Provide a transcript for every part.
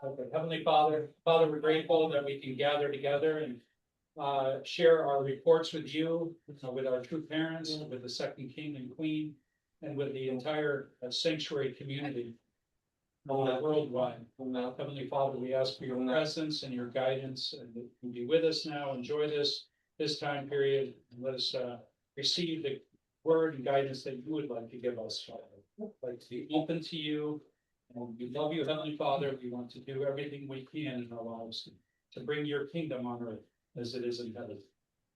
Okay. Heavenly Father, we're grateful that we can gather together and share our reports with you, with our true parents, with the second king and queen, and with the entire sanctuary community worldwide. Heavenly Father, we ask for your presence and your guidance, and that you be with us now. Enjoy this time period, and let us receive the word and guidance that you would like to give us, Father. Like to be open to you. And we love you, Heavenly Father. We want to do everything we can in our lives to bring your kingdom on earth as it is in heaven.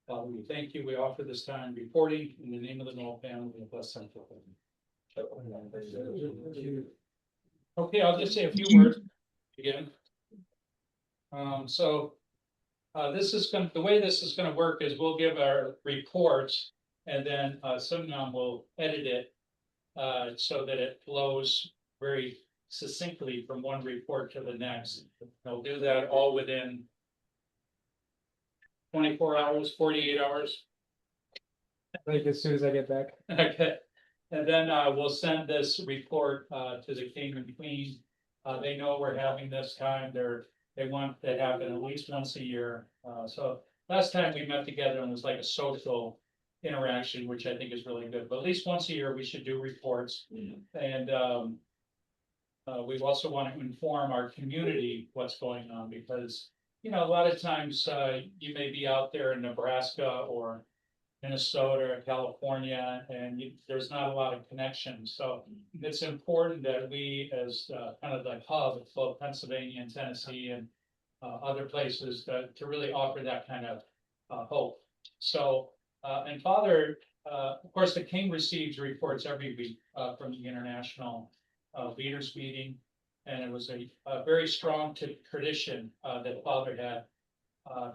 Father, we thank you. We offer this time reporting in the name of the Noel family and bless them. Okay, I'll just say a few words again. The way this is going to work is we'll give our reports, and then someone will edit it so that it flows very succinctly from one report to the next. They'll do that all within 24 hours, 48 hours. Like as soon as I get back. Okay. And then we'll send this report to the king and queen. They know we're having this time. They want to happen at least once a year. So last time we met together, and it was like a social interaction, which I think is really good. But at least once a year, we should do reports. And we also want to inform our community what's going on, because a lot of times you may be out there in Nebraska or Minnesota or California, and there's not a lot of connections. So it's important that we, as kind of the hub of both Pennsylvania and Tennessee and other places, to really offer that kind of hope. So, and Father, of course, the King receives reports every week from the International Leaders Meeting, and it was a very strong tradition that Father had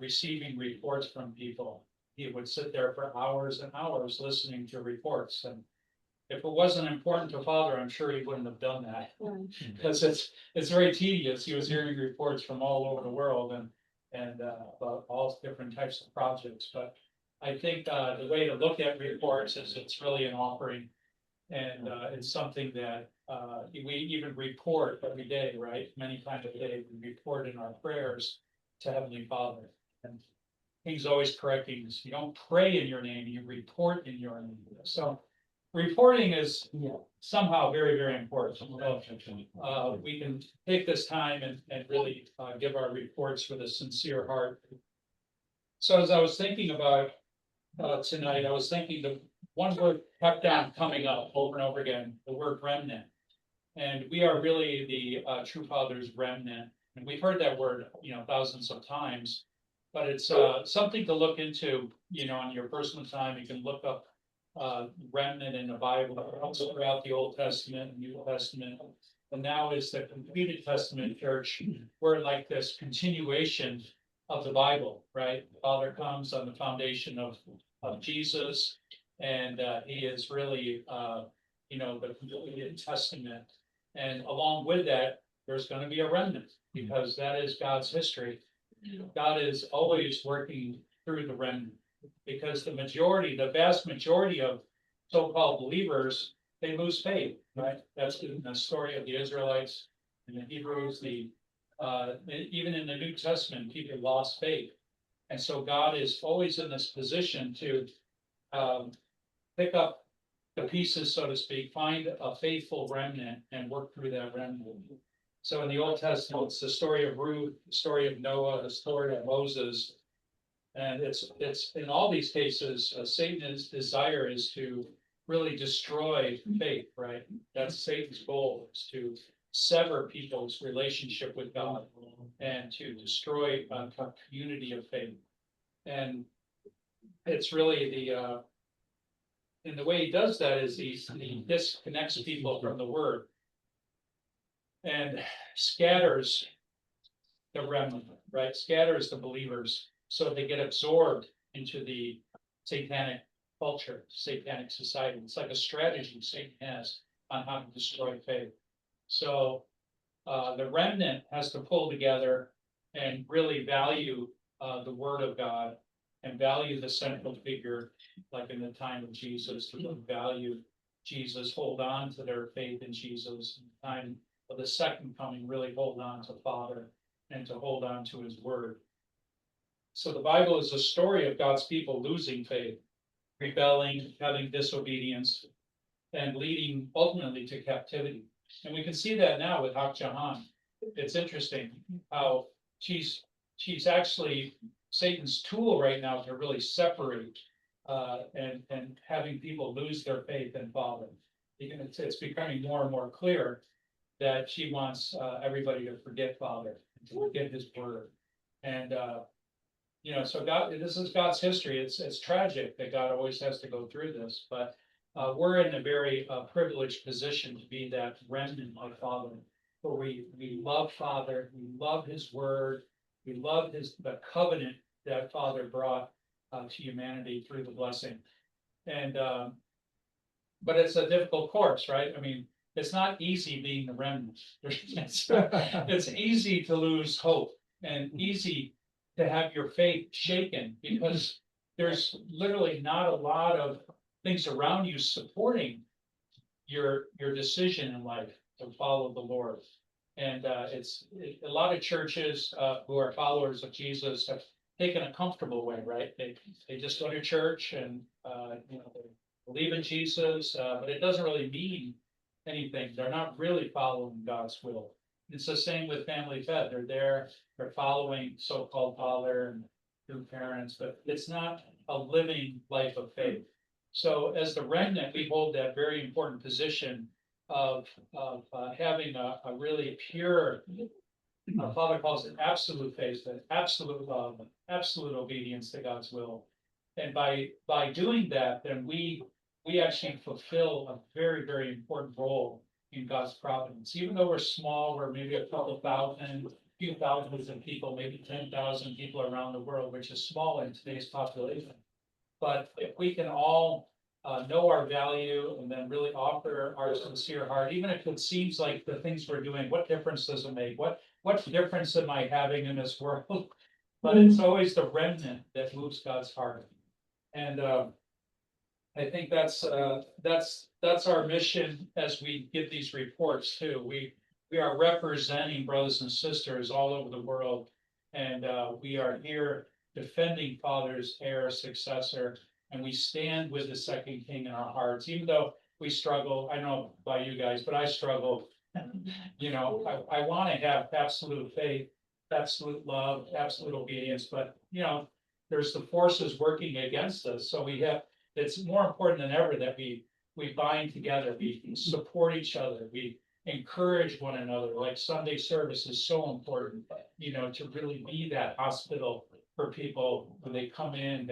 receiving reports from people. He would sit there for hours and hours listening to reports, and if it wasn't important to Father, I'm sure he wouldn't have done that, because it's very tedious. He was hearing reports from all over the world and about all different types of projects. But I think the way to look at reports is it's really an offering, and it's something that we even report every day, right? Many times a day, we report in our prayers to Heavenly Father. And He's always correcting us. You don't pray in your name, you report in your name. So reporting is somehow very, very important. So, we can take this time and really give our reports with a sincere heart. So as I was thinking about tonight, I was thinking the one word kept on coming up over and over again, the word remnant. And we are really the true Father's remnant. And we've heard that word, thousands of times. But it's something to look into, on your personal time. You can look up remnant in the Bible, also throughout the Old Testament and New Testament. And now is the completed Testament church. We're like this continuation of the Bible, right? Father comes on the foundation of Jesus, and he is really, the completed Testament. And along with that, there's going to be a remnant, because that is God's history. God is always working through the remnant, because the vast majority of so-called believers, they lose faith, right? That's the story of the Israelites and the Hebrews. Even in the New Testament, people lost faith, and so God is always in this position to pick up the pieces, so to speak, find a faithful remnant and work through that remnant. So in the Old Testament, it's the story of Ruth, the story of Noah, the story of Moses. And it's in all these cases, Satan's desire is to really destroy faith, right? That's Satan's goal, is to sever people's relationship with God and to destroy a community of faith. And it's really and the way he does that is he disconnects people from the word and scatters the remnant, right? Scatters the believers so they get absorbed into the satanic culture, satanic society. It's like a strategy Satan has on how to destroy faith. So the remnant has to pull together and really value the word of God and value the central figure, like in the time of Jesus, to value Jesus, hold on to their faith in Jesus. In the time of the second coming really hold on to Father and to hold on to his word. So the Bible is a story of God's people losing faith, rebelling, having disobedience, and leading ultimately to captivity. And we can see that now with Hak Jahan. It's interesting how she's actually Satan's tool right now to really separate and having people lose their faith in Father. It's becoming more and more clear that she wants everybody to forget Father, to forget his word. And so God, this is God's history. It's tragic that God always has to go through this, but we're in a very privileged position to be that remnant of Father, where we love Father, we love his word, we love the covenant that Father brought to humanity through the blessing. And but it's a difficult course, right? I mean, it's not easy being the remnant. It's easy to lose hope and easy to have your faith shaken because there's literally not a lot of things around you supporting your decision in life to follow the Lord. And a lot of churches who are followers of Jesus have taken a comfortable way, right? They just go to church and they believe in Jesus, but it doesn't really mean anything. They're not really following God's will. It's the same with Family Fed. They're there, they're following so-called father and two parents, but it's not a living life of faith. So as the remnant, we hold that very important position of having a really pure, Father calls it absolute faith, absolute love, absolute obedience to God's will. And by doing that, then we actually fulfill a very, very important role in God's providence. Even though we're small, we're maybe a couple thousand, few thousands of people, maybe 10,000 people around the world, which is small in today's population. But if we can all know our value and then really offer our sincere heart, even if it seems like the things we're doing, what difference does it make? What difference am I having in this world? But it's always the remnant that moves God's heart. And I think that's our mission as we give these reports too. We are representing brothers and sisters all over the world, and we are here defending Father's heir successor, and we stand with the second king in our hearts, even though we struggle. I know about you guys, but I struggle. I want to have absolute faith, absolute love, absolute obedience, but there's the forces working against us. So it's more important than ever that we bind together, we support each other, we encourage one another. Like Sunday service is so important, to really be that hospital for people when they come in.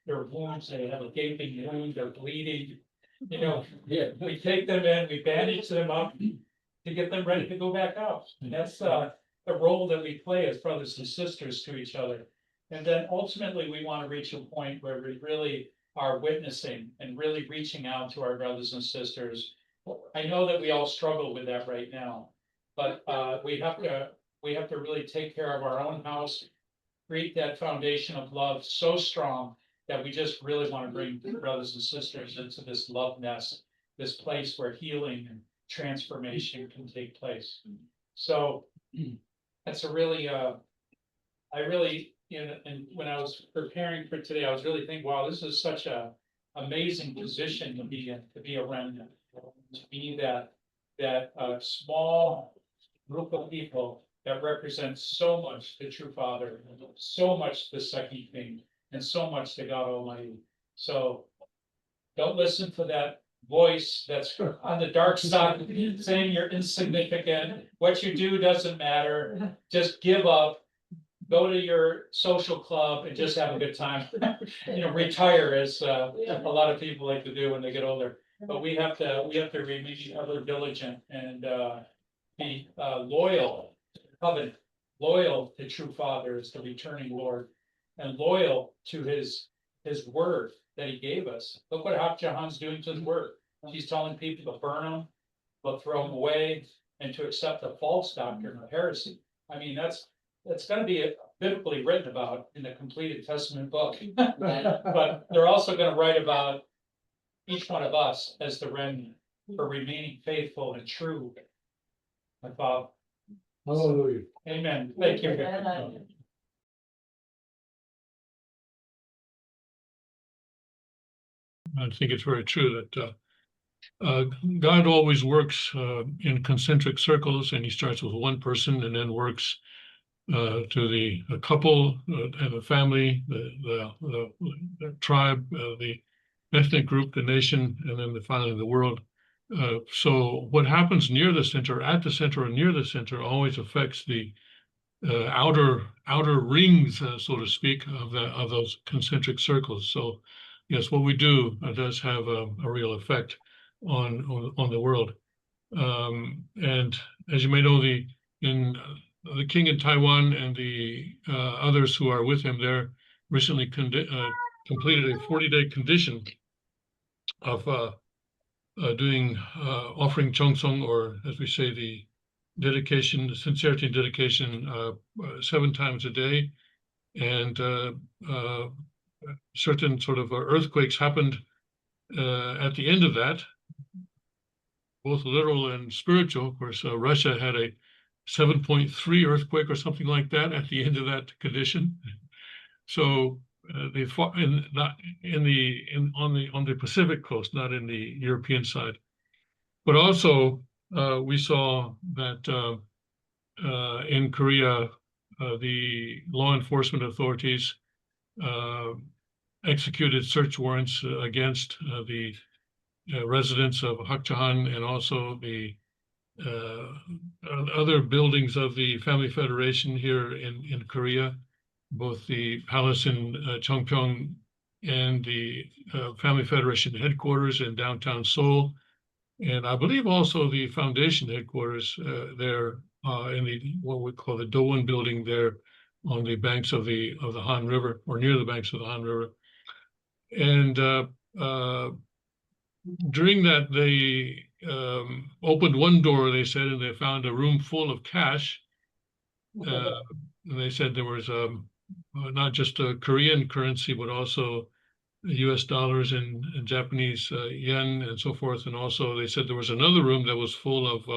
Their wounds, they have a gaping wound, they're bleeding. We take them in, we bandage them up to get them ready to go back out. And that's the role that we play as brothers and sisters to each other. And then ultimately, we want to reach a point where we really are witnessing and really reaching out to our brothers and sisters. I know that we all struggle with that right now, but we have to really take care of our own house, create that foundation of love so strong that we just really want to bring brothers and sisters into this love nest, this place where healing and transformation can take place. So that's a really, I really, and when I was preparing for today, I was really thinking, wow, this is such a amazing position to be in, to be a remnant, to be that small group of people that represents so much the true Father, so much the second King, and so much to God Almighty. So don't listen to that voice that's on the dark side saying you're insignificant. What you do doesn't matter. Just give up. Go to your social club and just have a good time. Retire as a lot of people like to do when they get older. But we have to remain ever diligent and be loyal to the covenant, loyal to true Father as the returning Lord, and loyal to his word that he gave us. Look what Hak Jahan's doing to his word. She's telling people to burn them, to throw them away, and to accept a false doctrine of heresy. I mean, that's going to be biblically written about in the completed Testament book. But they're also going to write about each one of us as the remnant for remaining faithful and true Bob. Hallelujah. Amen. Thank you. I think it's very true that God always works in concentric circles, and he starts with one person and then works to the a couple and the family, the tribe, the ethnic group, the nation, and then finally the world. So what happens near the center, at the center, or near the center always affects the outer rings, so to speak, of those concentric circles. So yes, what we do does have a real effect on the world. And as you may know, the king in Taiwan and the others who are with him there recently completed a 40-day condition of doing offering Chongsong, or as we say, the dedication, the sincerity and dedication 7 times a day. And certain sort of earthquakes happened at the end of that, both literal and spiritual. Of course, Russia had a 7.3 earthquake or something like that at the end of that condition. So they fought on the Pacific coast, not in the European side. But also we saw that in Korea, the law enforcement authorities executed search warrants against the residents of Hakchahan and also the other buildings of the Family Federation here in Korea, both the palace in Chongpyeong and the Family Federation headquarters in downtown Seoul, and I believe also the foundation headquarters there in the what we call the Dowon building there on the banks of the Han River, or near the banks of the Han River. And during that, they opened one door, they said, and they found a room full of cash. And they said there was not just a Korean currency, but also US dollars and Japanese yen and so forth. And also they said there was another room that was full of,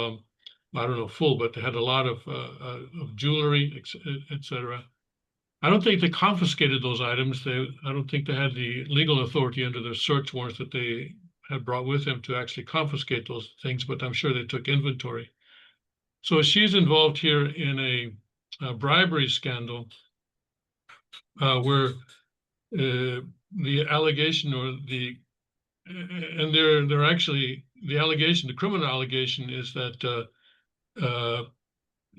I don't know, full, but they had a lot of jewelry, etc. I don't think they confiscated those items. I don't think they had the legal authority under their search warrants that they had brought with them to actually confiscate those things, but I'm sure they took inventory. So she's involved here in a bribery scandal where the allegation, or and they're actually, the allegation, the criminal allegation is that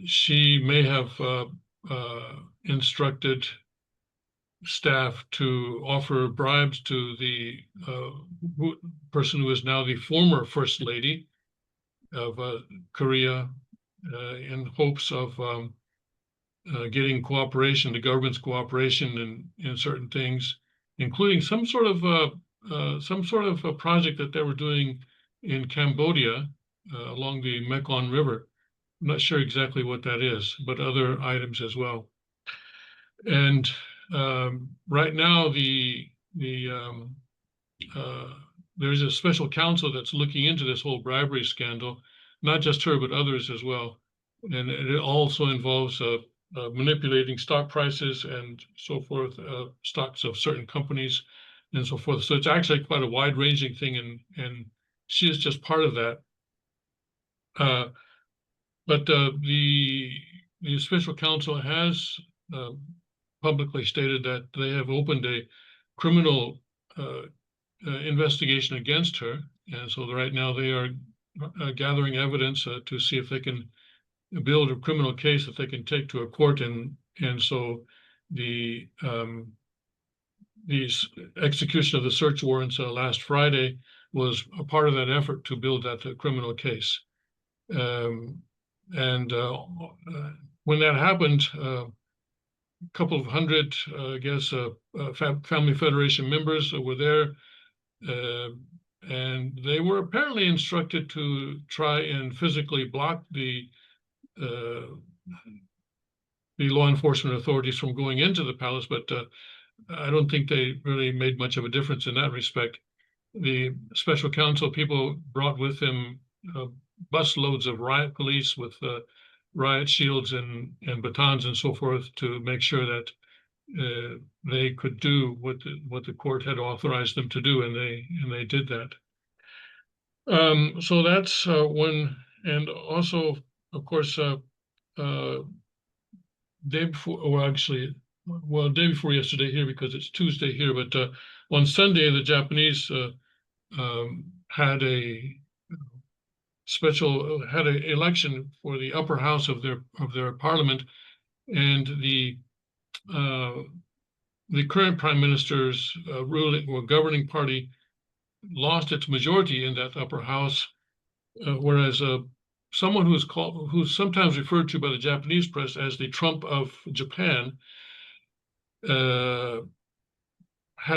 she may have instructed staff to offer bribes to the person who is now the former First Lady of Korea in hopes of getting cooperation, the government's cooperation in certain things, including some sort of a project that they were doing in Cambodia along the Mekong River. I'm not sure exactly what that is, but other items as well. And right now, there's a special counsel that's looking into this whole bribery scandal, not just her, but others as well. And it also involves manipulating stock prices and so forth, stocks of certain companies and so forth. So it's actually quite a wide-ranging thing, and she is just part of that. But the special counsel has publicly stated that they have opened a criminal investigation against her, and so right now they are gathering evidence to see if they can build a criminal case that they can take to a court, and so the execution of the search warrants last Friday was a part of that effort to build that criminal case. And when that happened, a couple of hundred, I guess, Family Federation members were there, and they were apparently instructed to try and physically block the law enforcement authorities from going into the palace, but I don't think they really made much of a difference in that respect. The special counsel people brought with them bus loads of riot police with riot shields and batons and so forth to make sure that they could do what the court had authorized them to do, and they did that. So that's one, and also, of course, day before, or actually, well, day before yesterday here because it's Tuesday here, but on Sunday the Japanese had a had an election for the upper house of their parliament, and the current prime minister's ruling or governing party lost its majority in that upper house, whereas someone who's sometimes referred to by the Japanese press as the Trump of Japan had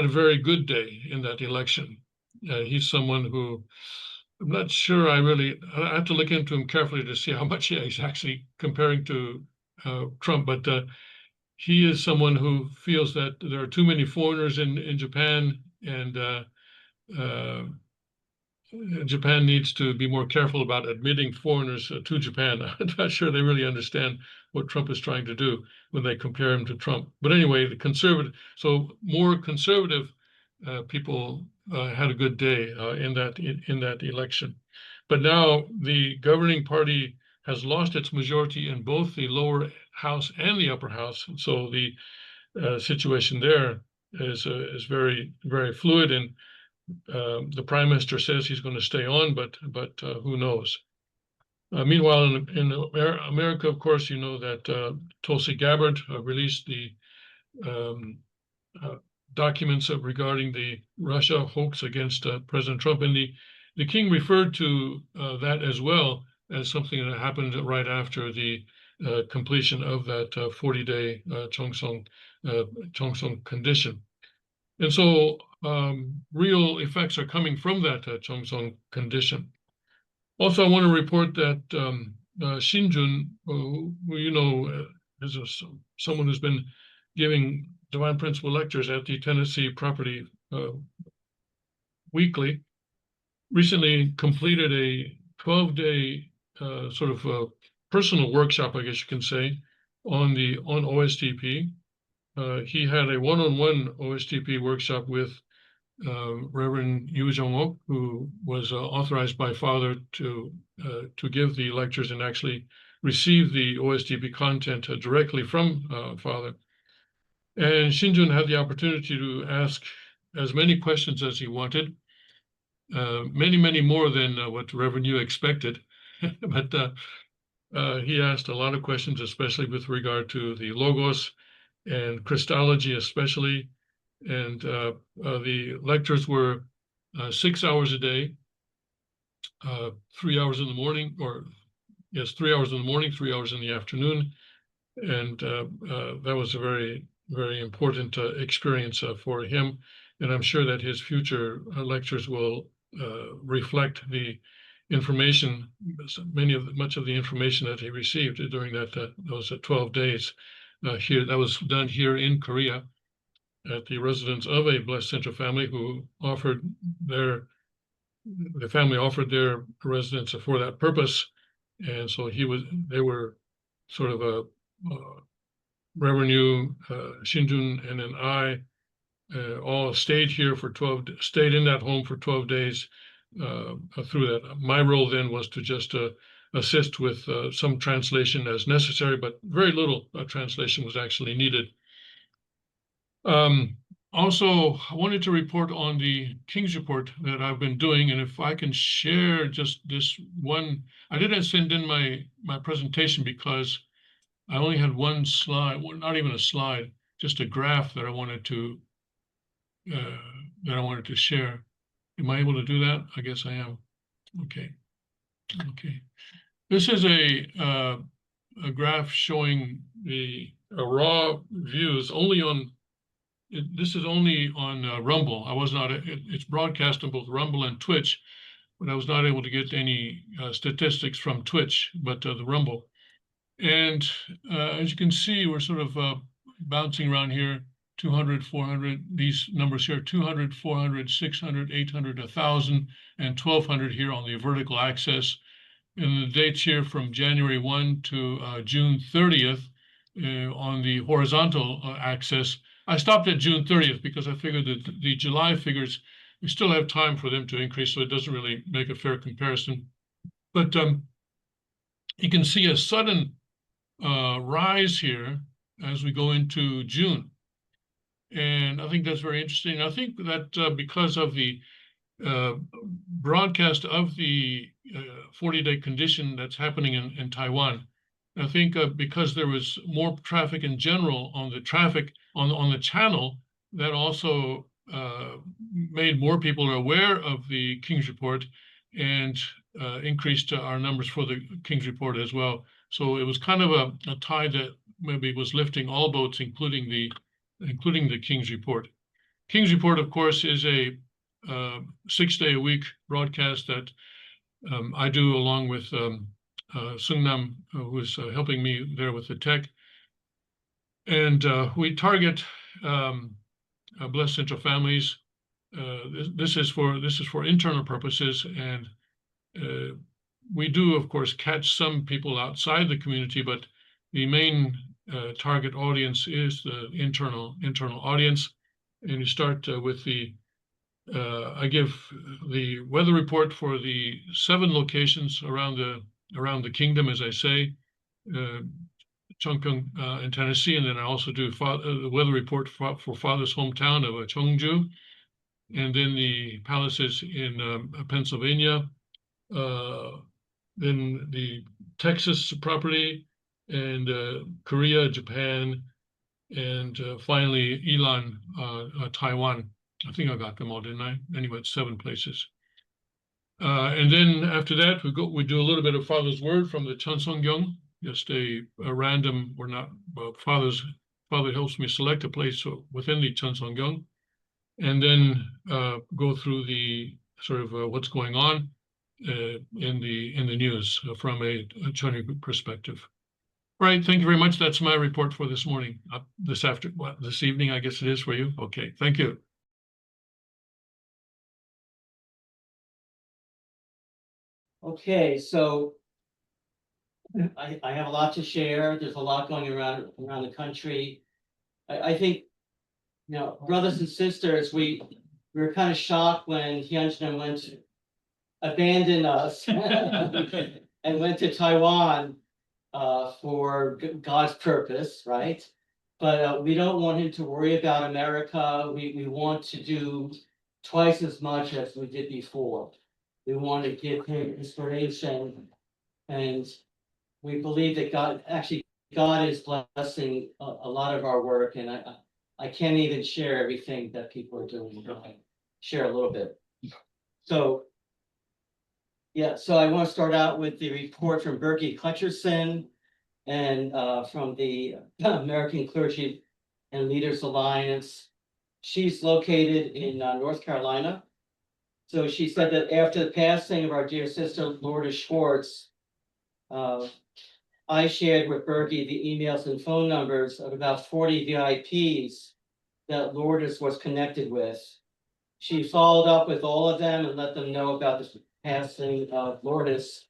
a very good day in that election. He's someone who I'm not sure. I have to look into him carefully to see how much he's actually comparing to Trump, but he is someone who feels that there are too many foreigners in Japan, and Japan needs to be more careful about admitting foreigners to Japan. I'm not sure they really understand what Trump is trying to do when they compare him to Trump. But anyway, more conservative people had a good day in that election. But now the governing party has lost its majority in both the lower house and the upper house. So the situation there is very, very fluid, and the prime minister says he's going to stay on, but who knows? Meanwhile, in America, of course, you know that Tulsi Gabbard released the documents regarding the Russia hoax against President Trump, and the king referred to that as well as something that happened right after the completion of that 40-day Chongsong condition. And so real effects are coming from that Chongsong condition. Also, I want to report that Shinjun, who you know is someone who's been giving Divine Principle lectures at the Tennessee Property Weekly, recently completed a 12-day sort of personal workshop, I guess you can say, on OSTP. He had a one-on-one OSTP workshop with Reverend Yu Jong-ok, who was authorized by Father to give the lectures and actually receive the OSTP content directly from Father. And Shinjun had the opportunity to ask as many questions as he wanted, many, many more than what Reverend Yu expected. But he asked a lot of questions, especially with regard to the Logos and Christology especially. And the lectures were 6 hours a day, 3 hours in the morning, 3 hours in the morning, 3 hours in the afternoon. And that was a very, very important experience for him. And I'm sure that his future lectures will reflect the information, much of the information that he received during those 12 days here. That was done here in Korea at the residence of a Blessed Central family who the family offered their residence for that purpose. And so they were sort of Reverend Yu, Shinjun, and then I all stayed in that home for 12 days through that. My role then was to just assist with some translation as necessary, but very little translation was actually needed. Also, I wanted to report on the King's Report that I've been doing, and if I can share just this one. I didn't send in my presentation because I only had one slide, well, not even a slide, just a graph that I wanted to share. Am I able to do that? I guess I am. Okay. This is a graph showing the raw views only on. This is only on Rumble. I was not. It's broadcast on both Rumble and Twitch, but I was not able to get any statistics from Twitch, but the Rumble. And as you can see, we're sort of bouncing around here, 200, 400, these numbers here, 200, 400, 600, 800, 1,000, and 1,200 here on the vertical axis. and the dates here from January 1 to June 30th on the horizontal axis. I stopped at June 30th because I figured that the July figures, we still have time for them to increase, so it doesn't really make a fair comparison. But you can see a sudden rise here as we go into June. And I think that's very interesting. I think that because of the broadcast of the 40-day condition that's happening in Taiwan, I think because there was more traffic in general on the traffic on the channel, that also made more people aware of the King's Report and increased our numbers for the King's Report as well. So it was kind of a tide that maybe was lifting all boats, including the King's Report. King's Report, of course, is a 6-day-a-week broadcast that I do along with Sung Nam, who is helping me there with the tech. And we target Blessed Central families. This is for internal purposes, and we do, of course, catch some people outside the community, but the main target audience is the internal audience. And you start with the I give the weather report for the 7 locations around the kingdom, as I say, Chongpyeong in Tennessee, and then I also do the weather report for father's hometown of Cheongju, and then the palaces in Pennsylvania, then the Texas property, and Korea, Japan, and finally Ilan, Taiwan. I think I got them all, didn't I? Anyway, it's 7 places. And then after that, we do a little bit of Father's Word from the Cheonsongyong, just a random, or not, Father helps me select a place within the Cheonsongyong, and then go through the sort of what's going on in the news from a Cheonggyu perspective. All right, thank you very much. That's my report for this morning. This evening, I guess it is for you. Okay, thank you. Okay, so I have a lot to share. There's a lot going around the country. I think, brothers and sisters, we were kind of shocked when Hyunjin went to abandon us and went to Taiwan for God's purpose, right? But we don't want him to worry about America. We want to do twice as much as we did before. We want to give him inspiration, and we believe that God is blessing a lot of our work, and I can't even share everything that people are doing. I'll share a little bit. So I want to start out with the report from Berkey Clutcherson and from the American Clergy and Leaders Alliance. She's located in North Carolina. So she said that after the passing of our dear sister Lourdes Schwartz, I shared with Berkey the emails and phone numbers of about 40 VIPs that Lourdes was connected with. She followed up with all of them and let them know about the passing of Lourdes.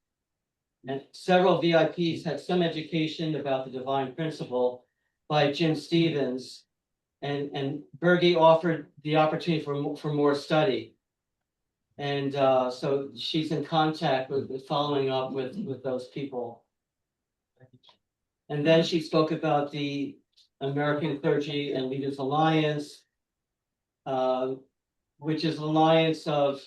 And several VIPs had some education about the divine principle by Jim Stevens, and Berkey offered the opportunity for more study. And so she's in contact with following up with those people. And then she spoke about the American Clergy and Leaders Alliance, which is an alliance of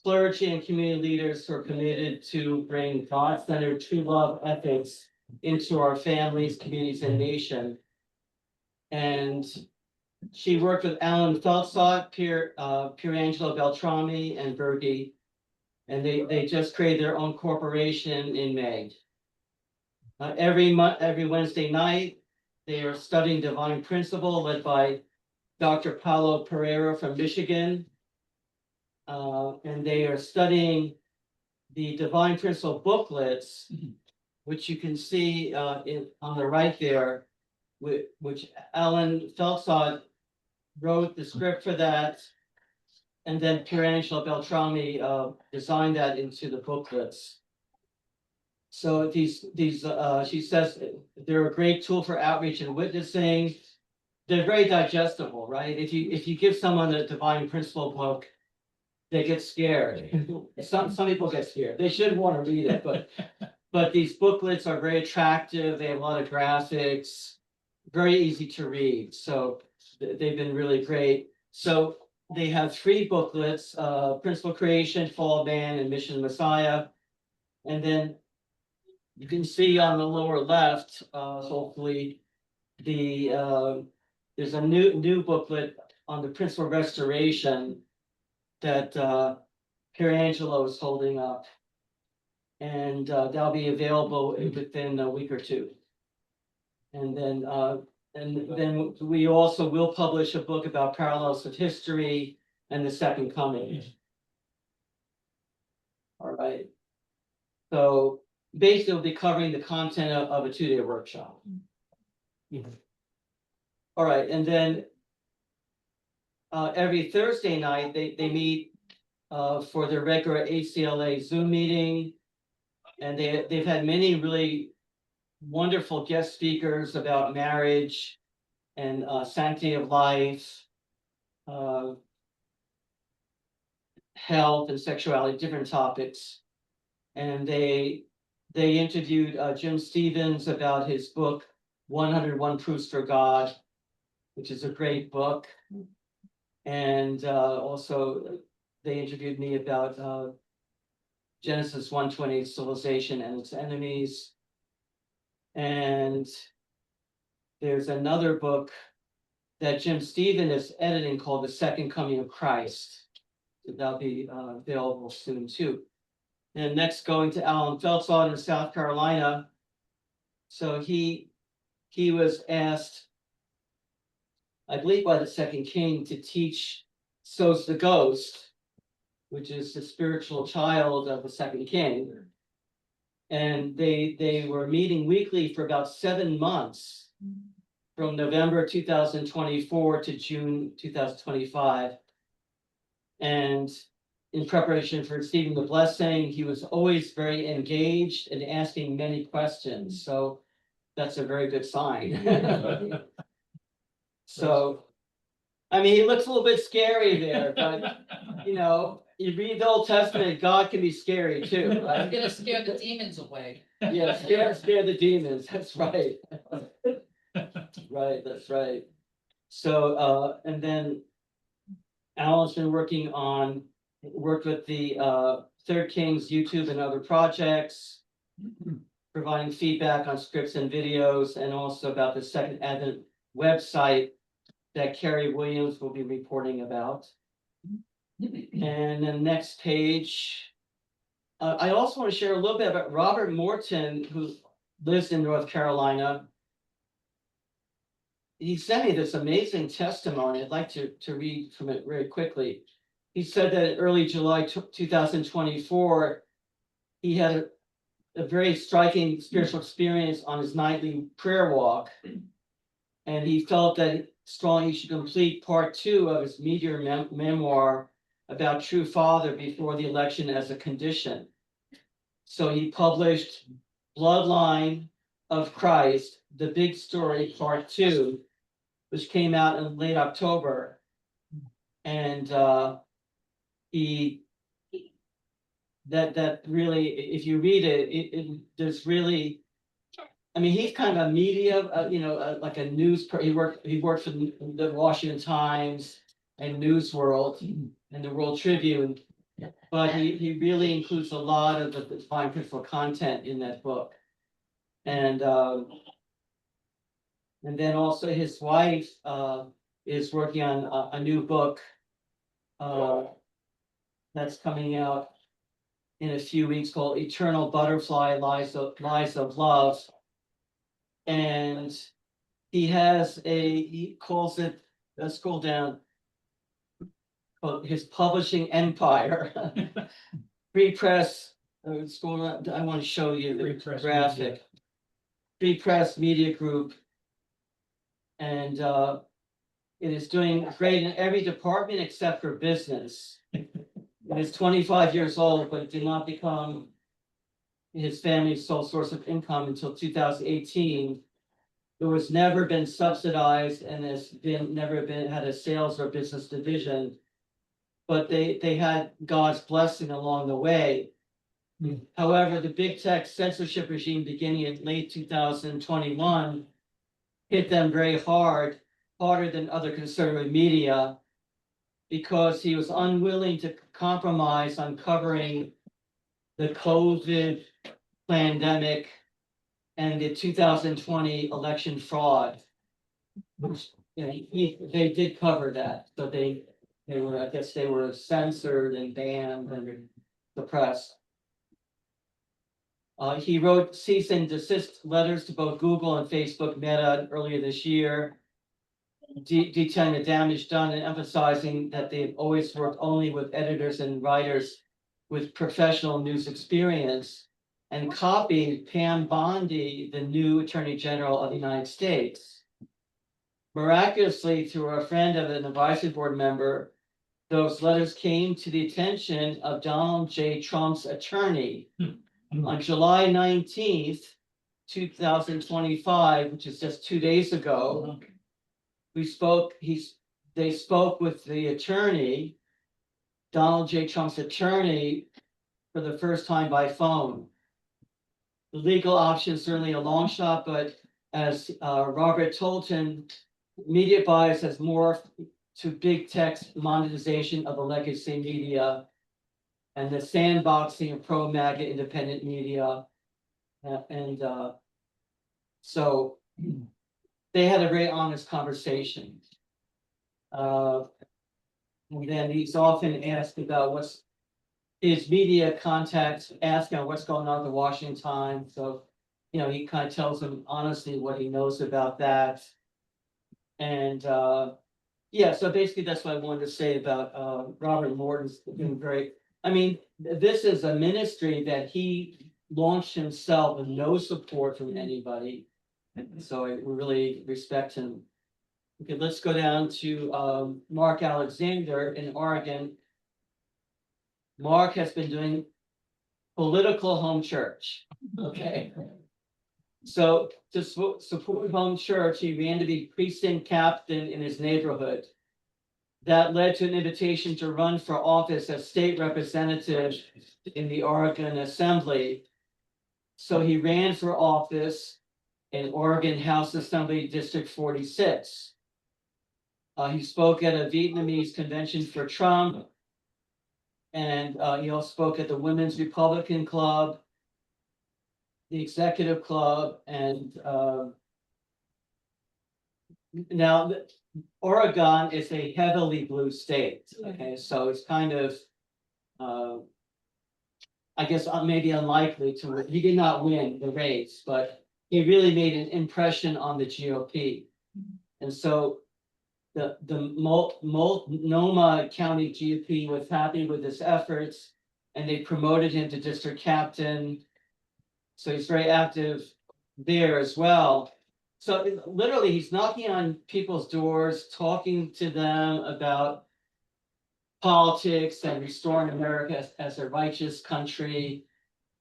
clergy and community leaders who are committed to bring God-centered true love ethics into our families, communities, and nation. And she worked with Alan Feltzot, Pierangelo Beltrami, and Berkey, and they just created their own corporation in May. Every Wednesday night, they are studying Divine Principle, led by Dr. Paulo Pereira from Michigan. And they are studying the Divine Principle booklets, which you can see on the right there, which Alan Feltzot wrote the script for that, and then Pierangelo Beltrami designed that into the booklets. So she says they're a great tool for outreach and witnessing. They're very digestible, right? If you give someone a divine principle book, they get scared. Some people get scared. They should want to read it, but these booklets are very attractive. They have a lot of graphics, very easy to read. So they've been really great. So they have 3 booklets, Principle Creation, Fall of Man, and Mission Messiah. And then you can see on the lower left, hopefully, there's a new booklet on the Principle of Restoration that Pierangelo is holding up. And that'll be available within a week or 2. And then we also will publish a book about parallels of history and the second coming. All right. So basically, we'll be covering the content of a 2-day workshop. All right, and then every Thursday night, they meet for their regular ACLA Zoom meeting. And they've had many really wonderful guest speakers about marriage and sanctity of life, health and sexuality, different topics. And they interviewed Jim Stevens about his book, 101 Proofs for God, which is a great book. And also they interviewed me about Genesis 1:28, civilization and its enemies. And there's another book that Jim Stevens is editing called The Second Coming of Christ. So that'll be available soon too. And next, going to Alan Feltzod in South Carolina. So he was asked, I believe by the second king, to teach So's the Ghost, which is the spiritual child of the second king. And they were meeting weekly for about 7 months, from November 2024 to June 2025. And in preparation for receiving the blessing, he was always very engaged and asking many questions. So that's a very good sign. So, I mean, he looks a little bit scary there, but you know, you read the Old Testament, God can be scary too, I'm right? gonna scare the demons away. Yeah, scare the demons. That's right. Right, that's right. So, and then Alan's been worked with the Third Kings YouTube and other projects, providing feedback on scripts and videos, and also about the Second Advent website that Carrie Williams will be reporting about. And then next page, I also want to share a little bit about Robert Morton, who lives in North Carolina. He sent me this amazing testimony. I'd like to read from it very quickly. He said that in early July 2024, he had a very striking spiritual experience on his nightly prayer walk. And he felt that strongly he should complete part 2 of his meteor memoir about True Father before the election as a condition. So he published Bloodline of Christ, the Big Story, part 2, which came out in late October. And that really, if you read it, there's really, I mean, he's kind of a media, like a news. He worked for the Washington Times and News World and the World Tribune, but he really includes a lot of the divine principle content in that book. And then also his wife is working on a new book that's coming out in a few weeks called Eternal Butterfly, Lies of Love. And he calls it, let's scroll down, his publishing empire. Free Press, scroll down, I want to show you the graphic. Free Press Media Group. And it is doing great in every department except for business. It is 25 years old, but it did not become his family's sole source of income until 2018. It was never been subsidized and has been never been had a sales or business division. But they had God's blessing along the way. However, the big tech censorship regime beginning in late 2021 hit them very hard, harder than other conservative media, because he was unwilling to compromise on covering the COVID pandemic and the 2020 election fraud. Which, you know, they did cover that, so they were, I guess they were censored and banned and suppressed. He wrote cease and desist letters to both Google and Facebook Meta earlier this year, detailing the damage done and emphasizing that they've always worked only with editors and writers with professional news experience, and copied Pam Bondi, the new Attorney General of the United States. Miraculously, through a friend of an advisory board member, those letters came to the attention of Donald J. Trump's attorney. On July 19th, 2025, which is just 2 days ago, they spoke with the attorney, Donald J. Trump's attorney, for the first time by phone. The legal option is certainly a long shot, but as Robert Tolton, media bias has morphed to big tech's monetization of the legacy media and the sandboxing of pro-MAGA independent media. So they had a very honest conversation. And then he's often asked about what's his media contacts, ask him what's going on at the Washington Times. So, you know, he kind of tells them honestly what he knows about that. And yeah, so basically that's what I wanted to say about Robert Morton's been very, I mean, this is a ministry that he launched himself with no support from anybody. So I really respect him. Okay, let's go down to Mark Alexander in Oregon. Mark has been doing political home church. Okay. So to support home church, he ran to be precinct captain in his neighborhood. That led to an invitation to run for office as state representative in the Oregon Assembly. So he ran for office in Oregon House Assembly District 46. He spoke at a Vietnamese convention for Trump. And he also spoke at the Women's Republican Club, the Executive Club, and now Oregon is a heavily blue state. Okay, so it's kind of, I guess maybe unlikely to win. He did not win the race, but he really made an impression on the GOP. And so the Multnomah County GOP was happy with his efforts, and they promoted him to district captain. So he's very active there as well. So literally, he's knocking on people's doors, talking to them about politics and restoring America as a righteous country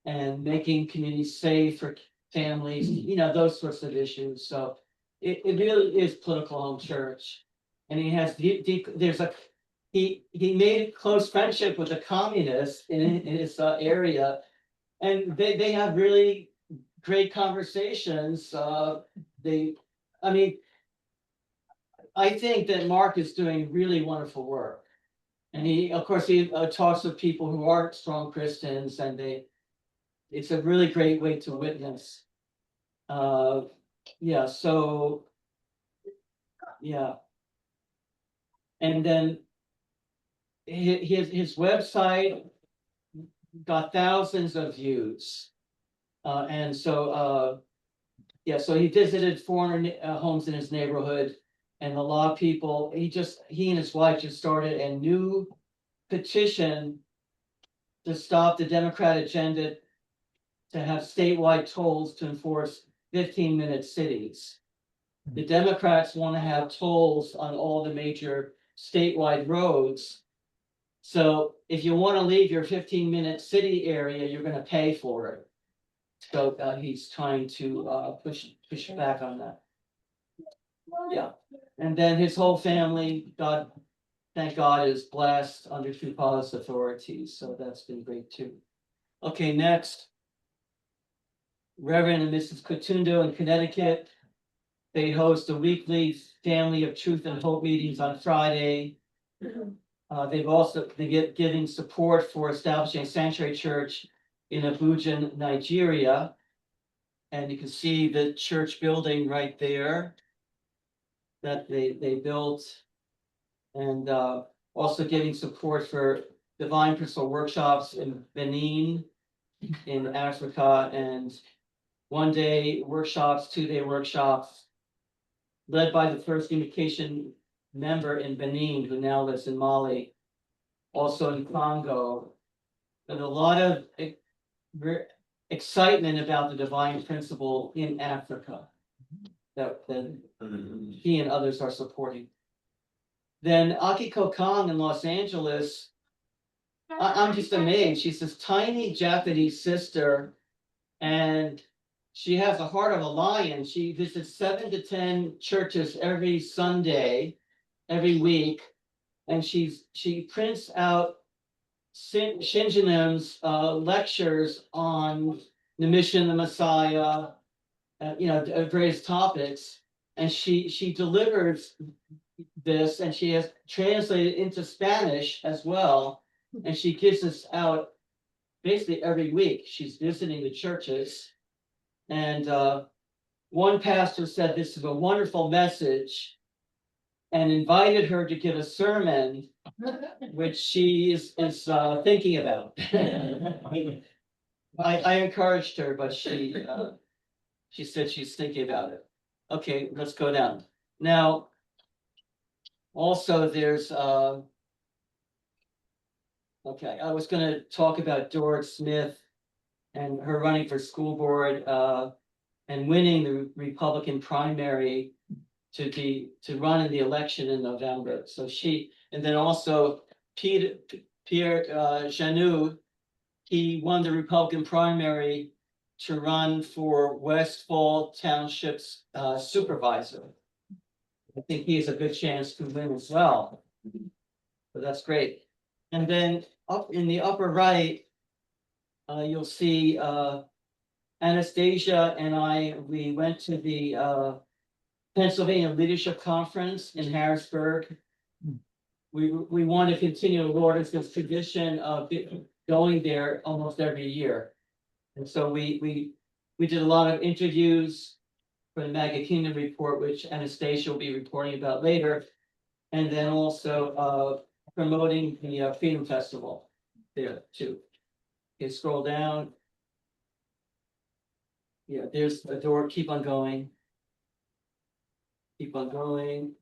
and making communities safe for families, you know, those sorts of issues. So it really is political home church. And he has he made close friendship with the communists in his area, and they have really great conversations. I think that Mark is doing really wonderful work, and he talks with people who aren't strong Christians, and it's a really great way to witness. Yeah. So yeah. And then his website got thousands of views. And so, yeah, so he visited 400 homes in his neighborhood, and a lot of people, he and his wife just started a new petition to stop the Democrat agenda to have statewide tolls to enforce 15-minute cities. The Democrats want to have tolls on all the major statewide roads. So if you want to leave your 15-minute city area, you're going to pay for it. So he's trying to push back on that. Yeah, and then his whole family, God, thank God, is blessed under True Policy authorities, so that's been great too. Okay, next. Reverend and Mrs. Cotundo in Connecticut. They host a weekly Family of Truth and Hope meetings on Friday. They get giving support for establishing a sanctuary church in Abuja, Nigeria. And you can see the church building right there that they built. And also giving support for divine principle workshops in Benin, in Africa, and 1-day workshops, 2-day workshops, led by the first communication member in Benin, who now lives in Mali, also in Congo. And a lot of excitement about the divine principle in Africa that he and others are supporting. Then Akiko Kong in Los Angeles, I'm just amazed. She's this tiny Japanese sister, and she has the heart of a lion. She visits 7 to 10 churches every Sunday, every week, and she prints out Shinjanim's lectures on the mission, the Messiah, various topics, and she delivers this, and she has translated into Spanish as well, and she gives this out basically every week. She's visiting the churches, and one pastor said this is a wonderful message and invited her to give a sermon, which she is thinking about. I encouraged her, but she said she's thinking about it. Okay, let's go down. Now, also there's okay, I was going to talk about Doris Smith and her running for school board and winning the Republican primary to run in the election in November. So and then also Pierre Janou, he won the Republican primary to run for Westfall Township's supervisor. I think he has a good chance to win as well. So that's great. And then up in the upper right, you'll see Anastasia and we went to the Pennsylvania Leadership Conference in Harrisburg. We want to continue Lord's tradition of going there almost every year. And so we did a lot of interviews for the MAGA Kingdom report, which Anastasia will be reporting about later. And then also promoting the Freedom Festival there too. Okay, scroll down. Yeah, there's a door, keep on going. Keep on going.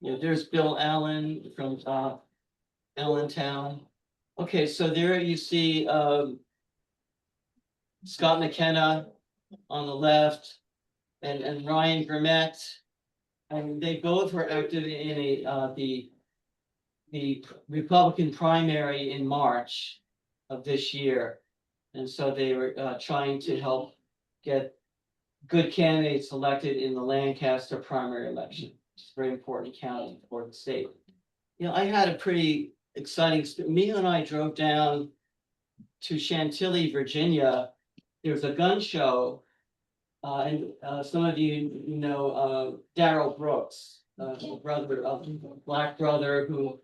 Yeah, there's Bill Allen from Allentown. Okay, so there you see Scott McKenna on the left and Ryan Grimmett. And they both were active in the Republican primary in March of this year. And so they were trying to help get good candidates elected in the Lancaster primary election. It's a very important county for the state. I had a pretty exciting, Mia and I drove down to Chantilly, Virginia. There was a gun show. And some of you know Darrell Brooks, brother, black brother who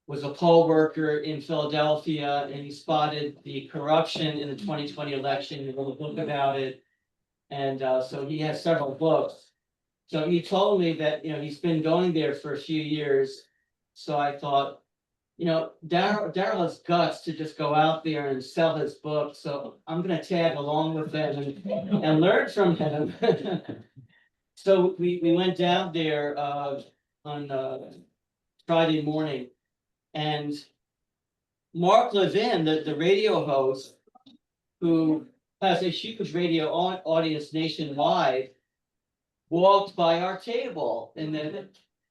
was a poll worker in Philadelphia, and he spotted the corruption in the 2020 election. He wrote a book about it, and so he has several books. So he told me that he's been going there for a few years. So I thought, Darrell has guts to just go out there and sell his book. So I'm going to tag along with him and learn from him. So we went down there on Friday morning, and Mark Levin, the radio host, who has a huge radio audience nationwide, walked by our table, and then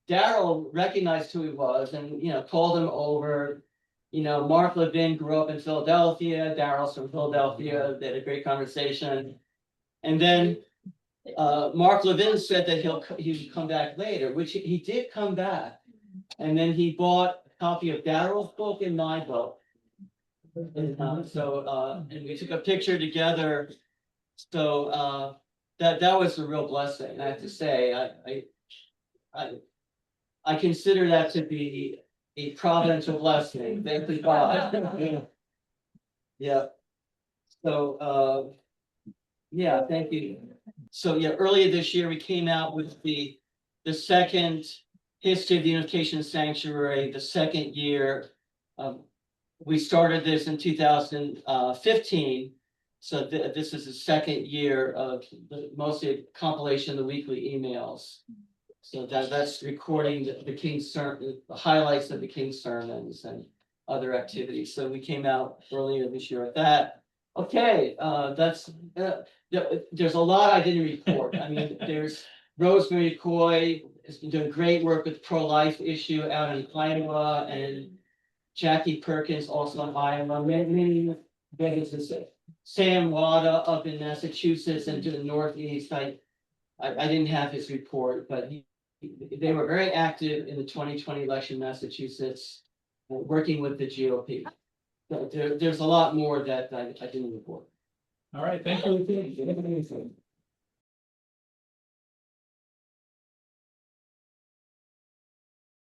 Darrell recognized who he was and called him over, You know, Mark Levin grew up in Philadelphia, Daryl's from Philadelphia, they had a great conversation. And then Mark Levin said that he would come back later, which he did come back. And then he bought a copy of Daryl's book and my book. And and we took a picture together. So that was a real blessing, I have to say. I consider that to be a providential blessing. Thank you, God. Yeah. So yeah, thank you. So yeah, earlier this year, we came out with the second history of the Unification Sanctuary, the second year. We started this in 2015. So this is the second year of mostly a compilation of the weekly emails. So that's recording the King's sermon, the highlights of the King's sermons and other activities. So we came out earlier this year with that. Okay, there's a lot I didn't report. I mean, there's Rosemary Coy has been doing great work with pro-life issue out in Iowa, and Jackie Perkins also in Iowa. Many businesses. Sam Wada up in Massachusetts and to the Northeast. I didn't have his report, but they were very active in the 2020 election in Massachusetts, working with the GOP. There's a lot more that I didn't report. All right, thank you.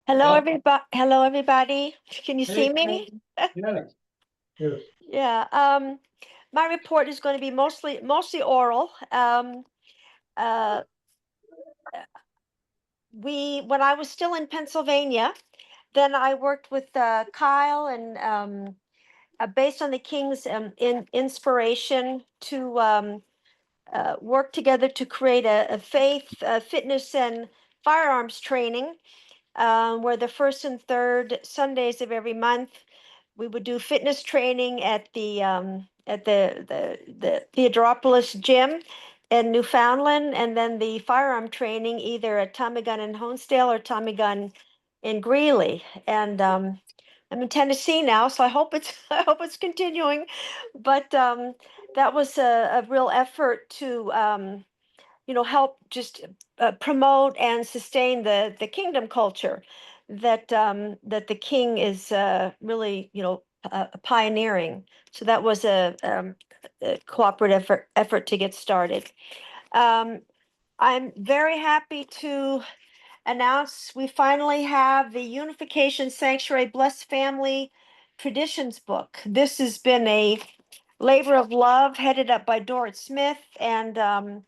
Hello, Well- everybody. Hello, everybody. Can you see Hey, me? Yeah. Yeah. My report is going to be mostly oral. When I was still in Pennsylvania, then I worked with Kyle and based on the King's inspiration to work together to create a faith, fitness, and firearms training. Where the first and third Sundays of every month, we would do fitness training at the Theodoropoulos gym in Newfoundland, and then the firearm training either at Tommy Gun in Honesdale or Tommy Gun in Greeley. And I'm in Tennessee now, so I hope it's I hope it's continuing. But that was a real effort to help just promote and sustain the kingdom culture that that the king is really pioneering. So that was a cooperative effort to get started. I'm very happy to announce we finally have the Unification Sanctuary Blessed Family Traditions book. This has been a labor of love headed up by Dorrit Smith, and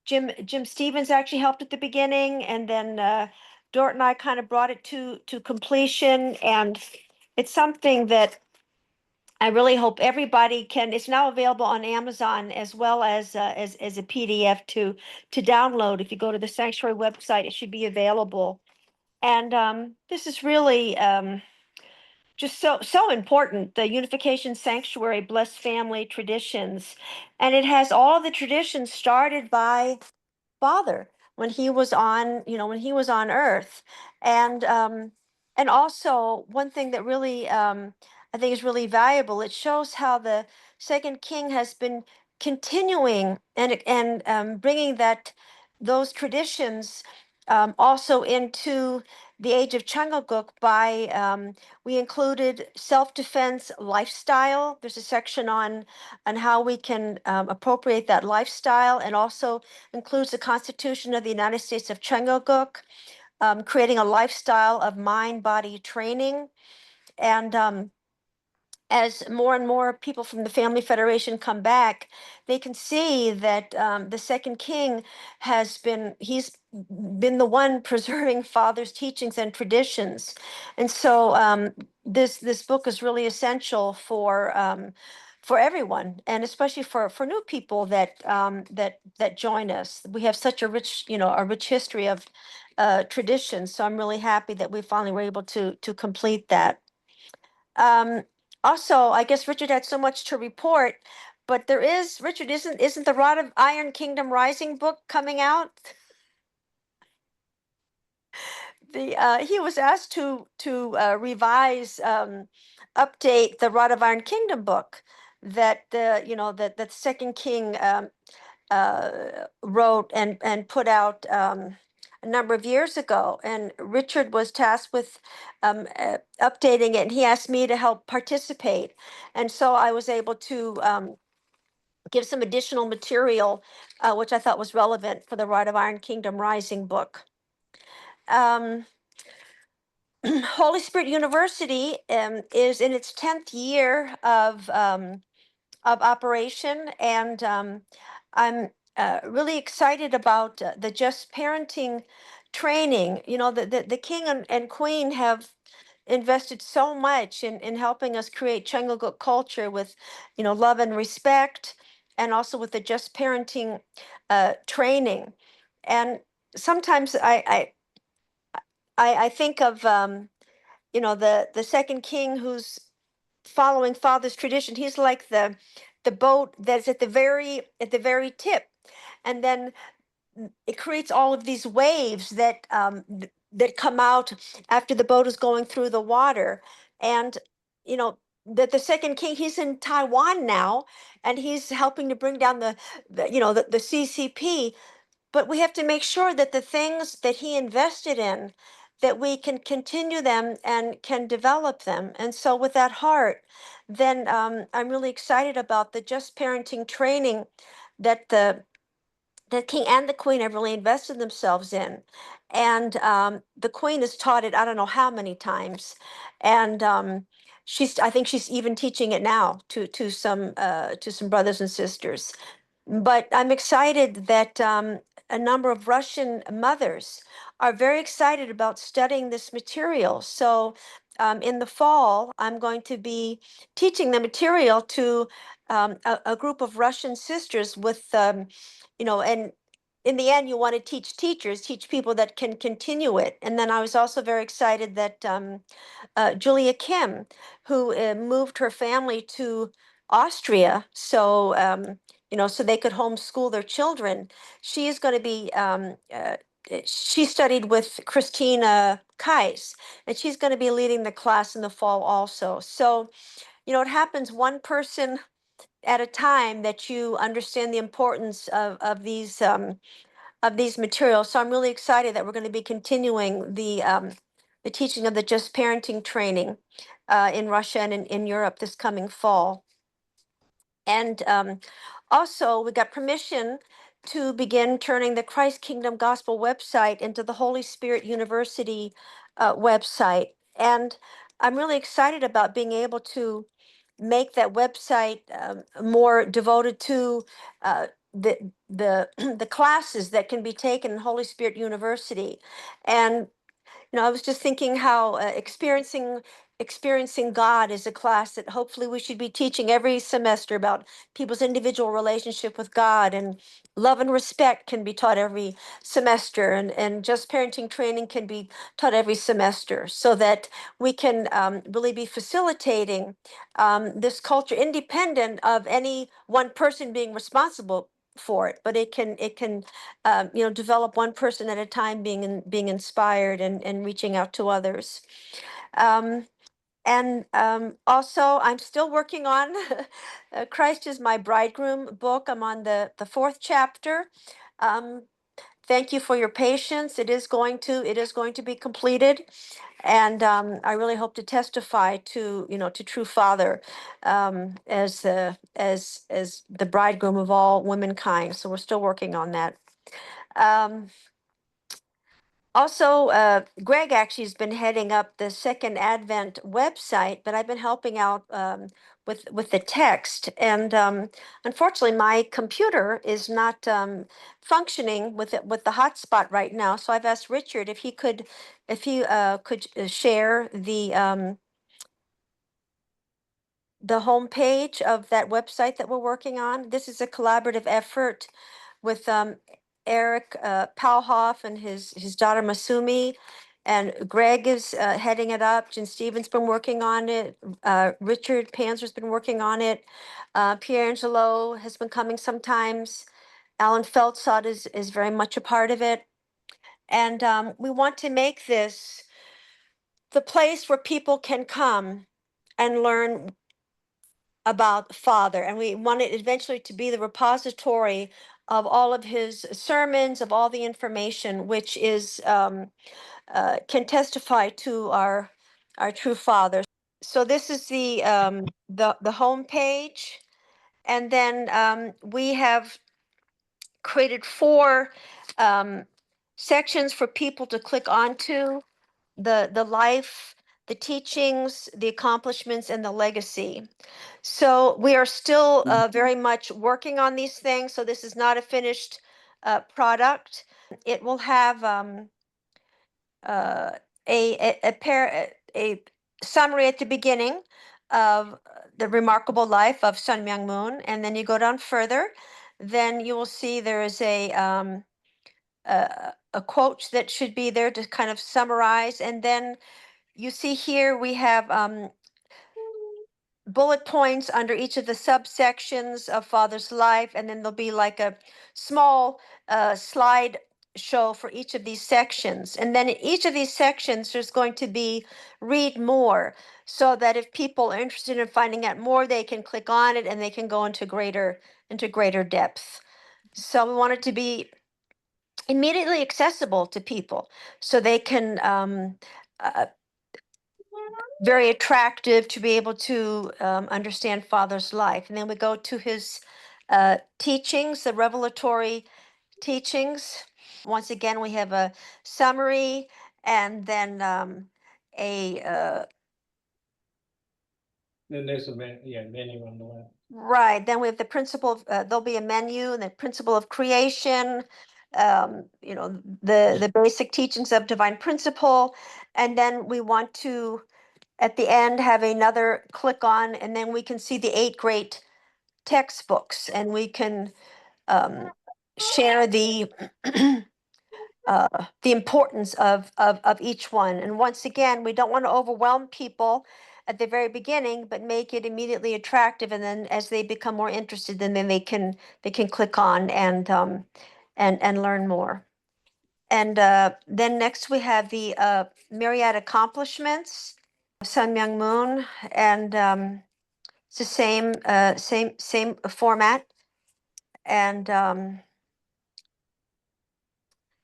Jim Stevens actually helped at the beginning, and then Dort and I kind of brought it to completion, and it's something that I really hope everybody can. It's now available on Amazon as well as as a PDF to download. If you go to the Sanctuary website, it should be available. And this is really just so important. The Unification Sanctuary Blessed Family Traditions, and it has all the traditions started by Father when he was on, when he was on earth. And also one thing that really I think is really valuable, it shows how the second king has been continuing and bringing those traditions also into the age of Changaguk by we included self-defense lifestyle. There's a section on how we can appropriate that lifestyle, and also includes the Constitution of the United States of Changaguk, creating a lifestyle of mind-body training. And as more and more people from the Family Federation come back, they can see that the second king he's been the one preserving Father's teachings and traditions. And so this book is really essential for everyone, and especially for new people that join us. We have such a rich history of traditions. So I'm really happy that we finally were able to complete that. Um, Also, I guess Richard had so much to report, but Richard, isn't the Rod of Iron Kingdom Rising book coming out? he was asked to revise, update the Rod of Iron Kingdom book that that Second King wrote and put out a number of years ago. And Richard was tasked with updating it, and he asked me to help participate. And so I was able to give some additional material, which I thought was relevant for the Rod of Iron Kingdom Rising book. Holy Spirit University is in its 10th year of operation, and I'm really excited about the Just Parenting training. You know, the King and Queen have invested so much in helping us create Changlegook culture with, love and respect, and also with the Just Parenting training. And sometimes I think of the second king who's following father's tradition. He's like the boat that's at the very tip, and then it creates all of these waves that come out after the boat is going through the water. And that the second king, he's in Taiwan now, and he's helping to bring down the CCP. But we have to make sure that the things that he invested in, that we can continue them and can develop them. And so with that heart, then I'm really excited about the Just Parenting training that the king and the queen have really invested themselves in. And the queen has taught it, I don't know how many times. And I think she's even teaching it now to some brothers and sisters. But I'm excited that a number of Russian mothers are very excited about studying this material. So in the fall, I'm going to be teaching the material to a group of Russian sisters with, and in the end, you want to teach teachers, teach people that can continue it. And then I was also very excited that Julia Kim, who moved her family to Austria, so they could homeschool their children. She is going to be. She studied with Christina Kais, and she's going to be leading the class in the fall also. So, it happens one person at a time that you understand the importance of these materials. So I'm really excited that we're going to be continuing the teaching of the Just Parenting training in Russia and in Europe this coming fall. And also, we got permission to begin turning the Christ Kingdom Gospel website into the Holy Spirit University website. And I'm really excited about being able to make that website more devoted to the the classes that can be taken in Holy Spirit University. And I was just thinking how experiencing God is a class that hopefully we should be teaching every semester about people's individual relationship with God, and love and respect can be taught every semester, and just parenting training can be taught every semester, so that we can really be facilitating this culture independent of any one person being responsible for it, but it can develop one person at a time, being inspired and reaching out to others. Um, and also, I'm still working on Christ is My Bridegroom book. I'm on the fourth chapter. Um, Thank you for your patience. It is going to be completed, and I really hope to testify to true Father, as the bridegroom of all womankind. So we're still working on that. Um, Also, Greg actually has been heading up the Second Advent website, but I've been helping out with the text. And unfortunately, my computer is not functioning with the hotspot right now. So I've asked Richard if he could share the homepage of that website that we're working on. This is a collaborative effort with Eric Palhoff and his daughter Masumi, and Greg is heading it up. Jen Stevens been working on it. Richard Panzer's been working on it. Pierangelo has been coming sometimes. Alan Feltzot is very much a part of it. And we want to make this the place where people can come and learn about Father. And we want it eventually to be the repository of all of his sermons, of all the information, which is can testify to our true Father. So this is the home page, and then we have created 4 sections for people to click onto: the life, the teachings, the accomplishments, and the legacy. So we are still very much working on these things. So this is not a finished product. It will have uh, a summary at the beginning of the remarkable life of Sun Myung Moon, and then you go down further, then you will see there is a quote that should be there to kind of summarize, and then you see here we have bullet points under each of the subsections of Father's life, and then there'll be like a small slide show for each of these sections. And then in each of these sections, there's going to be read more, so that if people are interested in finding out more, they can click on it and they can go into greater depth. So we want it to be immediately accessible to people, so they can very attractive to be able to understand Father's life. And then we go to his teachings, the revelatory teachings. Once again, we have a summary, and then a Then there's a menu on the left. right. Then we have the principle of, there'll be a menu, and the principle of creation, the basic teachings of divine principle. And then we want to, at the end, have another click on, and then we can see the 8 great textbooks, and we can share the importance of each one. And once again, we don't want to overwhelm people at the very beginning, but make it immediately attractive. And then as they become more interested, then they can click on and learn more. And then next we have the myriad accomplishments of Sun Myung Moon, and it's the same format. And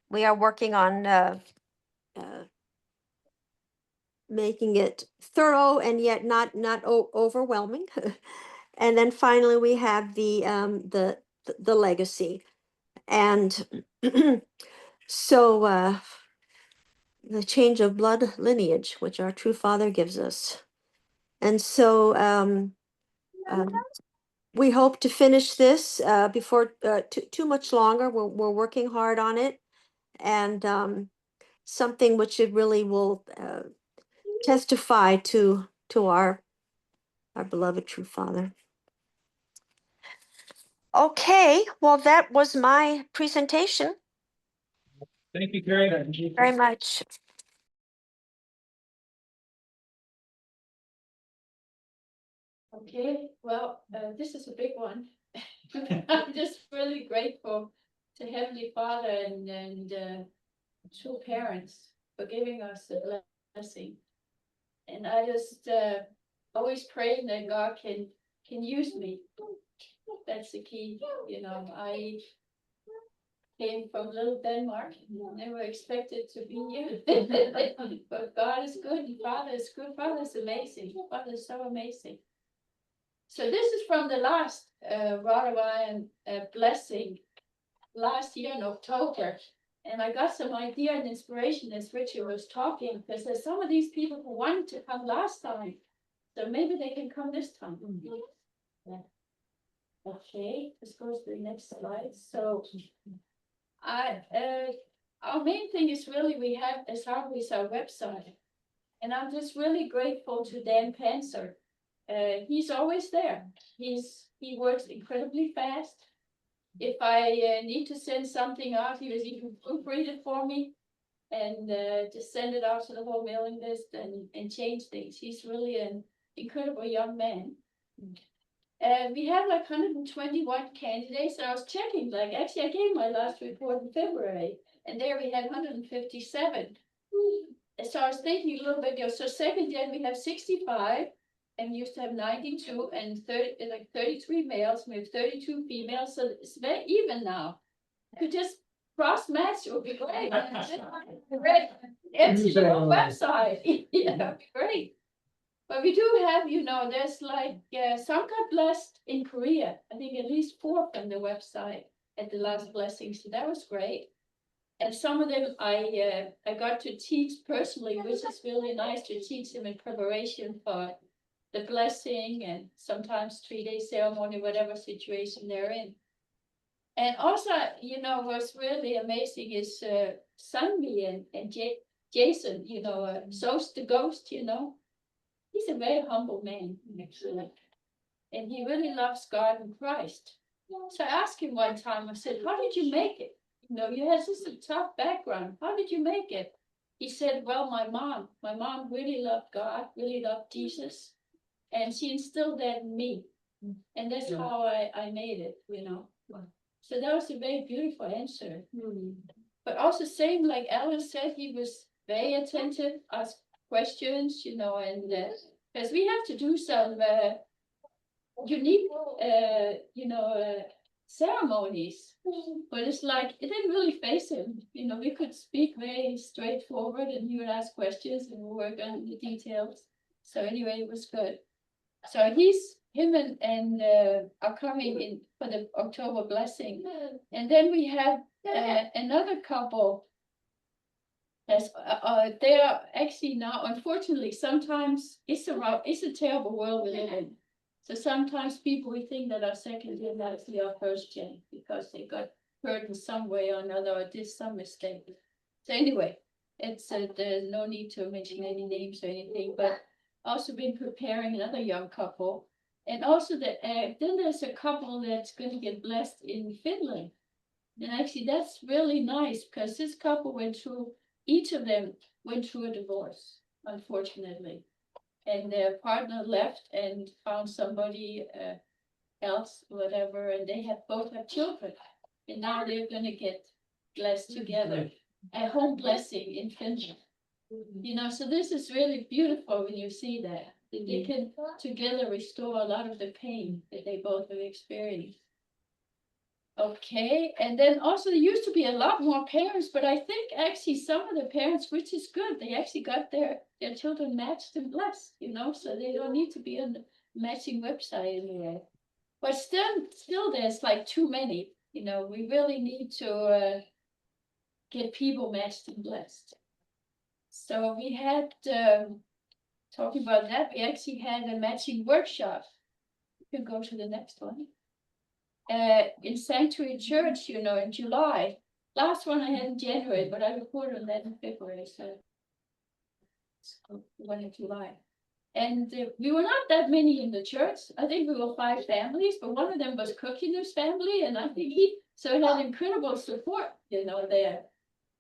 we are working on making it thorough and yet not overwhelming. And then finally, we have the legacy. And so the change of blood lineage, which our true Father gives us. And so we hope to finish this before too much longer. We're working hard on it, and something which it really will testify to our beloved true Father. Okay, well, that was my presentation. Thank you, Carrie. Very much. Okay, well, this is a big one. I'm just really grateful to Heavenly Father and two parents for giving us the blessing. And I just always pray that God can use me. That's the key. I came from little Denmark, never expected to be here. But God is good, and Father is good. Father is amazing. Father is so amazing. So this is from the last Radhavaya blessing last year in October. And I got some idea and inspiration as Richard was talking, because there's some of these people who wanted to come last time. So maybe they can come this time. Yeah. Okay, let's go to the next slide. So our main thing is really we have as always our website. And I'm just really grateful to Dan Panzer. He's always there. He works incredibly fast. If I need to send something out, he was even proofread it for me and just send it out to the whole mailing list and change things. He's really an incredible young man. We have like 121 candidates, and I was checking, like actually I gave my last report in February, and there we had 157. And so I was thinking a little bit, so second gen we have 65, and we used to have 92 and 30, like 33 males, we have 32 females, so it's very even now. Could just cross match, it would be great. Great. Empty the whole website, yeah, that'd be great. But we do have, there's like, some got blessed in Korea, I think at least 4 from the website at the last blessing, so that was great. And some of them I got to teach personally, which is really nice to teach them in preparation for the blessing and sometimes 3-day ceremony, whatever situation they're in. And also, what's really amazing is Sunmi and Jason, So's the ghost, he's a very humble man, actually. And he really loves God and Christ. So I asked him one time, I said, how did you make it? You had such a tough background. How did you make it? He said, well, my mom really loved God, really loved Jesus. And she instilled that in me. And that's how I made it, So that was a very beautiful answer. But also same like Alan said, he was very attentive, asked questions, and because we have to do some unique, ceremonies. But it's like, it didn't really face him. We could speak very straightforward and he would ask questions and we'll work on the details. So anyway, it was good. So him and are coming in for the October blessing. And then we have another couple. They are actually now, unfortunately, sometimes it's a terrible world we live in. So sometimes people we think that are second gen actually are first gen because they got hurt in some way or another or did some mistake. So anyway, it's there's no need to mention any names or anything, but also been preparing another young couple. And also then there's a couple that's going to get blessed in Finland. And actually that's really nice because this couple each of them went through a divorce, unfortunately. And their partner left and found somebody else, whatever, and they both have children. And now they're going to get blessed together. A home blessing in Finland. So this is really beautiful when you see that. They can together restore a lot of the pain that they both have experienced. Okay, and then also there used to be a lot more parents, but I think actually some of the parents, which is good, they actually got their children matched and blessed, so they don't need to be on the matching website anymore. But still there's like too many, we really need to get people matched and blessed. So we had, talking about that, we actually had a matching workshop. You can go to the next one. In Sanctuary Church, in July. Last one I had in January, but I reported on that in February, so one in July. And we were not that many in the church. I think we were 5 families, but one of them was cooking his family, and I think so it had incredible support, there.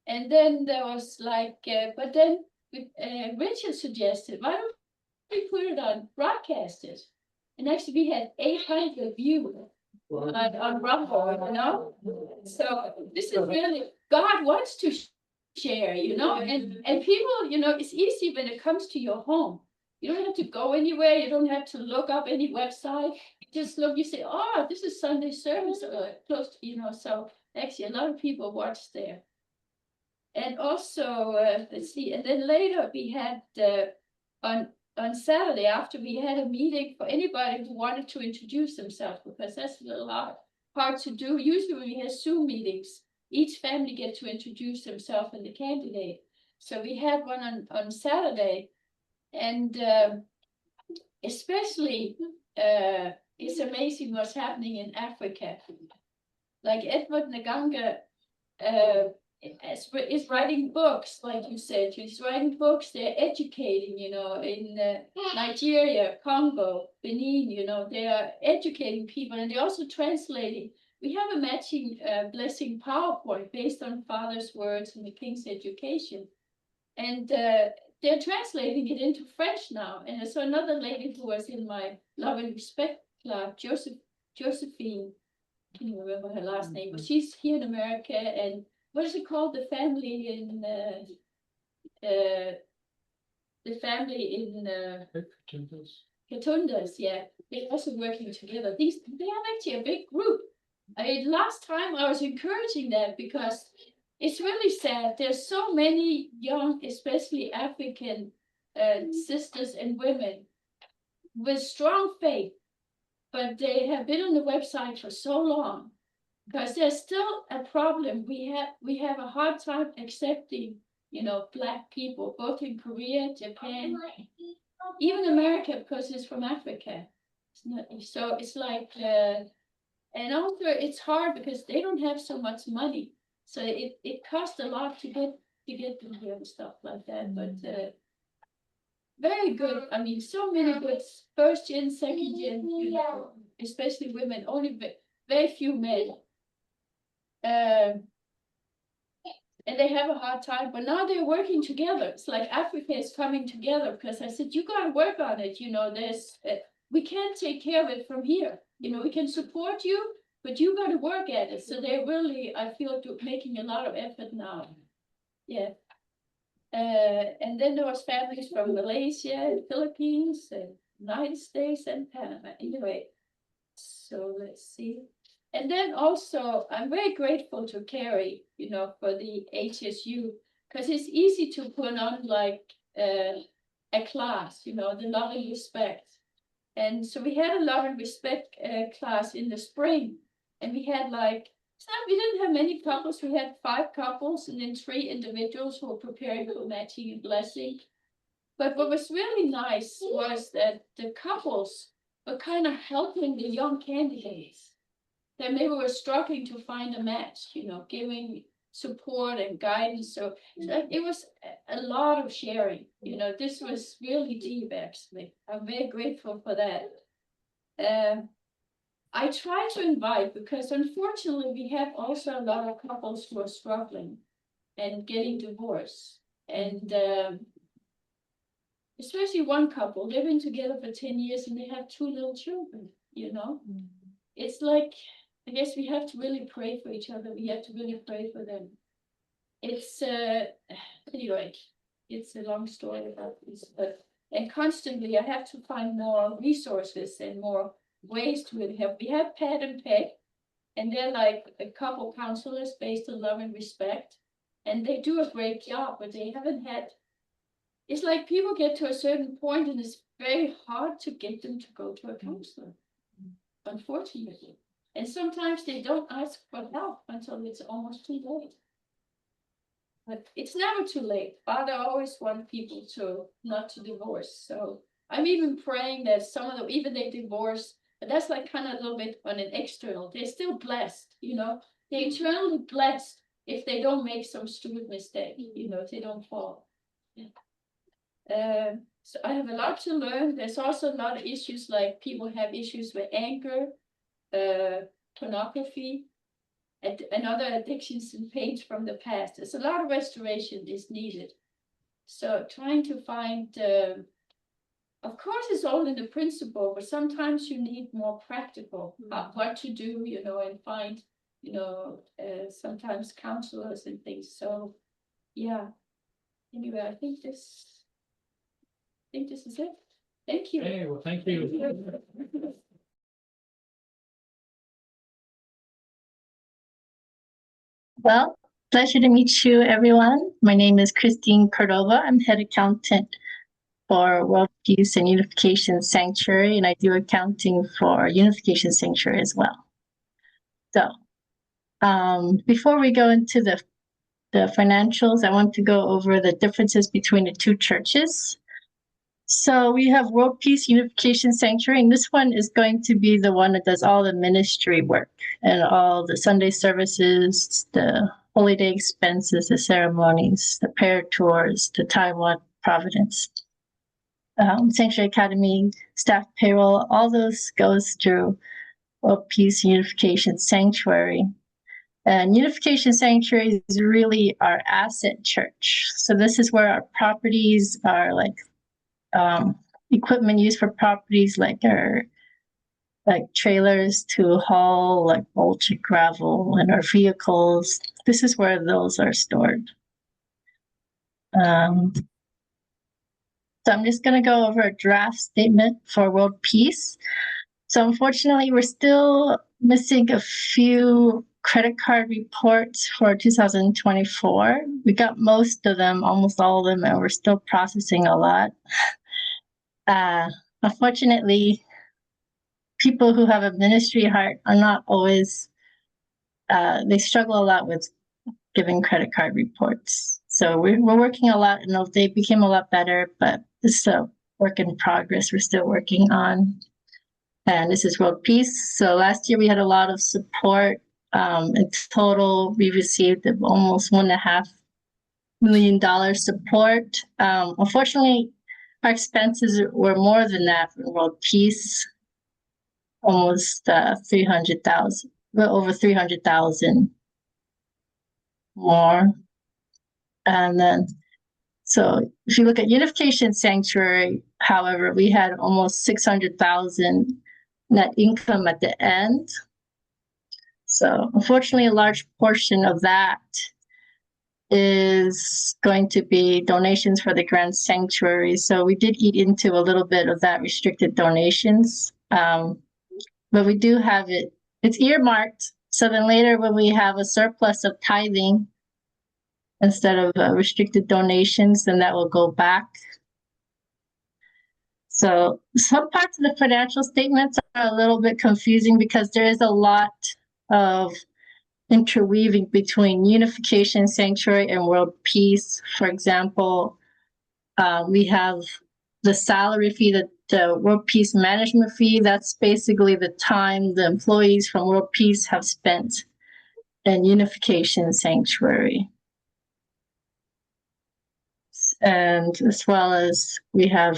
And then there was like, but then Richard suggested, why don't we put it on broadcasted? And actually we had 800 views on Rumble, So this is really, God wants to share, and people, it's easy when it comes to your home. You don't have to go anywhere. You don't have to look up any website. You just look, you say, oh, this is Sunday service, close, so actually a lot of people watch there. And also, let's see, and then later we had on Saturday, after we had a meeting for anybody who wanted to introduce themselves, because that's a little hard to do. Usually we have Zoom meetings. Each family get to introduce themselves and the candidate. So we had one on Saturday, and especially it's amazing what's happening in Africa. Like Edward Naganga is writing books, like you said. He's writing books. They're educating, in Nigeria, Congo, Benin. They are educating people, and they're also translating. We have a matching blessing PowerPoint based on Father's words and the King's education, and they're translating it into French now. And so another lady who was in my Love and Respect club, Josephine. I can't remember her last name, but she's here in America, and what is it called? The family in, the family in, Catundas, yeah, they're also working together. They have actually a big group. Last time I was encouraging that because it's really sad. There's so many young, especially African sisters and women with strong faith, but they have been on the website for so long because there's still a problem. We have a hard time accepting, Black people, both in Korea, Japan, even America, because it's from Africa. It's not, so it's like, and also it's hard because they don't have so much money. So it costs a lot to get them here and stuff like that. But very good. I mean, so many good first gen, second gen, especially women. Only very few men. And they have a hard time, but now they're working together. It's like Africa is coming together because I said, you got to work on it. We can't take care of it from here. We can support you, but you got to work at it. So they're really, I feel, making a lot of effort now. Yeah. And then there was families from Malaysia, Philippines, and United States, and Panama. Anyway, so let's see. And then also, I'm very grateful to Carrie, for the HSU, because it's easy to put on like a class, the love and respect. And so we had a love and respect class in the spring, and we had we didn't have many couples. We had 5 couples and then 3 individuals who were preparing for matching and blessing. But what was really nice was that the couples were kind of helping the young candidates that maybe were struggling to find a match, giving support and guidance. So it was a lot of sharing. This was really deep, actually. I'm very grateful for that. I try to invite, because unfortunately we have also a lot of couples who are struggling and getting divorced. And especially one couple, they've been together for 10 years and they have 2 little children, It's like, I guess we have to really pray for each other. We have to really pray for them. It's anyway, it's a long story about this, and constantly I have to find more resources and more ways to really help. We have Pat and Peg, and they're like a couple counselors based on love and respect, and they do a great job, but they haven't had. It's like people get to a certain point and it's very hard to get them to go to a counselor, unfortunately. And sometimes they don't ask for help until it's almost too late. But it's never too late. Father always wants people to not to divorce. So I'm even praying that some of them, even they divorce, but that's like kind of a little bit on an external. They're still blessed, They're eternally blessed if they don't make some stupid mistake, if they don't fall. So I have a lot to learn. There's also a lot of issues, like people have issues with anger, pornography, and other addictions and pains from the past. There's a lot of restoration is needed. So trying to find, of course, it's all in the principle, but sometimes you need more practical, what to do, and find, sometimes counselors and things. So, yeah. Anyway, I think this is it. Thank you. Hey, well, thank you. Well, pleasure to meet you, everyone. My name is Christine Cordova. I'm head accountant for World Peace and Unification Sanctuary, and I do accounting for Unification Sanctuary as well. So, before we go into the financials, I want to go over the differences between the 2 churches. So we have World Peace Unification Sanctuary, and this one is going to be the one that does all the ministry work and all the Sunday services, the Holy Day expenses, the ceremonies, the prayer tours, the Taiwan Providence, Sanctuary Academy, staff payroll, all those goes through World Peace Unification Sanctuary. And Unification Sanctuary is really our asset church. So this is where our properties are, like equipment used for properties, like our trailers to haul like mulch, gravel, and our vehicles, this is where those are stored. So I'm just going to go over a draft statement for world peace. So unfortunately, we're still missing a few credit card reports for 2024. We got most of them, almost all of them, and we're still processing a lot. Unfortunately, people who have a ministry heart are not always, they struggle a lot with giving credit card reports. So we're working a lot, and they became a lot better, but it's a work in progress we're still working on. And this is World Peace. So last year we had a lot of support. In total, we received almost $1.5 million support. Unfortunately, our expenses were more than that for World Peace, almost 300,000, well, over 300,000 more. And then, so if you look at Unification Sanctuary, however, we had almost 600,000 net income at the end. So unfortunately, a large portion of that is going to be donations for the Grand Sanctuary. So we did eat into a little bit of that restricted donations. But we do have it, it's earmarked. So then later when we have a surplus of tithing, instead of restricted donations, then that will go back. So some parts of the financial statements are a little bit confusing because there is a lot of interweaving between Unification Sanctuary and World Peace. For example, we have the salary fee, the World Peace management fee. That's basically the time the employees from World Peace have spent in Unification Sanctuary. And as well as we have,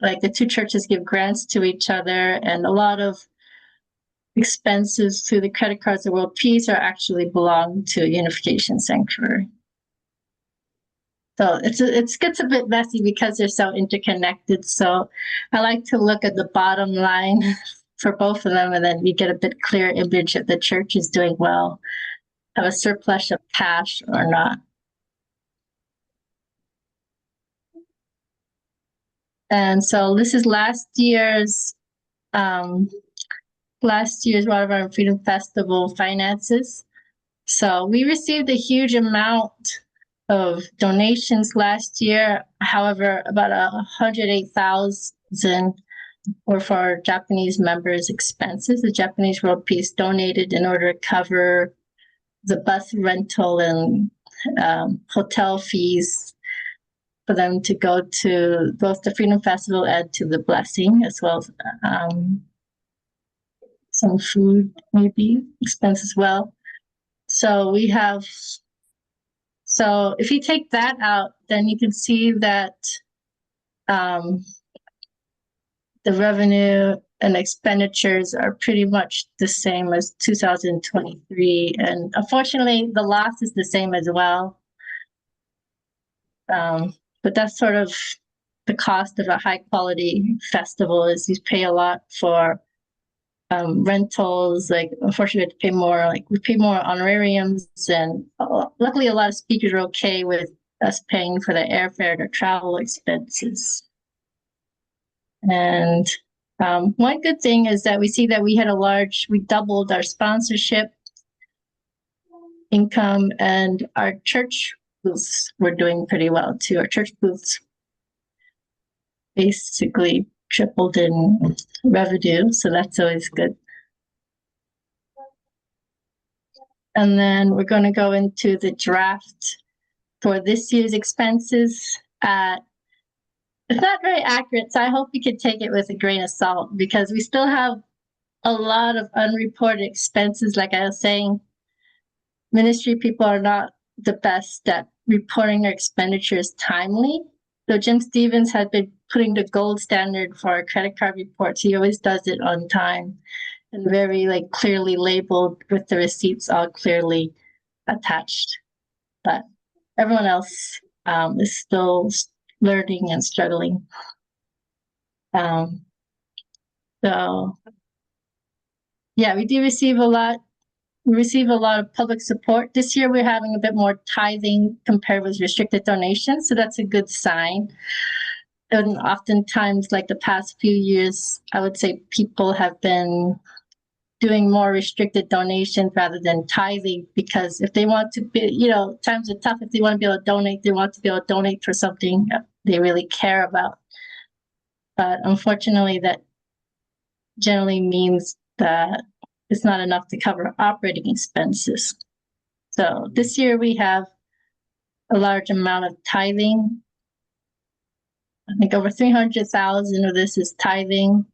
like, the two churches give grants to each other, and a lot of expenses through the credit cards of World Peace are actually belong to Unification Sanctuary. So it gets a bit messy because they're so interconnected. So I like to look at the bottom line for both of them, and then we get a bit clearer image if the church is doing well, have a surplus of cash or not. And so this is last year's Water Freedom Festival finances. So we received a huge amount of donations last year. However, about 108,000 were for Japanese members' expenses. The Japanese World Peace donated in order to cover the bus rental and hotel fees for them to go to both the Freedom Festival and to the blessing, as well as some food, maybe expense as well. So we have, so if you take that out, then you can see that the revenue and expenditures are pretty much the same as 2023. And unfortunately, the loss is the same as well. But that's sort of the cost of a high quality festival, is you pay a lot for rentals. Like, unfortunately, we have to pay more, like we pay more honorariums, and luckily a lot of speakers are okay with us paying for the airfare or travel expenses. And one good thing is that we see that we doubled our sponsorship income, and our church booths were doing pretty well too. Our church booths basically tripled in revenue, so that's always good. And then we're going to go into the draft for this year's expenses. It's not very accurate, so I hope you could take it with a grain of salt, because we still have a lot of unreported expenses. Like I was saying, ministry people are not the best at reporting their expenditures timely. So Jim Stevens had been putting the gold standard for our credit card reports. He always does it on time and very clearly labeled with the receipts all clearly attached. But everyone else is still learning and struggling. So yeah, we do receive a lot we receive a lot of public support. This year, we're having a bit more tithing compared with restricted donations, so that's a good sign. And oftentimes, like the past few years, I would say people have been doing more restricted donations rather than tithing, because if they want to be, times are tough. If they want to be able to donate, they want to be able to donate for something they really care about. But unfortunately, that generally means that it's not enough to cover operating expenses. So this year we have a large amount of tithing. I think over 300,000 of this is tithing.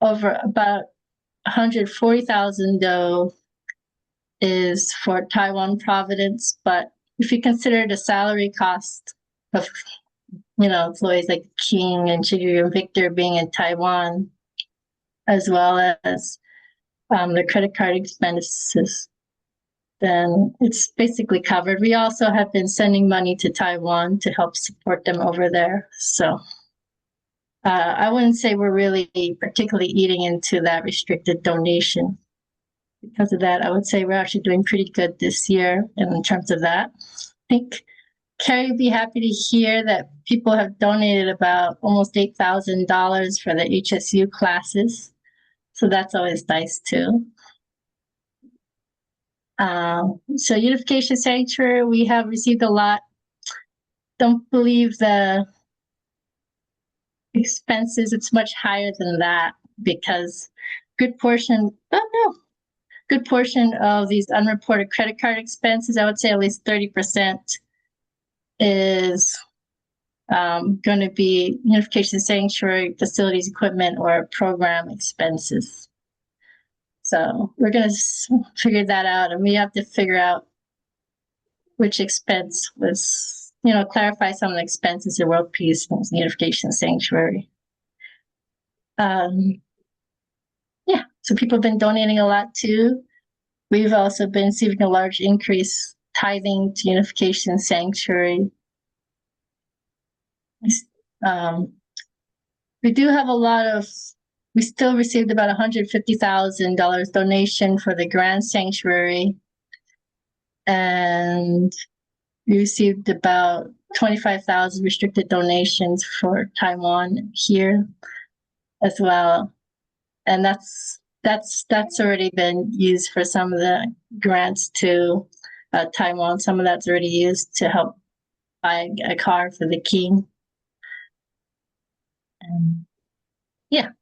Over about 140,000 though is for Taiwan Providence, but if you consider the salary cost of employees like King and Chigurh and Victor being in Taiwan, as well as the credit card expenses, then it's basically covered. We also have been sending money to Taiwan to help support them over there. So I wouldn't say we're really particularly eating into that restricted donation. Because of that, I would say we're actually doing pretty good this year in terms of that. I think Carrie would be happy to hear that people have donated about almost $8,000 for the HSU classes. So that's always nice too. So Unification Sanctuary, we have received a lot. Don't believe the expenses, it's much higher than that, because good portion of these unreported credit card expenses, I would say at least 30% is going to be Unification Sanctuary facilities, equipment, or program expenses. So we're going to figure that out, and we have to figure out which expense was, clarify some of the expenses of World Peace and Unification Sanctuary. So people have been donating a lot too. We've also been receiving a large increase tithing to Unification Sanctuary. We do have we still received about $150,000 donation for the Grand Sanctuary. And we received about 25,000 restricted donations for Taiwan here as well. And that's already been used for some of the grants to Taiwan. Some of that's already used to help buy a car for the king.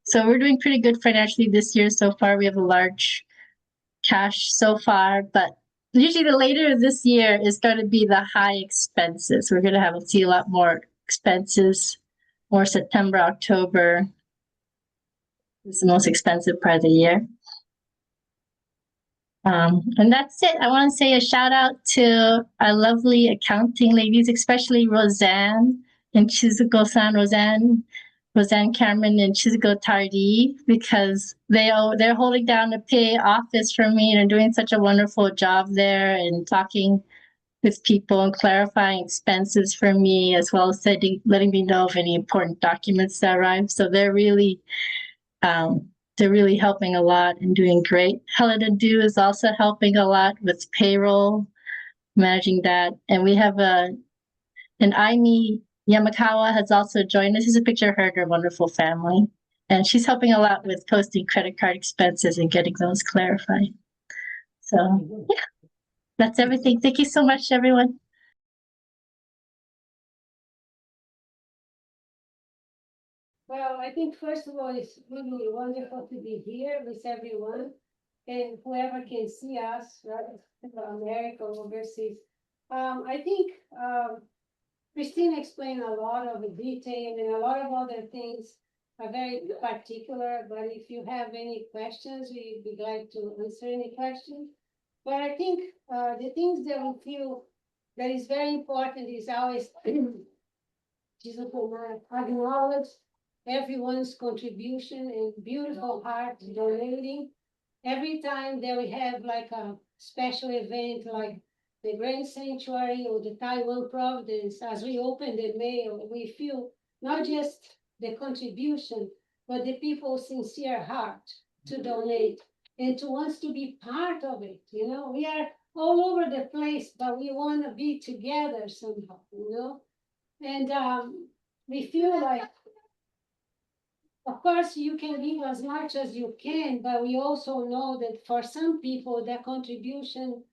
So we're doing pretty good financially this year so far. We have a large cash so far, but usually the later this year is going to be the high expenses. We're going to see a lot more expenses, more September, October. It's the most expensive part of the year. And that's it. I want to say a shout out to our lovely accounting ladies, especially Roseanne and Chizuko-san, Roseanne Cameron and Chizuko Tardy, because they're holding down the PA office for me and doing such a wonderful job there, and talking with people and clarifying expenses for me, as well as letting me know of any important documents that arrive. So they're really helping a lot and doing great. Helena Du is also helping a lot with payroll, managing that. And we have an Aimi Yamakawa has also joined us. This is a picture of her and her wonderful family. And she's helping a lot with posting credit card expenses and getting those clarified. So that's everything. Thank you so much, everyone. Well, I think first of all, it's really wonderful to be here with everyone, and whoever can see us, right, America, overseas. I think Christine explained a lot of the detail, and a lot of other things are very particular, but if you have any questions, we'd be glad to answer any questions. But I think the things that we feel that is very important is always acknowledge everyone's contribution and beautiful heart donating. Every time that we have like a special event like the Grand Sanctuary or the Taiwan Providence, as we open the mail, we feel not just the contribution, but the people's sincere heart to donate. and to wants to be part of it, you know, we are all over the place, but we want to be together somehow, you know, and we feel like, of course, you can give as much as you can, but we also know that for some people, their contribution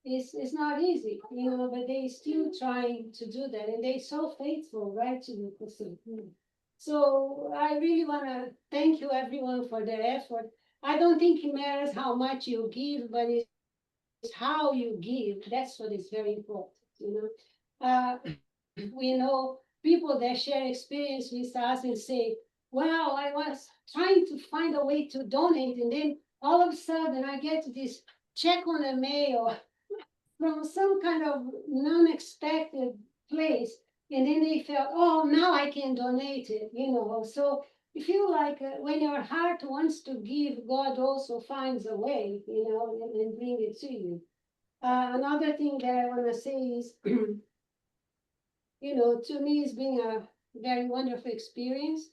is not easy, you know, but they still trying to do that, and they so faithful, right, to the person. So I really want to thank you everyone for their effort. I don't think it matters how much you give, but it's how you give. That's what is very important, you know. We know people that share experience with us and say, wow, I was trying to find a way to donate, and then all of a sudden I get this check on the mail from some kind of non-expected place, and then they felt, oh, now I can donate it, you know. So you feel like when your heart wants to give, God also finds a way, you know, and bring it to you. Another thing that I want to say is, you know, to me, it's been a very wonderful experience.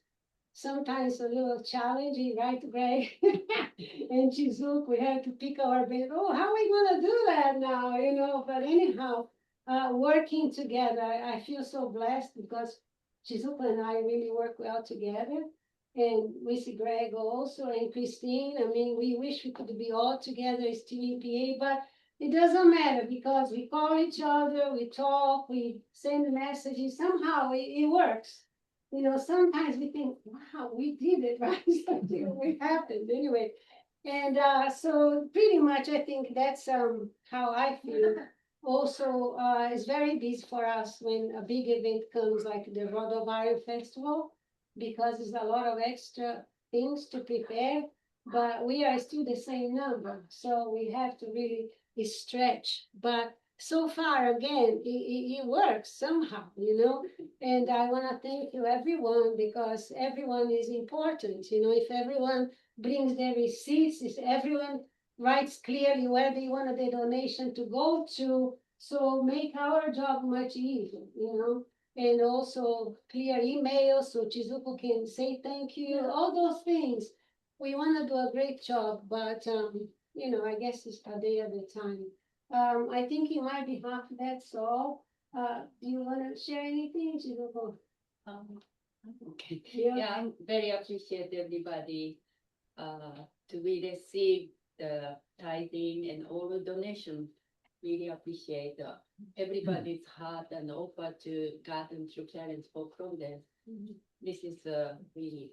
Sometimes a little challenging, right, Greg? And Chizuk, we have to pick our brain. Oh, how are we gonna do that now? You know, but anyhow, working together, I feel so blessed because Chizuk and I really work well together. And with Greg also and Christine. I mean, we wish we could be all together still in PA, but it doesn't matter because we call each other, we talk, we send messages. Somehow it works. You know, sometimes we think, wow, we did it, right? Something we happened anyway. And so pretty much I think that's how I feel. Also, it's very busy for us when a big event comes like the Rodoviary Festival, because there's a lot of extra things to prepare, but we are still the same number. So we have to really stretch. But so far, again, it works somehow, you know. And I want to thank you, everyone, because everyone is important. You know, if everyone brings their receipts, if everyone writes clearly where they wanted the donation to go to, so make our job much easier, you know. And also clear emails so Chizuko can say thank you, all those things. We want to do a great job, but you know, I guess it's a day at a time. I think in my behalf, that's all. Do you want to share anything, Chizuko? Okay. Yeah. Yeah, I'm very appreciate everybody to we receive the tithing and all the donation. Really appreciate everybody's heart and offer to garden through parents for progress. This is really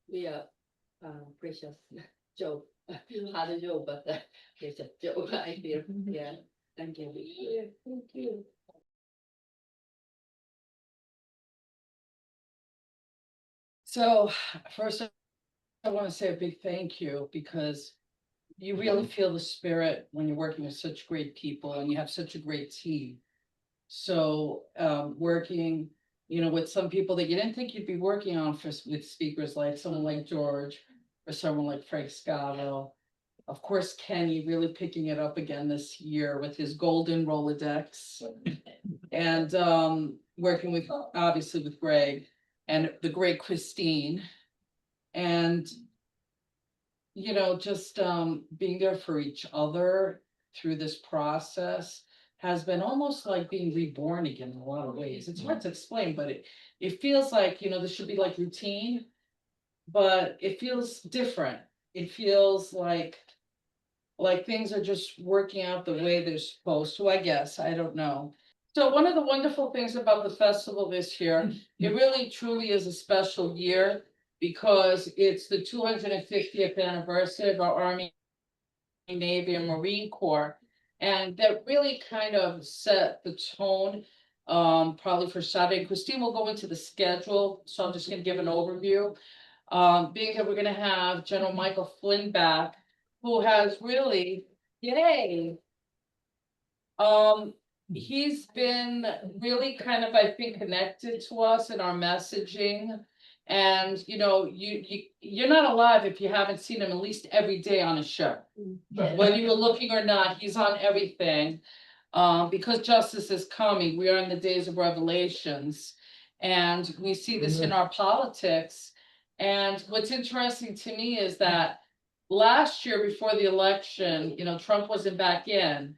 we are precious job, hard job, but precious job. I feel. Yeah, thank you. Yeah, thank you. So first, I want to say a big thank you because you really feel the spirit when you're working with such great people and you have such a great team. So working, you know, with some people that you didn't think you'd be working on with speakers like someone like George or someone like Frank Scavo. Of course, Kenny really picking it up again this year with his golden Rolodex. And working with, obviously with Greg and the great Christine. And, you know, just being there for each other through this process has been almost like being reborn again in a lot of ways. It's hard to explain, but it feels like, you know, this should be like routine, but it feels different. It feels like things are just working out the way they're supposed to, I guess. I don't know. So one of the wonderful things about the festival this year, it really truly is a special year because it's the 250th anniversary of our Army, Navy, and Marine Corps. And that really kind of set the tone, probably for Saturday. Christine will go into the schedule, so I'm just gonna give an overview. Being that we're gonna have General Michael Flynn back, who has really, yay. He's been really kind of, I think, connected to us in our messaging. And, you know, you're not alive if you haven't seen him at least every day on a show. Whether you're looking or not, he's on everything. Because justice is coming, we are in the days of revelations. And we see this in our politics. And what's interesting to me is that last year before the election, you know, Trump wasn't back in.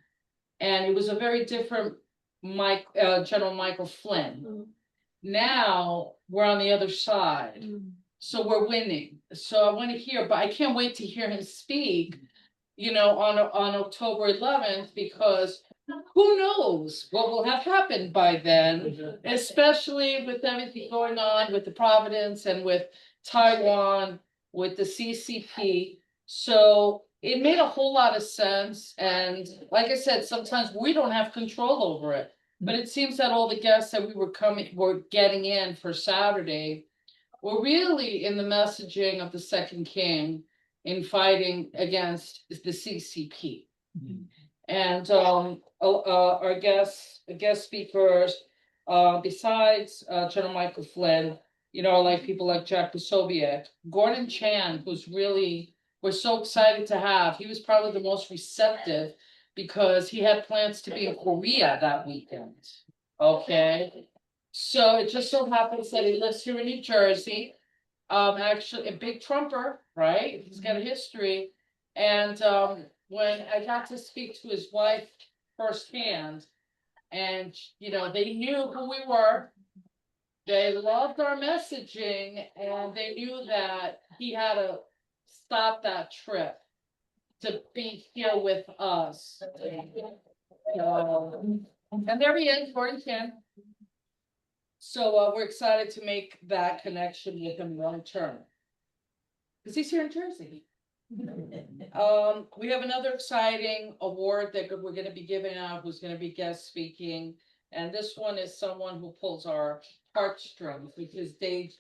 And it was a very different General Michael Flynn. Now we're on the other side. So we're winning. So I want to hear, but I can't wait to hear him speak, you know, on October 11th, because who knows what will have happened by then, especially with everything going on with the Providence and with Taiwan, with the CCP. So it made a whole lot of sense. And like I said, sometimes we don't have control over it. But it seems that all the guests that were getting in for Saturday were really in the messaging of the second king in fighting against the CCP. And our guest speakers, besides General Michael Flynn, you know, like people like Jack Posobiec, Gordon Chan, who's really, we're so excited to have. He was probably the most receptive because he had plans to be in Korea that weekend. Okay. So it just so happens that he lives here in New Jersey. Actually a big Trumper, right? He's got a history. And when I got to speak to his wife firsthand, and you know, they knew who we were. They loved our messaging, and they knew that he had to stop that trip to be here with us. And there he is, Gordon Chan. So we're excited to make that connection with him long term. Because he's here in Jersey. We have another exciting award that we're gonna be giving out, who's gonna be guest speaking. And this one is someone who pulls our heartstrings, which is DJ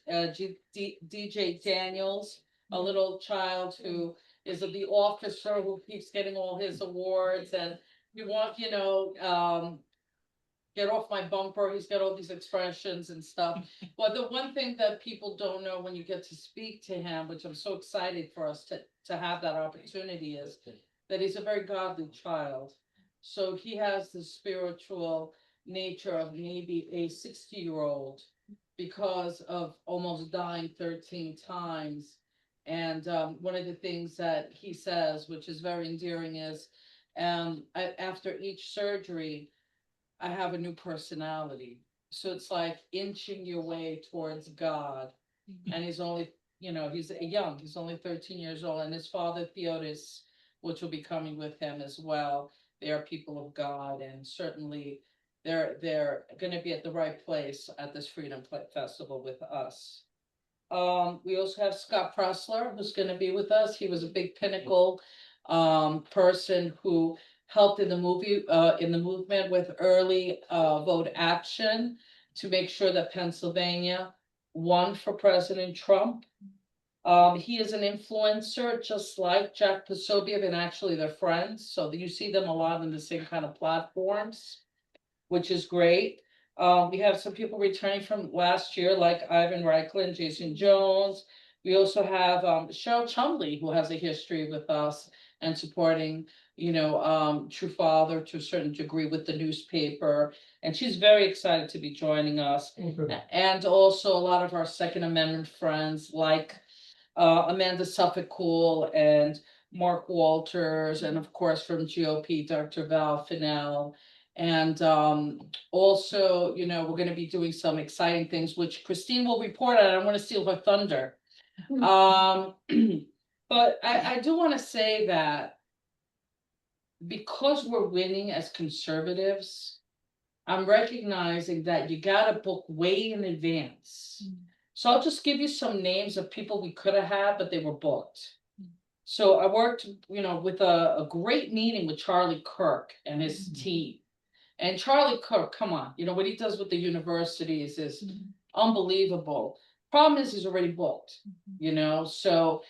Daniels, a little child who is the officer who keeps getting all his awards, and we want, you know, get off my bumper. He's got all these expressions and stuff. But the one thing that people don't know when you get to speak to him, which I'm so excited for us to have that opportunity, is that he's a very godly child. So he has the spiritual nature of maybe a 60-year-old because of almost dying 13 times. And one of the things that he says, which is very endearing, is after each surgery, I have a new personality. So it's like inching your way towards God. And he's only, you know, he's only 13 years old. And his father, Theodis, which will be coming with him as well. They are people of God, and certainly they're going to be at the right place at this Freedom Festival with us. We also have Scott Pressler, who's going to be with us. He was a big Pinnacle person who helped in the movement with early vote action to make sure that Pennsylvania won for President Trump. He is an influencer, just like Jack Posobiec, and actually they're friends. So you see them a lot in the same kind of platforms, which is great. We have some people returning from last year, like Ivan Reichland, Jason Jones. We also have Cheryl Chumley, who has a history with us and supporting, you know, True Father to a certain degree with the newspaper. And she's very excited to be joining us. And also a lot of our Second Amendment friends, like Amanda Suffolk Cool and Mark Walters, and of course from GOP, Dr. Val Fennell. And also, you know, we're going to be doing some exciting things, which Christine will report on. I don't want to steal her thunder. But I do want to say that because we're winning as conservatives, I'm recognizing that you got to book way in advance. So I'll just give you some names of people we could have had, but they were booked. So I worked, you know, with a great meeting with Charlie Kirk and his team. And Charlie Kirk, come on, you know, what he does with the universities is unbelievable. Problem is he's already booked, you know, so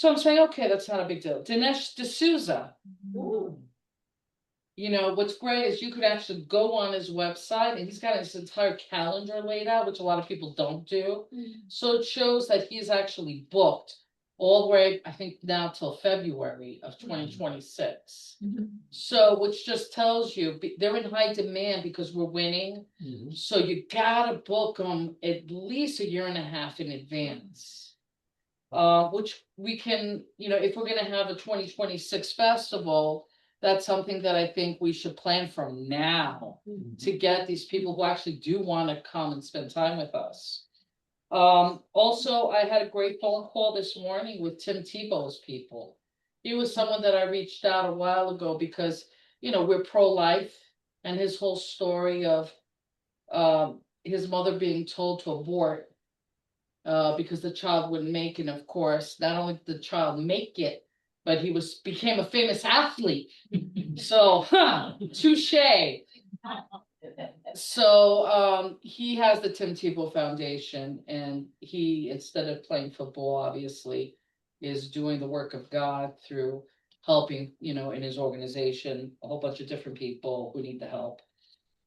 I'm saying, okay, that's not a big deal. Dinesh D'Souza. You know, what's great is you could actually go on his website, and he's got his entire calendar laid out, which a lot of people don't do. So it shows that he's actually booked all the way, I think now till February of 2026. So, which just tells you they're in high demand because we're winning. So you gotta book them at least a year and a half in advance. which we can, if we're gonna have a 2026 festival, that's something that I think we should plan from now to get these people who actually do want to come and spend time with us. Also, I had a great phone call this morning with Tim Tebow's people. He was someone that I reached out a while ago because, we're pro-life, and his whole story of his mother being told to abort because the child wouldn't make it. And of course, not only did the child make it, but he became a famous athlete. So, touche. So he has the Tim Tebow Foundation, and he, instead of playing football, obviously, is doing the work of God through helping, in his organization, a whole bunch of different people who need the help.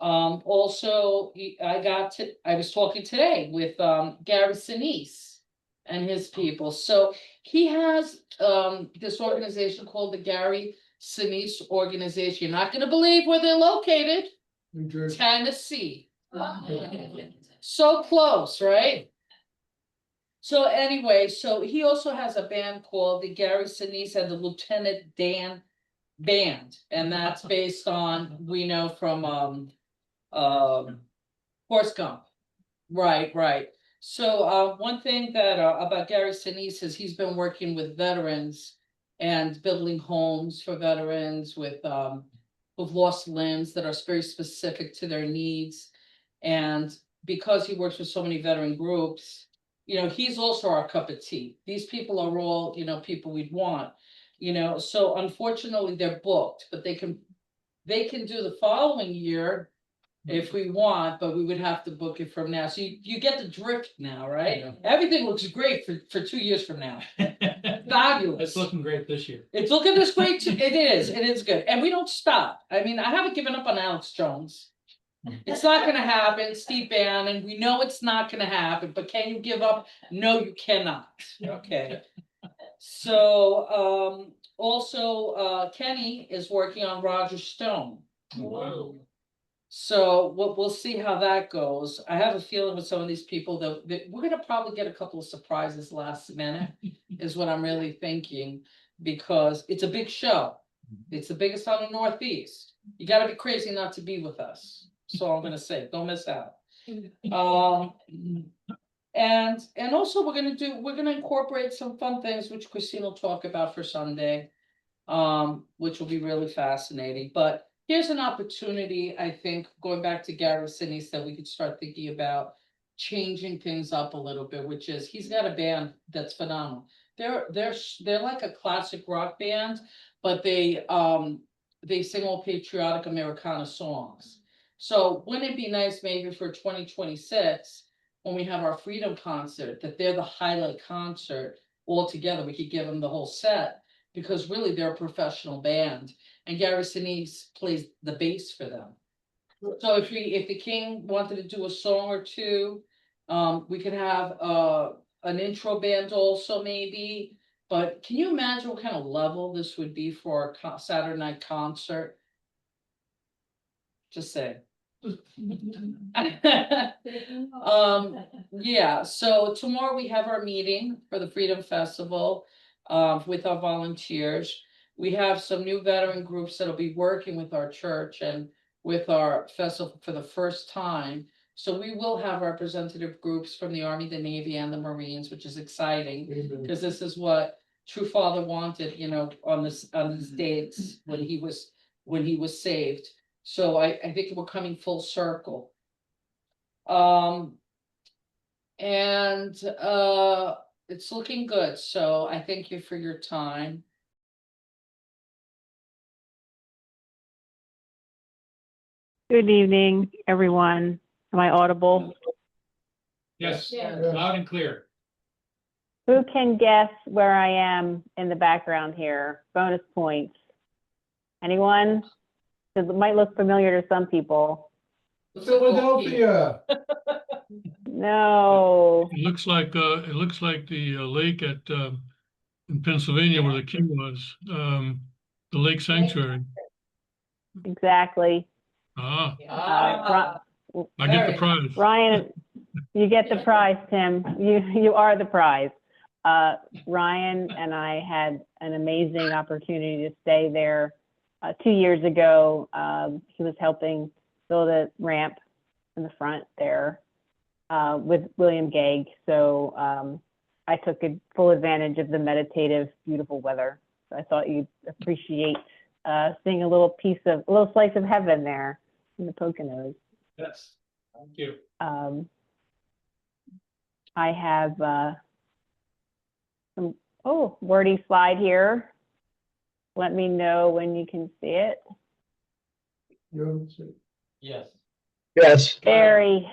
Also, I was talking today with Gary Sinise and his people. So he has this organization called the Gary Sinise Organization. You're not going to believe where they're located. Tennessee. So close, right? So anyway, so he also has a band called the Gary Sinise and the Lieutenant Dan Band, and that's based on, we know from Forrest Gump. Right. So one thing that about Gary Sinise is he's been working with veterans and building homes for veterans with who've lost limbs that are very specific to their needs. And because he works with so many veteran groups, he's also our cup of tea. These people are all, people we'd want, so unfortunately they're booked, but they can do the following year if we want, but we would have to book it from now. So you get the drift now, right? Yeah. Everything looks great for 2 years from now. Fabulous. It's looking great this year. It's looking this great too. It is good. And we don't stop. I mean, I haven't given up on Alex Jones. It's not gonna happen. Steve Bannon, we know it's not gonna happen, but can you give up? No, you cannot. Okay. So also Kenny is working on Roger Stone. Wow. So we'll see how that goes. I have a feeling with some of these people that we're gonna probably get a couple of surprises last minute, is what I'm really thinking, because it's a big show. It's the biggest on the Northeast. You gotta be crazy not to be with us. So I'm gonna say, don't miss out. And also we're gonna incorporate some fun things which Christine will talk about for Sunday, which will be really fascinating. But here's an opportunity, I think, going back to Gary Sinise, that we could start thinking about changing things up a little bit, which is he's got a band that's phenomenal. They're like a classic rock band, but they sing all patriotic Americana songs. So wouldn't it be nice maybe for 2026, when we have our Freedom concert, that they're the highlight concert all together? We could give them the whole set, because really they're a professional band, and Gary Sinise plays the bass for them. So if the King wanted to do a song or two, we could have an intro band also maybe. But can you imagine what kind of level this would be for a Saturday night concert? Just say. Yeah, so tomorrow we have our meeting for the Freedom Festival with our volunteers. We have some new veteran groups that'll be working with our church and with our festival for the first time. So we will have representative groups from the Army, the Navy, and the Marines, which is exciting, because this is what True Father wanted, on these dates when he was saved. So I think we're coming full circle. And it's looking good. So I thank you for your time. Good evening, everyone. Am I audible? Yes, Yeah. loud and clear. Who can guess where I am in the background here? Bonus points. Anyone? It might look familiar to some people. Philadelphia. No. It looks like the lake at in Pennsylvania where the king was, the Lake Sanctuary. Exactly. Ah, Ri- I get the prize. Ryan, you get the prize, Tim. You are the prize. Ryan and I had an amazing opportunity to stay there 2 years ago. He was helping build a ramp in the front there with William Gagg. So I took full advantage of the meditative, beautiful weather. So I thought you'd appreciate seeing a little slice of heaven there in the Poconos. Yes, thank you. I have some wordy slide here. Let me know when you can see it. Yes. Yes. Very.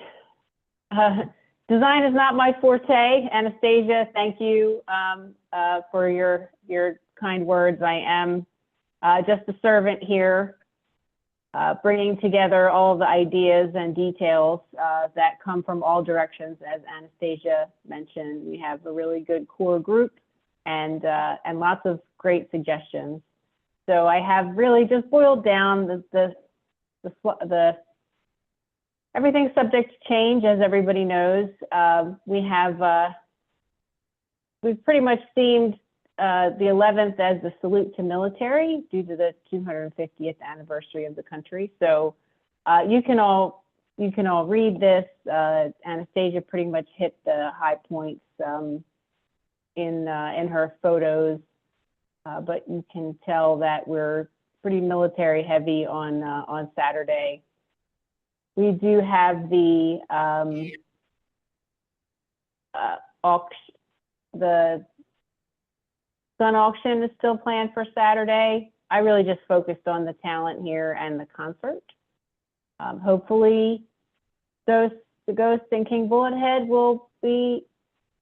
Design is not my forte. Anastasia, thank you for your kind words. I am just a servant here, bringing together all the ideas and details that come from all directions. As Anastasia mentioned, we have a really good core group and lots of great suggestions. So I have really just boiled down the everything's subject to change, as everybody knows. We've pretty much themed the 11th as the salute to military due to the 250th anniversary of the country. So you can all read this. Anastasia pretty much hit the high points in her photos, but you can tell that we're pretty military heavy on Saturday. We do have the auction. The gun auction is still planned for Saturday. I really just focused on the talent here and the concert. Hopefully, the Ghost and King Bullethead will be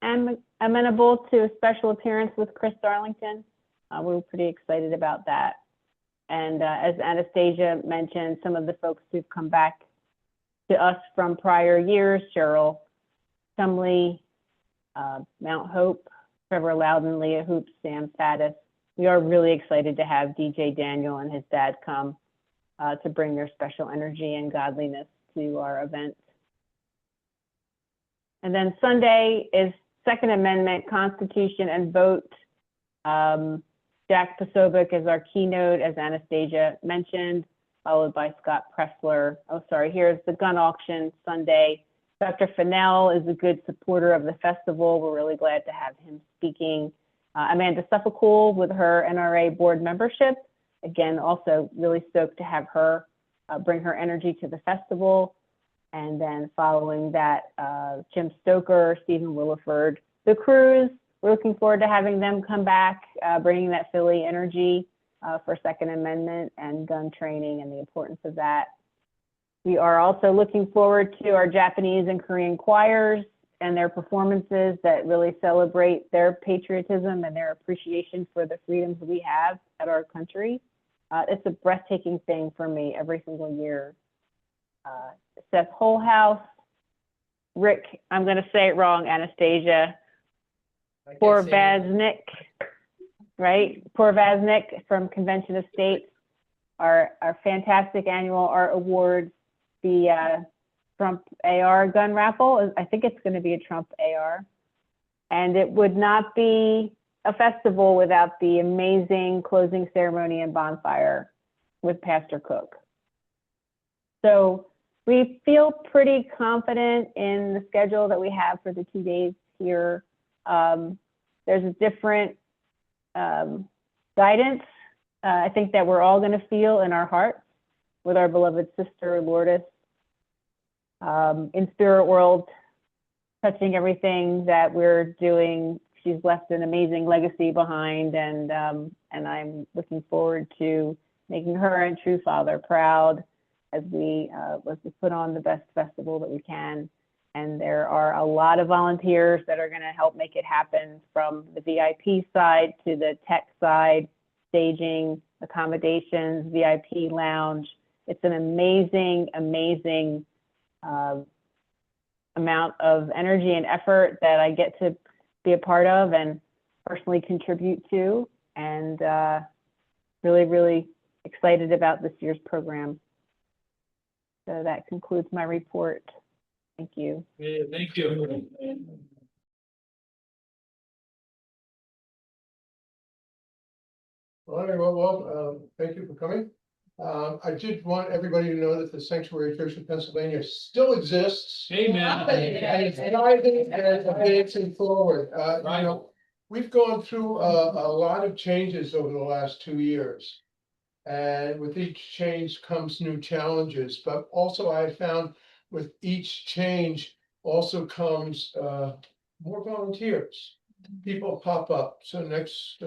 amenable to a special appearance with Chris Darlington. We're pretty excited about that. And as Anastasia mentioned, some of the folks who've come back to us from prior years, Cheryl Chumley, Mount Hope, Trevor Loudon, Leah Hoops, Sam Faddis. We are really excited to have DJ Daniel and his dad come to bring their special energy and godliness to our event. And then Sunday is Second Amendment, Constitution and Vote. Jack Posobiec is our keynote, as Anastasia mentioned, followed by Scott Pressler. Oh, sorry, here's the gun auction Sunday. Dr. Fennell is a good supporter of the festival. We're really glad to have him speaking. Amanda Suffolcool with her NRA board membership. Again, also really stoked to have her bring her energy to the festival. And then following that, Jim Stoker, Stephen Williford, the Cruise. We're looking forward to having them come back, bringing that Philly energy for Second Amendment and gun training and the importance of that. We are also looking forward to our Japanese and Korean choirs and their performances that really celebrate their patriotism and their appreciation for the freedoms we have at our country. It's a breathtaking thing for me every single year. Seth Holhouse, Rick, I'm going to say it wrong, Anastasia, Porvaznik, right? Porvaznik from Convention of States, our fantastic annual art awards, the Trump AR gun raffle. I think it's going to be a Trump AR. And it would not be a festival without the amazing closing ceremony and bonfire with Pastor Cook. So we feel pretty confident in the schedule that we have for the 2 days here. There's a different guidance, I think, that we're all going to feel in our hearts with our beloved sister Lourdes in spirit world, touching everything that we're doing. She's left an amazing legacy behind, and I'm looking forward to making her and True Father proud as we put on the best festival that we can. And there are a lot of volunteers that are going to help make it happen, from the VIP side to the tech side, staging, accommodations, VIP lounge. It's an amazing, amazing amount of energy and effort that I get to be a part of and personally contribute to, and really, really excited about this year's program. So that concludes my report. Thank you. Thank you. All right, thank you for coming. I did want everybody to know that the Sanctuary Church of Pennsylvania still exists. Amen. And it's thriving and advancing forward. You know, we've gone through a lot of changes over the last 2 years. And with each change comes new challenges, but also I found with each change also comes more volunteers. People pop up. So next,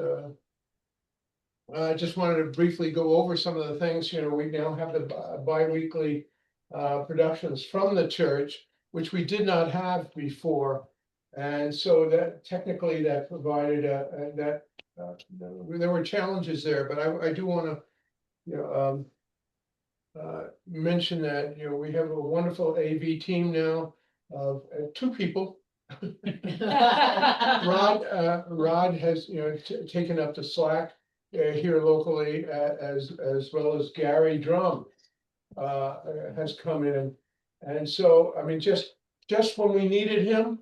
I just wanted to briefly go over some of the things, you know, we now have the bi-weekly productions from the church, which we did not have before. And so that technically that provided there were challenges there, but I do want to, you know, mention that, you know, we have a wonderful AV team now of 2 people. Rod has, you know, taken up the slack here locally, as well as Gary Drum has come in. And so, I mean, just when we needed him,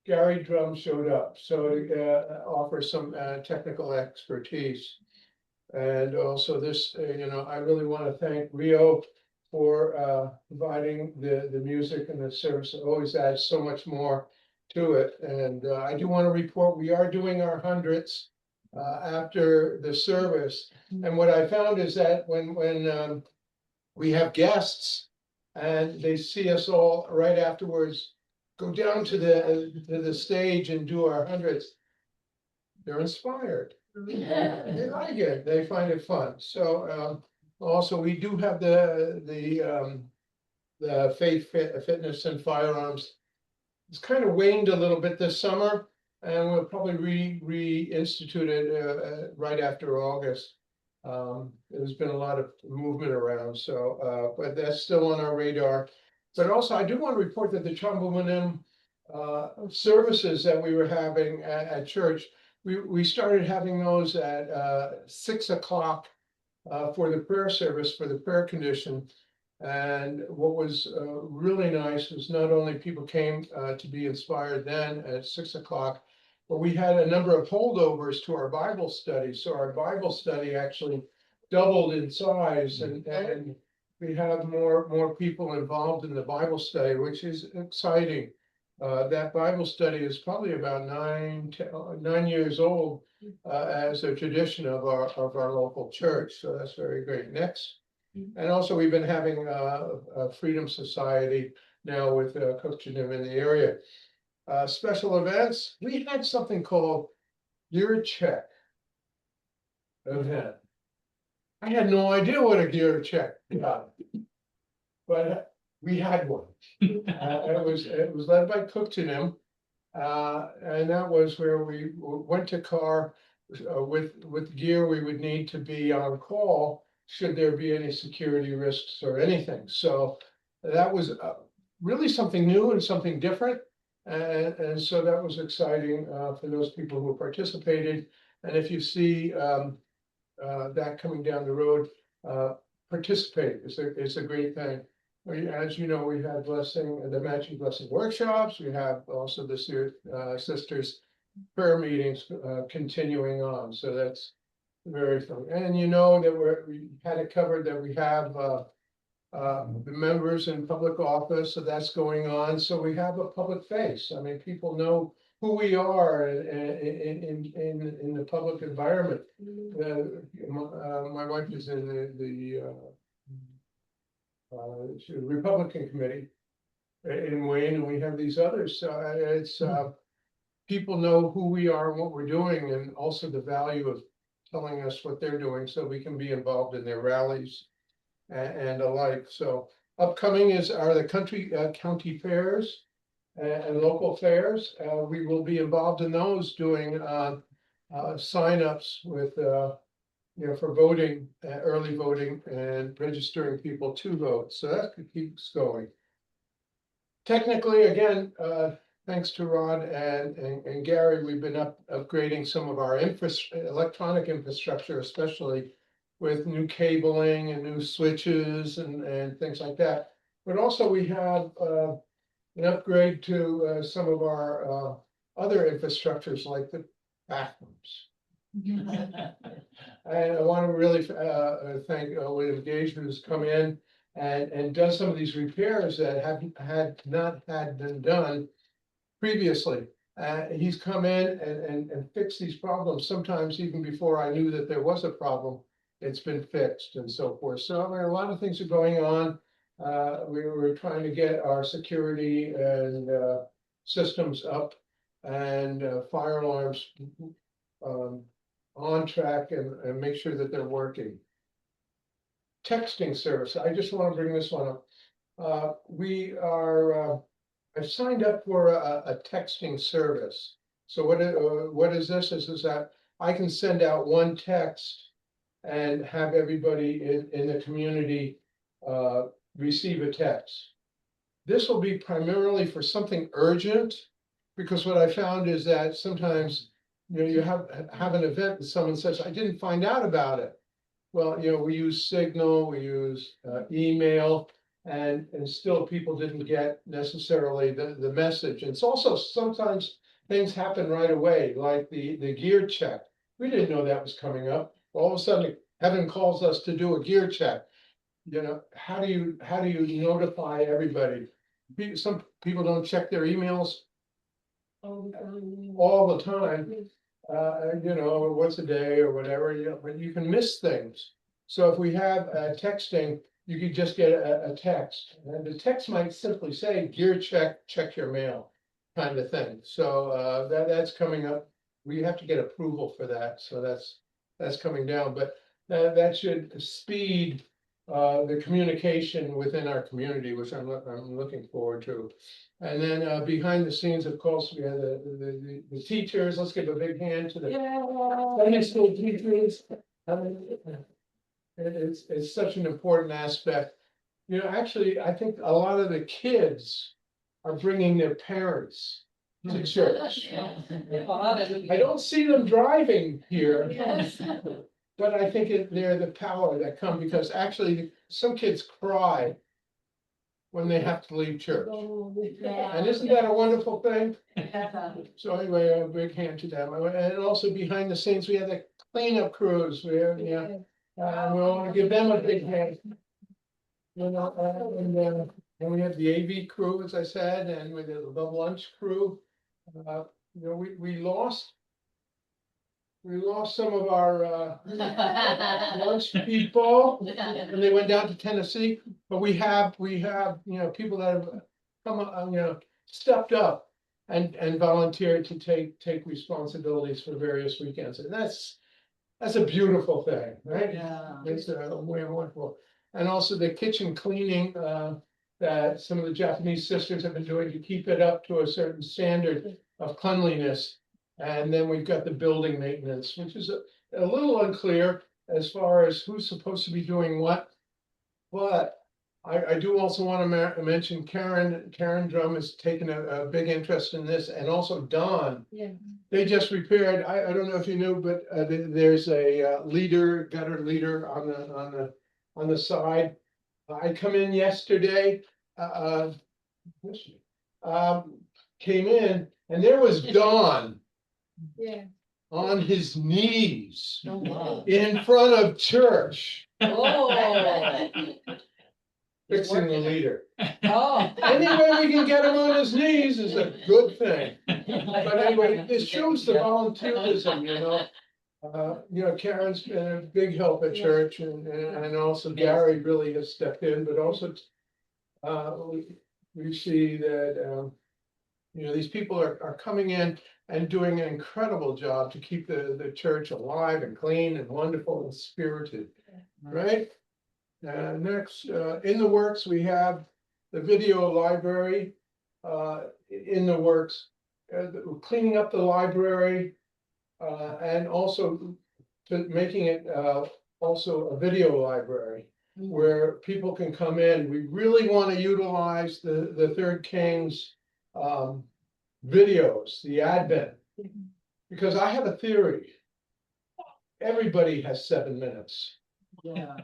Gary Drum showed up, so to offer some technical expertise. And also this, you know, I really want to thank Rio for providing the music and the service. It always adds so much more to it. And I do want to report, we are doing our 100ths after the service. And what I found is that when we have guests and they see us all right afterwards, go down to the stage and do our 100ths, they're inspired. They like it, they find it fun. So also we do have the fitness and firearms. It's kind of waned a little bit this summer, and we'll probably reinstitute it right after August. There's been a lot of movement around, so but that's still on our radar. But also, I do want to report that the Chumbleman services that we were having at church, we started having those at 6 o'clock for the prayer service for the prayer condition. And what was really nice was not only people came to be inspired then at 6 o'clock, but we had a number of holdovers to our Bible study. So our Bible study actually doubled in size, and we have more people involved in the Bible study, which is exciting. That Bible study is probably about 9 years old as a tradition of our local church. So that's very great. Next. And also, we've been having a Freedom Society now with Cook Janim in the area. Special events, we had something called Gear Check event. I had no idea what a gear check was, but we had one. It was led by Cook Janim, and that was where we went to car with gear we would need to be on call should there be any security risks or anything. So that was really something new and something different. And so that was exciting for those people who participated. And if you see that coming down the road, participate. It's a great thing. As you know, we had the matching blessing workshops. We have also the sisters prayer meetings continuing on. So that's very fun. And you know that we had it covered that we have the members in public office, so that's going on. So we have a public face. I mean, people know who we are in the public environment. My wife is in the Republican committee in Wayne, and we have these others. So it's people know who we are and what we're doing, and also the value of telling us what they're doing so we can be involved in their rallies and alike. So upcoming are the county fairs and local fairs. We will be involved in those, doing signups with for voting, early voting, and registering people to vote. So that keeps going. Technically, again, thanks to Rod and Gary, we've been upgrading some of our electronic infrastructure, especially with new cabling and new switches and things like that. But also we have an upgrade to some of our other infrastructures like the bathrooms. And I want to really thank William Gage, who's come in and done some of these repairs that had not had been done previously. He's come in and fixed these problems, sometimes even before I knew that there was a problem. It's been fixed and so forth. So I mean, a lot of things are going on. We were trying to get our security and systems up and fire alarms on track and make sure that they're working. Texting service, I just want to bring this one up. I've signed up for a texting service. So what is this? Is that I can send out one text and have everybody in the community receive a text. This will be primarily for something urgent, because what I found is that sometimes, you have an event and someone says, I didn't find out about it. Well, we use Signal, we use email, and still people didn't get necessarily the message. And it's also sometimes things happen right away, like the gear check. We didn't know that was coming up. All of a sudden, Heaven calls us to do a gear check. How do you notify everybody? Some people don't check their emails all the time. Once a day or whatever, but you can miss things. So if we have texting, you could just get a text, and the text might simply say, gear check your mail, kind of thing. So that's coming up. We have to get approval for that, so that's coming down, but that should speed the communication within our community, which I'm looking forward to. And then behind the scenes, of course, we have the teachers. Let's give a big hand to the high school teachers. It's such an important aspect. Actually, I think a lot of the kids are bringing their parents to church. I don't see them driving here, but I think they're the power that come, because actually some kids cry when they have to leave church. And isn't that a wonderful thing? So anyway, a big hand to them. And also behind the scenes, we have the cleanup crews. We want to give them a big hand. And we have the AV crew, as I said, and we have the lunch crew. We lost some of our lunch people, and they went down to Tennessee. But we have people that have come stepped up and volunteered to take responsibilities for various weekends, and that's a beautiful thing, right? Yeah. It's way wonderful. And also the kitchen cleaning that some of the Japanese sisters have been doing to keep it up to a certain standard of cleanliness. And then we've got the building maintenance, which is a little unclear as far as who's supposed to be doing what. But I do also want to mention Karen Drum has taken a big interest in this, and also Don. Yeah. They just repaired, I don't know if you knew, but there's a gutter leader on the side. I come in yesterday, came in, and there was Don Yeah. on his knees Oh, wow. in front of church, Oh. fixing the leader. Oh. Any way we can get him on his knees is a good thing. But anyway, this shows the volunteerism, Karen's been a big help at church, and also Gary really has stepped in, but also we see that these people are coming in and doing an incredible job to keep the church alive and clean and wonderful and spirited, right? Next, in the works, we have the video library in the works, cleaning up the library, and also making it also a video library where people can come in. We really want to utilize the Third Kings videos, the Advent, because I have a theory. Everybody has 7 minutes. Yeah.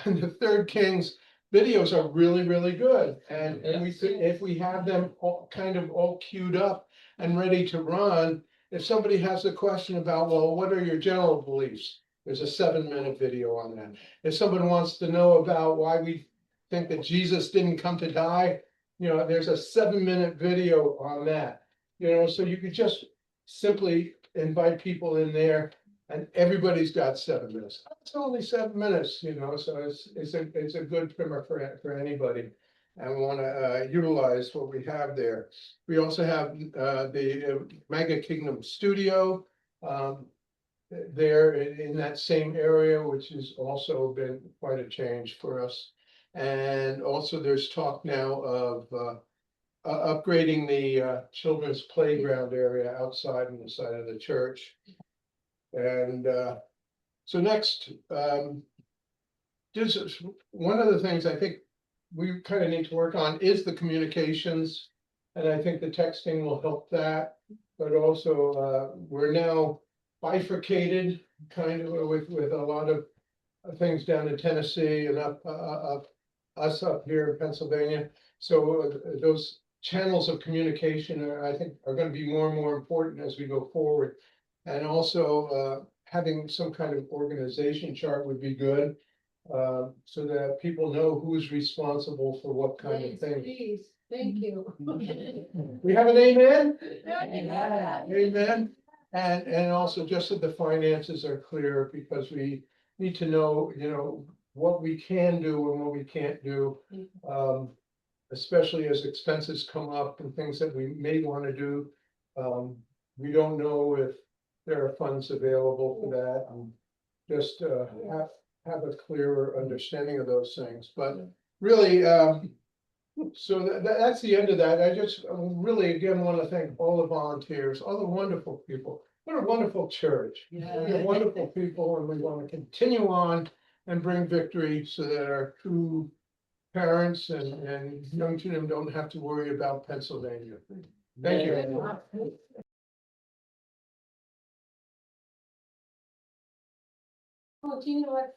And the Third Kings videos are really, really good. And we could, if we have them all queued up and ready to run, if somebody has a question about, well, what are your general beliefs? There's a 7-minute video on that. If someone wants to know about why we think that Jesus didn't come to die, there's a 7-minute video on that. So you could just simply invite people in there and everybody's got 7 minutes. It's only 7 minutes, so it's a good primer for anybody. And we want to utilize what we have there. We also have the Mega Kingdom Studio there in that same area, which has also been quite a change for us. And also there's talk now of upgrading the children's playground area outside on the side of the church. And so next, just one of the things I think we kind of need to work on is the communications. And I think the texting will help that, but also we're now bifurcated kind of with a lot of things down in Tennessee and up us up here in Pennsylvania. So those channels of communication I think are going to be more and more important as we go forward. And also having some kind of organization chart would be good. So that people know who's responsible for what kind of thing. Please, thank you. We have an amen? Yeah. Amen. And also just that the finances are clear, because we need to know, what we can do and what we can't do. Especially as expenses come up and things that we may want to do. We don't know if there are funds available for that, and just have a clearer understanding of those things, but really, so that's the end of that. I just really again want to thank all the volunteers, all the wonderful people. What a wonderful church. We're wonderful people, and we want to continue on and bring victory so that our true parents and young to them don't have to worry about Pennsylvania. Thank you. Continue what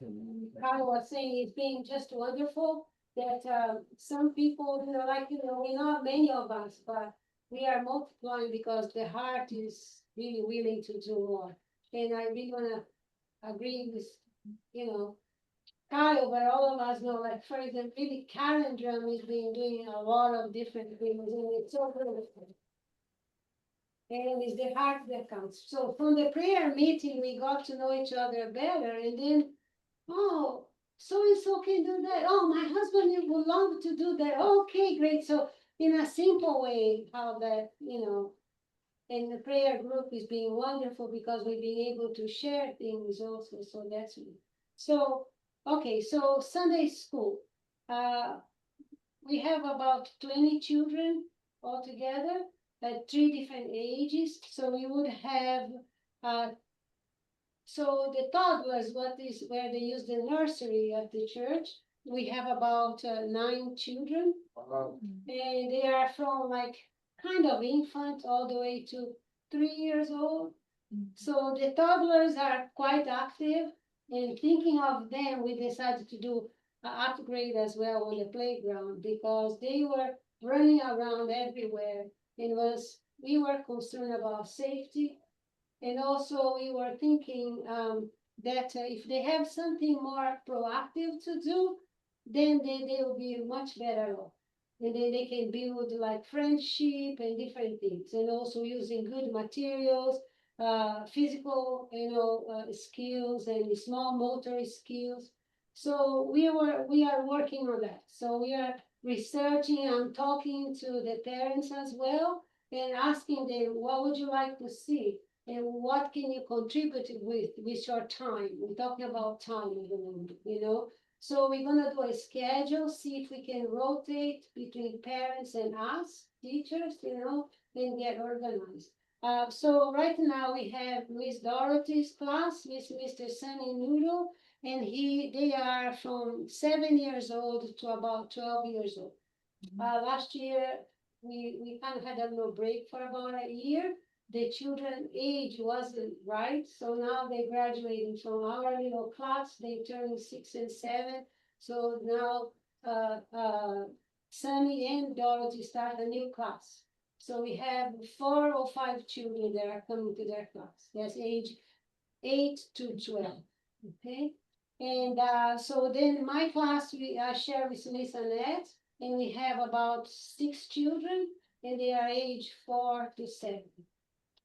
Kyle was saying, it's been just wonderful that some people, we're not many of us, but we are multiplying because the heart is really willing to do more. And I really wanna agree with, Kyle, but all of us know, like, for example, really Karen Drum has been doing a lot of different things, and it's so beautiful. And it's the heart that counts. So from the prayer meeting, we got to know each other better, and then, oh, so and so can do that. Oh, my husband would love to do that. Okay, great. So in a simple way, how that, and the prayer group is being wonderful because we've been able to share things also. So that's so okay. So Sunday school, we have about 20 children altogether at 3 different ages. So we would have, so the toddlers, where they use the nursery at the church. We have about 9 children. Wow. And they are from like kind of infant all the way to 3 years old. So the toddlers are quite active, and thinking of them, we decided to do an upgrade as well on the playground because they were running around everywhere. And we were concerned about safety. And also we were thinking that if they have something more proactive to do, then they will be much better off. And then they can build like friendship and different things, and also using good materials, physical, skills and small motor skills. So we are working on that. So we are researching and talking to the parents as well and asking them, what would you like to see? And what can you contribute with your time? We're talking about time at the moment, So we're gonna do a schedule, see if we can rotate between parents and us, teachers, and get organized. So right now we have Miss Dorothy's class with Mr. Sunny Noodle, and they are from 7 years old to about 12 years old. Last year, we kind of had a little break for about a year. The children age wasn't right, so now they're graduating from our little class. They turning 6 and 7. So now Sunny and Dorothy start a new class. So we have 4 or 5 children that are coming to their class. That's age 8 to 12, okay? And so then my class, we share with Lisa Net, and we have about 6 children, and they are age 4 to 7.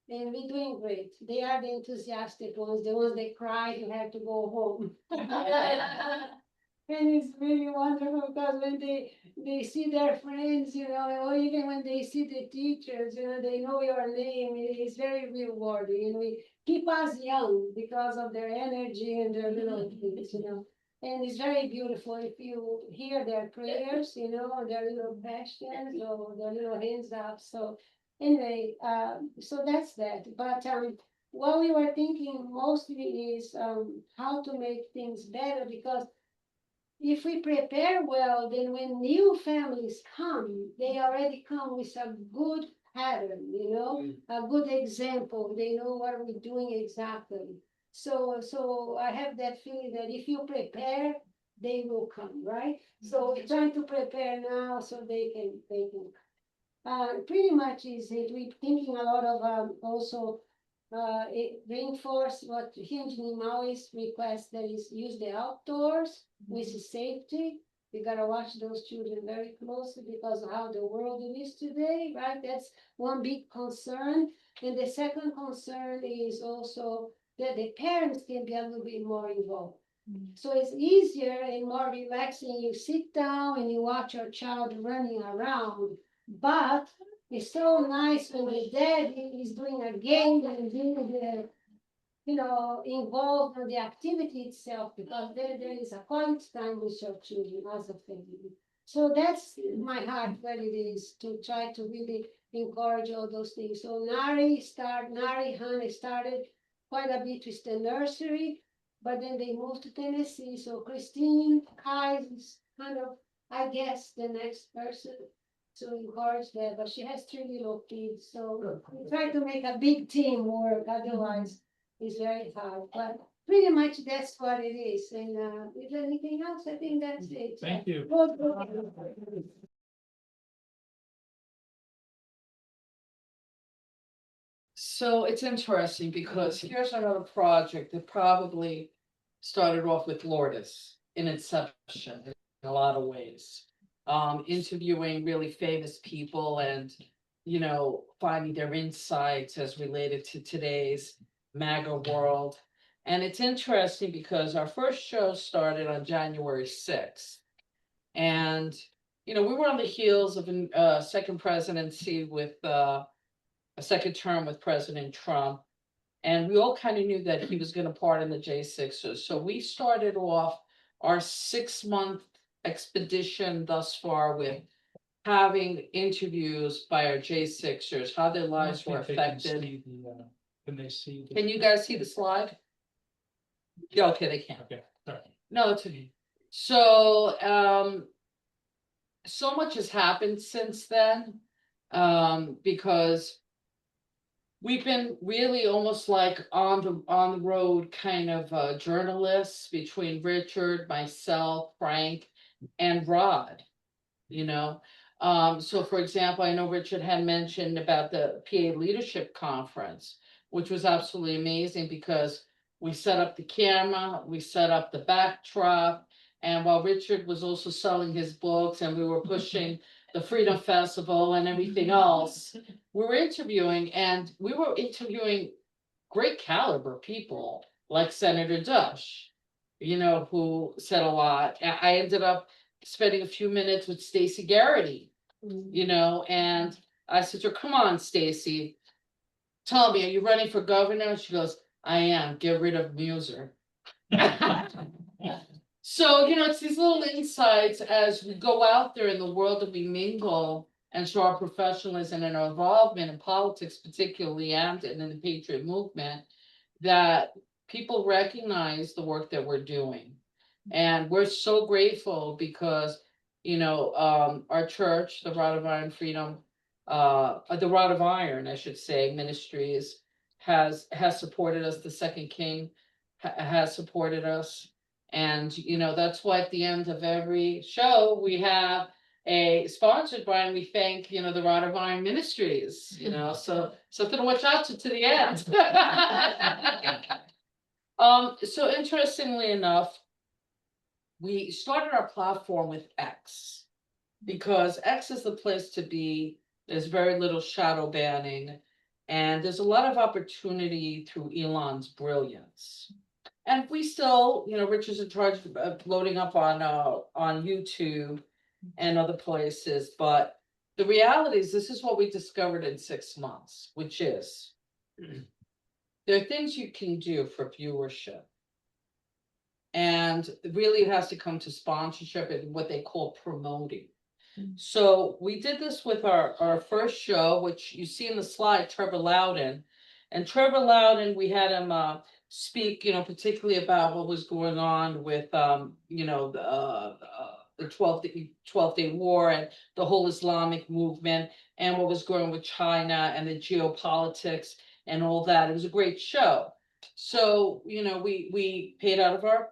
And we're doing great. They are the enthusiastic ones, the ones that cry to have to go home. And it's really wonderful because when they see their friends, you know, or even when they see the teachers, you know, they know your name. It is very rewarding, and we keep us young because of their energy and their little things, you know. And it's very beautiful if you hear their prayers, you know, their little questions or their little hands up. So anyway, so that's that. But what we were thinking mostly is how to make things better, because if we prepare well, then when new families come, they already come with a good pattern, you know, a good example. They know what we're doing exactly. So I have that feeling that if you prepare, they will come, right? So we're trying to prepare now so they can pretty much is it. We're thinking a lot of also reinforce what Hyunjin always requests, that is use the outdoors with safety. We gotta watch those children very closely because of how the world is today, right? That's one big concern. And the second concern is also that the parents can be a little bit more involved. So it's easier and more relaxing. You sit down and you watch your child running around, but it's so nice when the dad is doing a game and being the, you know, involved in the activity itself, because there is a quality time with your children as a family. So that's my heart, what it is, to try to really encourage all those things. So Nari Han started quite a bit with the nursery, but then they moved to Tennessee. So Christine Kai is kind of, I guess, the next person to encourage that, but she has 3 little kids, so we try to make a big team work, otherwise it's very hard, but pretty much that's what it is. And is there anything else? I think that's it. Thank you. So it's interesting because here's another project that probably started off with Lourdes in inception in a lot of ways. Interviewing really famous people and, you know, finding their insights as related to today's MAGA world. And it's interesting because our first show started on January 6th. And, you know, we were on the heels of a second presidency with a second term with President Trump. And we all kind of knew that he was going to pardon the J6ers. So we started off our 6-month expedition thus far with having interviews by our J6ers, how their lives were affected. Can they see? Can you guys see the slide? Yeah, okay, they can. Okay, sorry. No, it's okay. So, so much has happened since then, because we've been really almost like on the road kind of journalists between Richard, myself, Frank, and Rod, you know. So for example, I know Richard had mentioned about the PA Leadership Conference, which was absolutely amazing because we set up the camera, we set up the backdrop, and while Richard was also selling his books and we were pushing the Freedom Festival and everything else, we were interviewing great caliber people like Senator Dush, you know, who said a lot. I ended up spending a few minutes with Stacey Garrity, you know, and I said to her, come on, Stacey, tell me, are you running for governor? She goes, I am, get rid of Muser. So, you know, it's these little insights as we go out there in the world and we mingle and show our professionalism and our involvement in politics, particularly and in the patriot movement, that people recognize the work that we're doing. And we're so grateful because, you know, our church, the Rod of Iron Freedom, the Rod of Iron, I should say, Ministries has supported us. The Second King has supported us. And, you know, that's why at the end of every show, we have sponsored by, and we thank, the Rod of Iron Ministries, so something to watch out to the end. So interestingly enough, we started our platform with X because X is the place to be. There's very little shadow banning, and there's a lot of opportunity through Elon's brilliance. And we still, Richard's in charge of loading up on YouTube and other places, but the reality is this is what we discovered in 6 months, which is there are things you can do for viewership. And really it has to come to sponsorship and what they call promoting. So we did this with our first show, which you see in the slide, Trevor Loudon. And Trevor Loudon, we had him speak, particularly about what was going on with, the 12th Day War and the whole Islamic movement and what was going on with China and the geopolitics and all that. It was a great show. So, we paid out of our,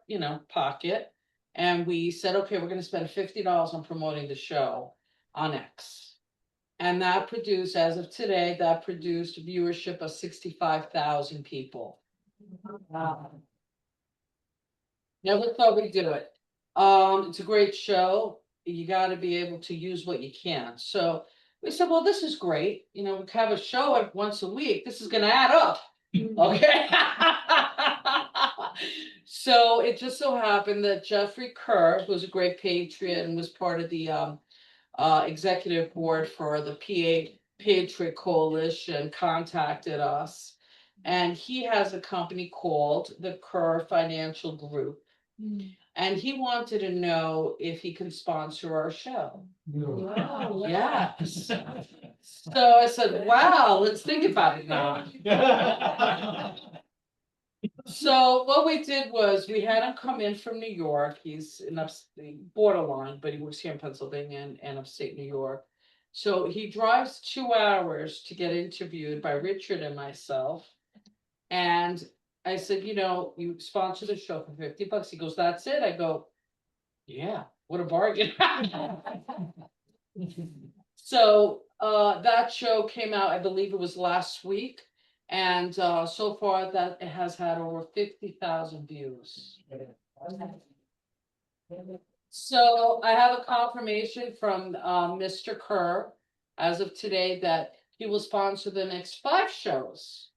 pocket. And we said, okay, we're going to spend $50 on promoting the show on X. And that produced, as of today, viewership of 65,000 people. Never thought we'd do it. It's a great show. You got to be able to use what you can. So we said, well, this is great. We have a show once a week. This is going to add up. Okay. So it just so happened that Jeffrey Kerr, who's a great patriot and was part of the executive board for the Patriot Coalition, contacted us. And he has a company called the Kerr Financial Group. And he wanted to know if he can sponsor our show. Wow. Yes. So I said, wow, let's think about it now. So what we did was we had him come in from New York. He's in borderline, but he works here in Pennsylvania and upstate New York. So he drives 2 hours to get interviewed by Richard and myself. And I said, you sponsor the show for $50. He goes, that's it. I go, yeah, what a bargain. So that show came out, I believe it was last week. And so far that it has had over 50,000 views. So I have a confirmation from Mr. Kerr as of today that he will sponsor the next 5 shows.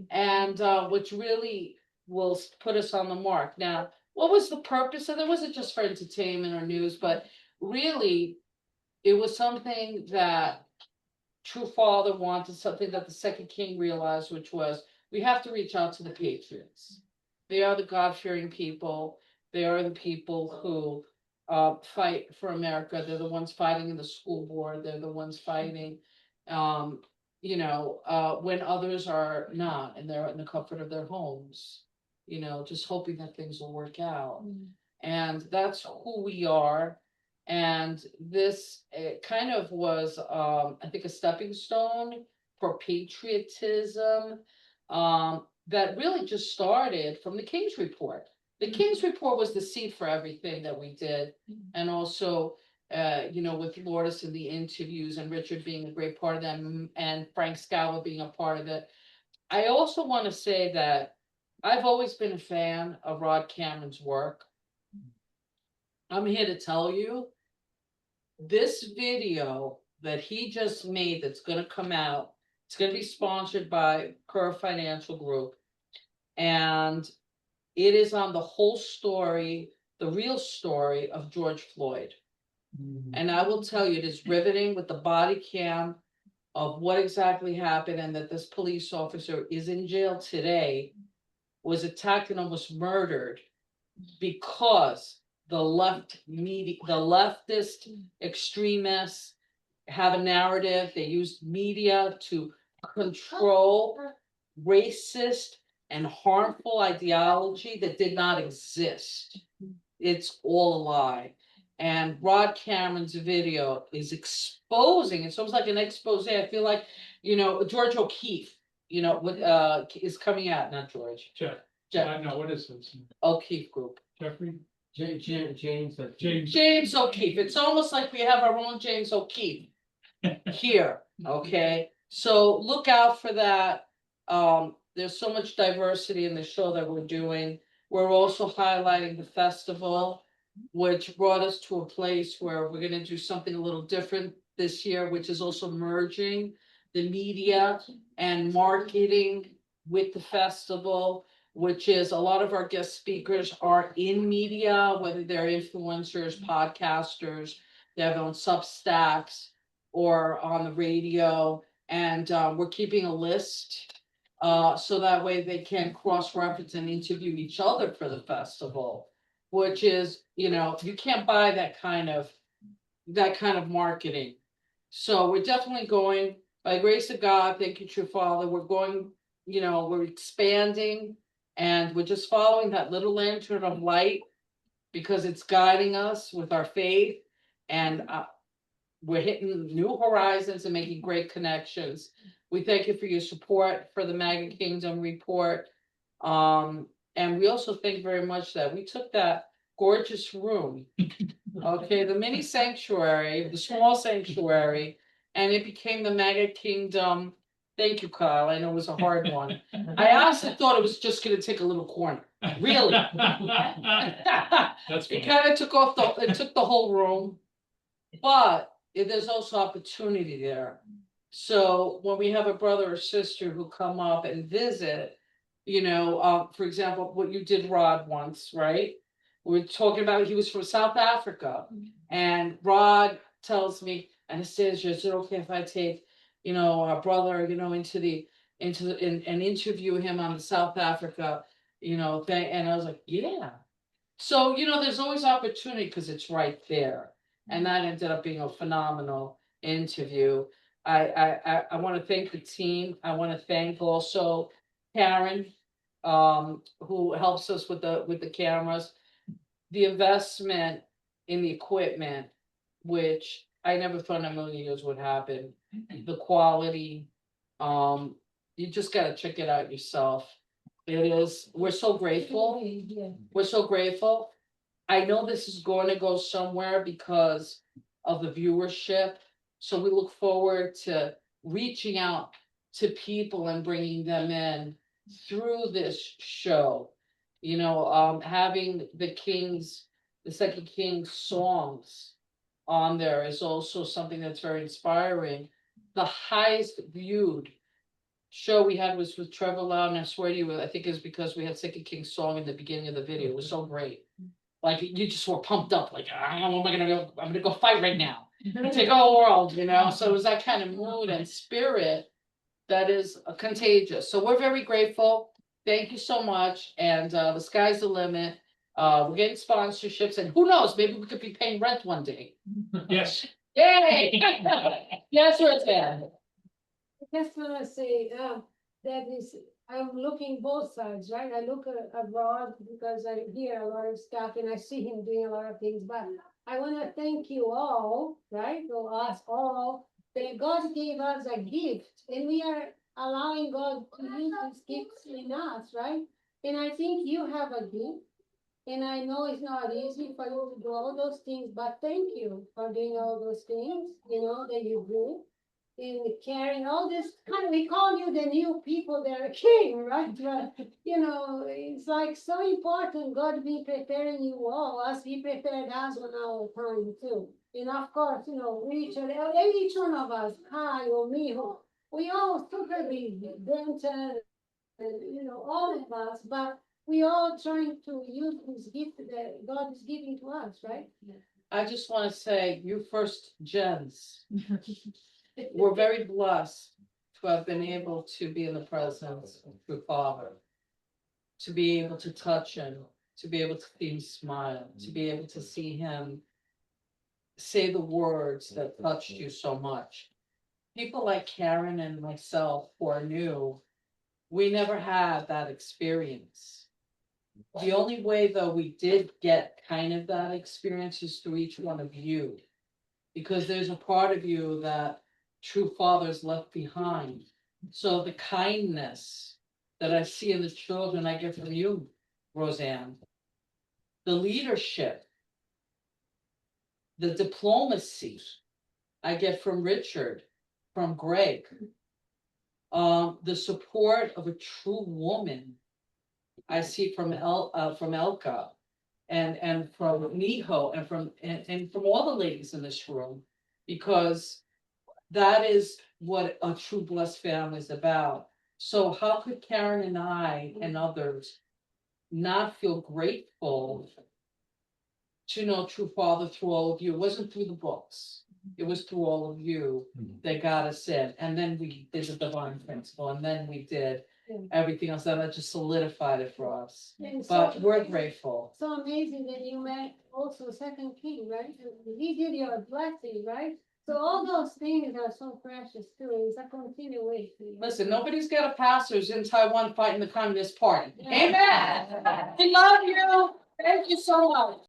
And which really will put us on the mark. Now, what was the purpose of it? It wasn't just for entertainment or news, but really it was something that True Father wanted, something that the second king realized, which was we have to reach out to the patriots. They are the God-fearing people. They are the people who fight for America. They're the ones fighting in the school board. They're the ones fighting, when others are not, and they're in the comfort of their homes, just hoping that things will work out. And that's who we are. And this kind of was, I think, a stepping stone for patriotism that really just started from the King's Report. The King's Report was the seed for everything that we did. And also, with Lourdes and the interviews and Richard being a great part of them and Frank Scala being a part of it. I also want to say that I've always been a fan of Rod Cameron's work. I'm here to tell you, this video that he just made that's going to come out, it's going to be sponsored by Kerr Financial Group. And it is on the whole story, the real story of George Floyd. And I will tell you, it is riveting with the body cam of what exactly happened, and that this police officer is in jail today, was attacked and almost murdered because the leftist extremists have a narrative. They use media to control racist and harmful ideology that did not exist. It's all a lie. And Rod Cameron's video is exposing, it's almost like an expose. I feel like, George O'Keefe, is coming out, not George. Jeff. Jeff. I know, what is this? O'Keefe Group. Jeffrey? James. James O'Keefe. It's almost like we have our own James O'Keefe here, okay? So look out for that. There's so much diversity in the show that we're doing. We're also highlighting the festival, which brought us to a place where we're gonna do something a little different this year, which is also merging the media and marketing with the festival, which is a lot of our guest speakers are in media, whether they're influencers, podcasters, they have their own Substacks or on the radio. And we're keeping a list so that way they can cross-reference and interview each other for the festival, which is, you know, you can't buy that kind of marketing. So we're definitely going, by grace of God, thank you, True Father, we're going, you know, we're expanding and we're just following that little lantern of light because it's guiding us with our faith and we're hitting new horizons and making great connections. We thank you for your support for the MAGA Kingdom report. And we also thank very much that we took that gorgeous room, okay, the mini sanctuary, the small sanctuary, and it became the MAGA Kingdom. Thank you, Kyle. I know it was a hard one. I honestly thought it was just gonna take a little corner, really. That's It fine. kind of it took the whole room, but there's also opportunity there. So when we have a brother or sister who come up and visit, you know, for example, what you did, Rod, once, right? We're talking about, he was from South Africa, and Rod tells me, Anastasia, is it okay if I take, you know, our brother, you know, and interview him on the South Africa, you know, thing? And I was like, yeah. So, you know, there's always opportunity because it's right there. And that ended up being a phenomenal interview. I want to thank the team. I want to thank also Karen, who helps us with the cameras, the investment in the equipment, which I never thought in a million years would happen. The quality, you just gotta check it out yourself. It is, we're so grateful. We're so grateful. I know this is going to go somewhere because of the viewership. So we look forward to reaching out to people and bringing them in through this show. You know, having the Second King's songs on there is also something that's very inspiring. The highest viewed show we had was with Trevor Loud, and I swear to you, I think it's because we had Second King's song in the beginning of the video. It was so great. Like you just were pumped up, like, I don't know, am I gonna go? I'm gonna go fight right now. Take all the world, you know. So it was that kind of mood and spirit that is contagious. So we're very grateful. Thank you so much. And the sky's the limit. We're getting sponsorships, and who knows, maybe we could be paying rent one day. Yes. Yay! Yes, where it's at. I just wanna say, that is, I'm looking both sides, right? I look abroad because I hear a lot of stuff and I see him doing a lot of things, but I wanna thank you all, right? To us all, that God gave us a gift and we are allowing God to use His gifts in us, right? And I think you have a gift. And I know it's not easy for you to do all those things, but thank you for doing all those things, you know, that you do. In carrying all this we call you the new people that are king, right? But, you know, it's like so important. God be preparing you all, as He prepared us on our time too. And of course, you know, each one of us, Kai or me, we all super busy, Benton, and you know, all of us, but we all trying to use this gift that God is giving to us, right? I just want to say, you first gens. We're very blessed to have been able to be in the presence of your Father, to be able to touch him, to be able to see him smile, to be able to see him say the words that touched you so much. People like Karen and myself who are new, we never had that experience. The only way, though, we did get kind of that experience is through each one of you. Because there's a part of you that True Father's left behind. So the kindness that I see in the children I get from you, Roseanne, the leadership, the diplomacy I get from Richard, from Greg, the support of a true woman I see from Elka and from Miho and from all the ladies in this room, because that is what a true blessed family is about. So how could Karen and I and others not feel grateful to know true father through all of you? It wasn't through the books. It was through all of you that got us in. And then we did the divine principle, and then we did everything else, and that just solidified it for us. And But so- we're grateful. So amazing that you met also second king, right? And he did your blessing, right? So all those things are so precious too. It's a continuation. Listen, nobody's got a pass who's in Taiwan fighting the Communist Party. Yeah. Amen. We love you. Thank you so much.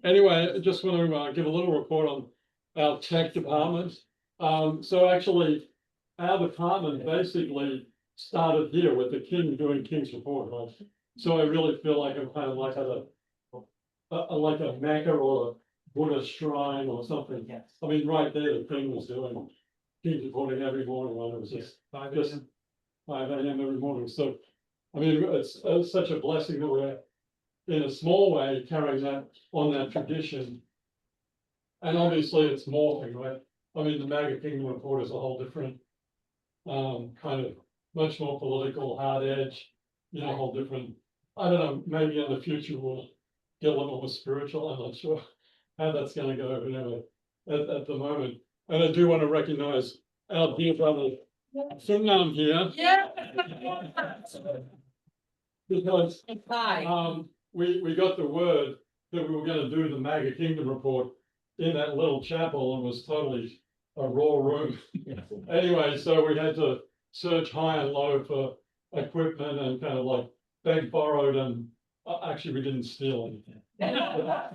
Anyway, I just want to give a little report on our tech department. So actually, our department basically started here with the king doing King's Report, right? So I really feel like I'm kind of like at like a Mecca or a Buddha shrine or something. Yes. I mean, right there, the king was doing King's Reporting every morning, and it was just 5 a.m. every morning. So, I mean, it's such a blessing that we're in a small way carrying that on that tradition. And obviously it's morphing, right? I mean, the MAGA Kingdom Report is a whole different kind of much more political, hard edge, you know, whole different. I don't know, maybe in the future we'll get a little more spiritual. I'm not sure how that's gonna go, but anyway, at the moment. And I do want to recognize our dear brother Sungnam here. Yeah. Because Hi. we got the word that we were gonna do the MAGA Kingdom Report in that little chapel, and was totally a raw room. Anyway, so we had to search high and low for equipment and kind of like beg, borrowed, and actually we didn't steal anything.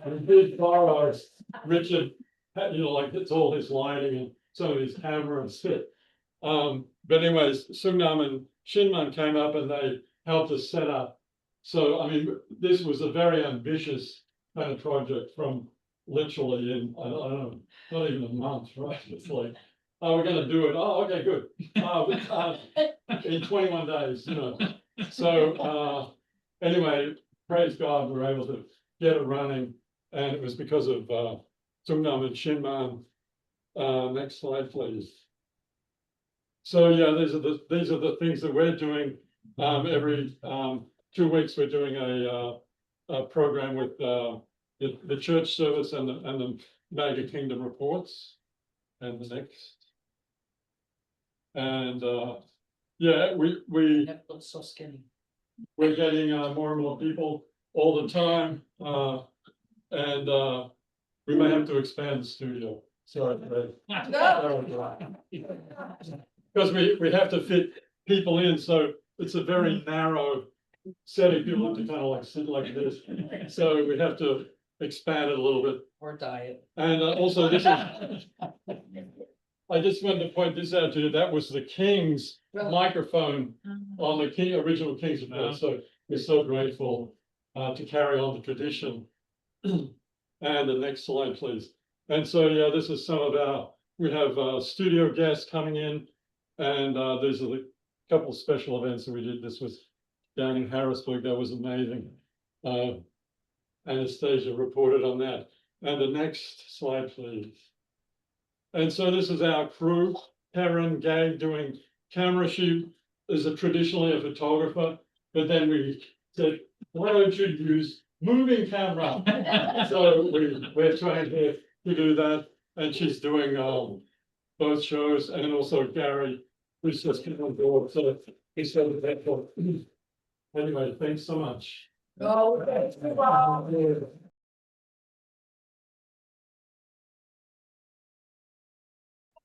We did borrow Richard, you know, like it's all his lighting and some of his cameras. But anyways, Sungnam and Shinman came up and they helped us set up. So, I mean, this was a very ambitious kind of project from literally in, I don't know, not even a month, right? It's like, oh, we're gonna do it. Oh, okay, good. In 21 days, you know. So, anyway, praise God, we were able to get it running. And it was because of Sungnam and Shinman. Next slide, please. So yeah, these are the things that we're doing. Every 2 weeks, we're doing a program with the church service and the MAGA Kingdom Reports. And the next. And yeah, we So skinny. we're getting more and more people all the time. And we may have to expand the studio. Sorry, because we have to fit people in, so it's a very narrow set of people to kind of like sit like this. So we have to expand it a little bit. Or diet. And also this is, I just wanted to point this out to you, that was the King's microphone on the original King's Report, so we're so grateful to carry on the tradition. And the next slide, please. And so, yeah, this is some of our, we have studio guests coming in, and there's a couple special events that we did. This was down in Harrisburg, that was amazing. Anastasia reported on that. And the next slide, please. And so this is our crew, Karen, Gabe doing camera shoot, is traditionally a photographer, but then we said, why don't you use moving camera? So we're trying to do that, and she's doing both shows, and also Gary, who's just come on board, so he's so thankful. Anyway, thanks so much.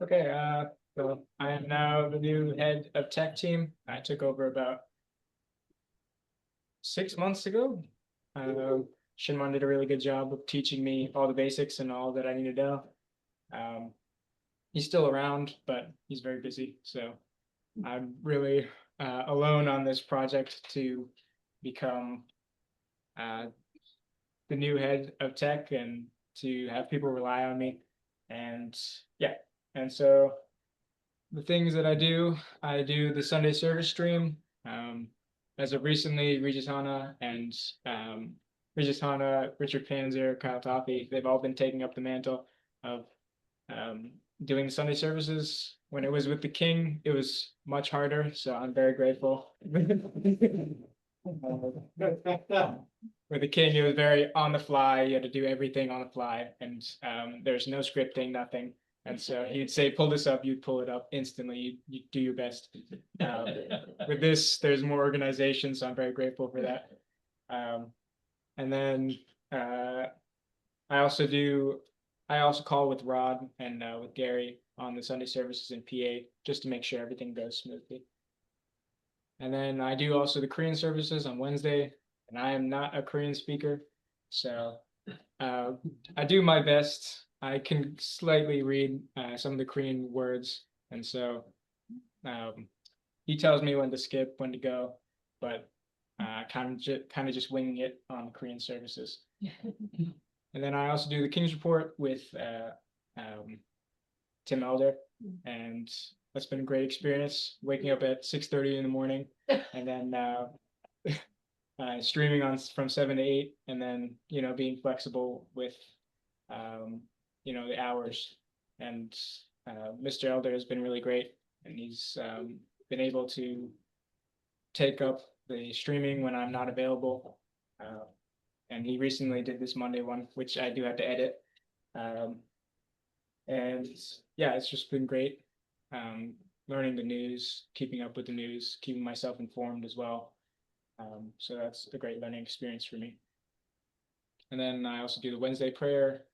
Okay, so I am now the new head of tech team. I took over about 6 months ago. Shinman did a really good job of teaching me all the basics and all that I need to know. He's still around, but he's very busy, so I'm really alone on this project to become the new head of tech and to have people rely on me. And yeah, and so the things that I do the Sunday service stream. As of recently, Regis Hanna and Richard Panzer, Kyle Toffey, they've all been taking up the mantle of doing the Sunday services. When it was with the King, it was much harder, so I'm very grateful. With the King, it was very on the fly. You had to do everything on the fly, and there's no scripting, nothing. And so he'd say, "Pull this up," you'd pull it up instantly. You do your best. With this, there's more organization, so I'm very grateful for that. And then I also call with Rod and with Gary on the Sunday services in PA just to make sure everything goes smoothly. And then I do also the Korean services on Wednesday, and I am not a Korean speaker, so I do my best. I can slightly read some of the Korean words, and so he tells me when to skip, when to go, but kind of just winging it on the Korean services. And then I also do the King's Report with Tim Elder, and that's been a great experience. Waking up at 6:30 in the morning, and then streaming on from 7 to 8, and then being flexible with the hours. And Mr. Elder has been really great, and he's been able to take up the streaming when I'm not available. And he recently did this Monday one, which I do have to edit. And yeah, it's just been great. Learning the news, keeping up with the news, keeping myself informed as well. So that's a great learning experience for me. And then I also do the Wednesday prayer.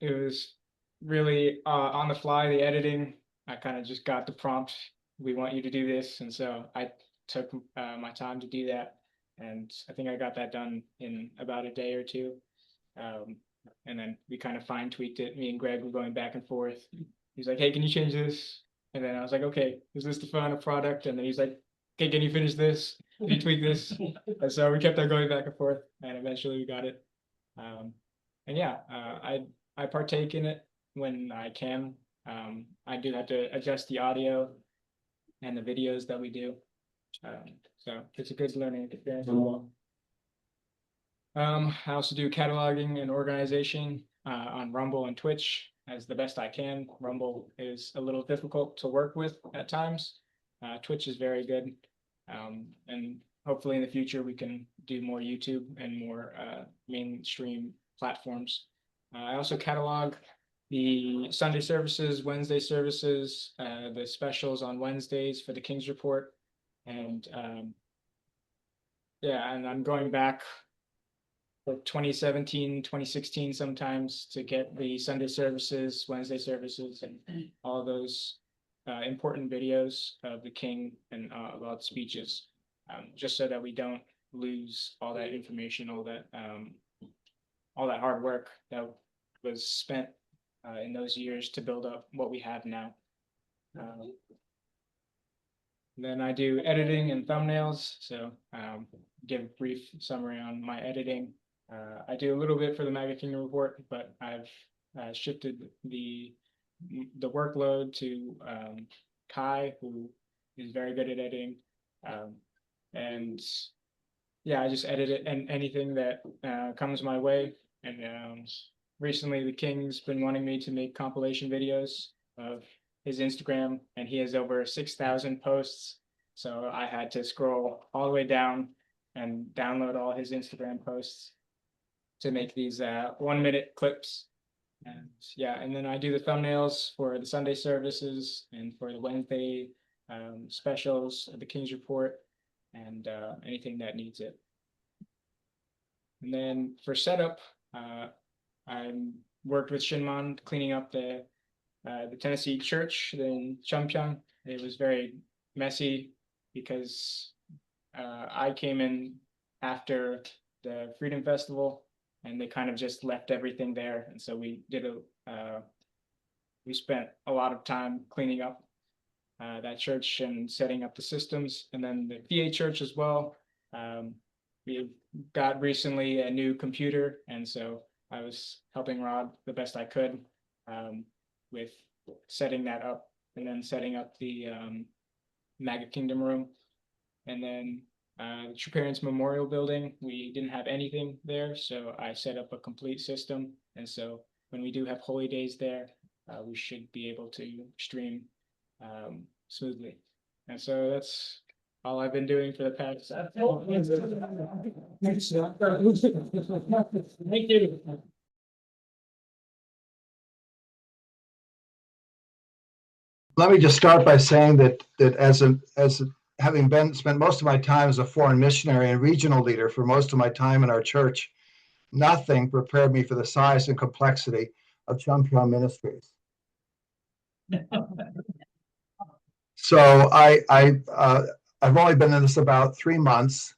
It was really on the fly, the editing. I kind of just got the prompt, "We want you to do this." And so I took my time to do that. And I think I got that done in about a day or two. And then we kind of fine tweaked it. Me and Greg were going back and forth. He's like, "Hey, can you change this?" And then I was like, "Okay, is this the final product?" And then he's like, "Okay, can you finish this? Can you tweak this?" And so we kept on going back and forth, and eventually we got it. And yeah, I partake in it when I can. I do have to adjust the audio and the videos that we do. So it's a good learning experience as well. I also do cataloging and organization on Rumble and Twitch as the best I can. Rumble is a little difficult to work with at times. Twitch is very good. And hopefully in the future we can do more YouTube and more mainstream platforms. I also catalog the Sunday services, Wednesday services, the specials on Wednesdays for the King's Report. And yeah, and I'm going back like 2017, 2016 sometimes to get the Sunday services, Wednesday services, and all those important videos of the King and about speeches, just so that we don't lose all that information, all that hard work that was spent in those years to build up what we have now. Then I do editing and thumbnails. So give a brief summary on my editing. I do a little bit for the MAGA Kingdom Report, but I've shifted the workload to Kai, who is very good at editing. And yeah, I just edit it and anything that comes my way. And recently the King's been wanting me to make compilation videos of his Instagram, and he has over 6,000 posts. So I had to scroll all the way down and download all his Instagram posts to make these 1-minute clips. And yeah, and then I do the thumbnails for the Sunday services and for the Wednesday specials of the King's Report and anything that needs it. And then for setup, I worked with Shinmon cleaning up the Tennessee church in Champyeong. It was very messy because I came in after the Freedom Festival, and they kind of just left everything there. And so we spent a lot of time cleaning up. that church and setting up the systems, and then the PA church as well. We got recently a new computer, and so I was helping Rod the best I could with setting that up, and then setting up the Maggot Kingdom room. And then the True Parents Memorial Building, we didn't have anything there, so I set up a complete system. And so when we do have holy days there, we should be able to stream smoothly. And so that's all I've been doing for the past. Thank you. Let me just start by saying that as having spent most of my time as a foreign missionary and regional leader for most of my time in our church, nothing prepared me for the size and complexity of Chumphyo Ministries. So I've only been in this about 3 months,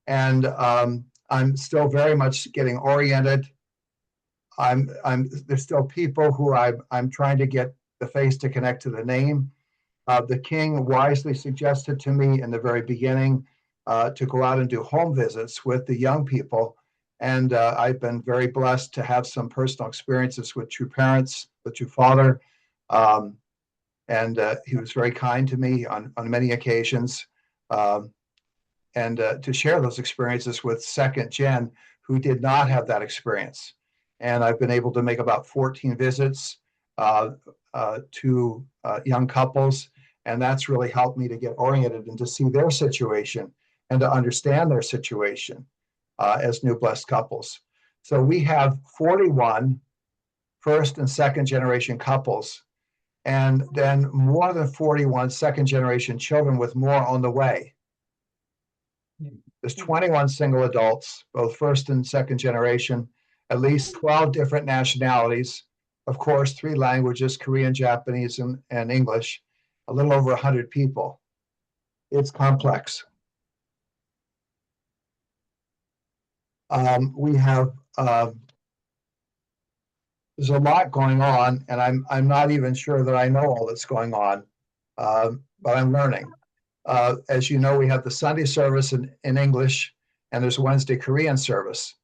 and I'm still very much getting oriented. There's still people who I'm trying to get the face to connect to the name. The king wisely suggested to me in the very beginning to go out and do home visits with the young people. And I've been very blessed to have some personal experiences with True Parents, with True Father. And he was very kind to me on many occasions. And to share those experiences with second gen who did not have that experience. And I've been able to make about 14 visits to young couples. And that's really helped me to get oriented and to see their situation and to understand their situation as new blessed couples. So we have 41 first and second generation couples, and then more than 41 second generation children with more on the way. There's 21 single adults, both first and second generation, at least 12 different nationalities, of course, 3 languages, Korean, Japanese, and English, a little over 100 people. It's complex. We have, there's a lot going on, and I'm not even sure that I know all that's going on, but I'm learning. As you know, we have the Sunday service in English, and there's Wednesday Korean service.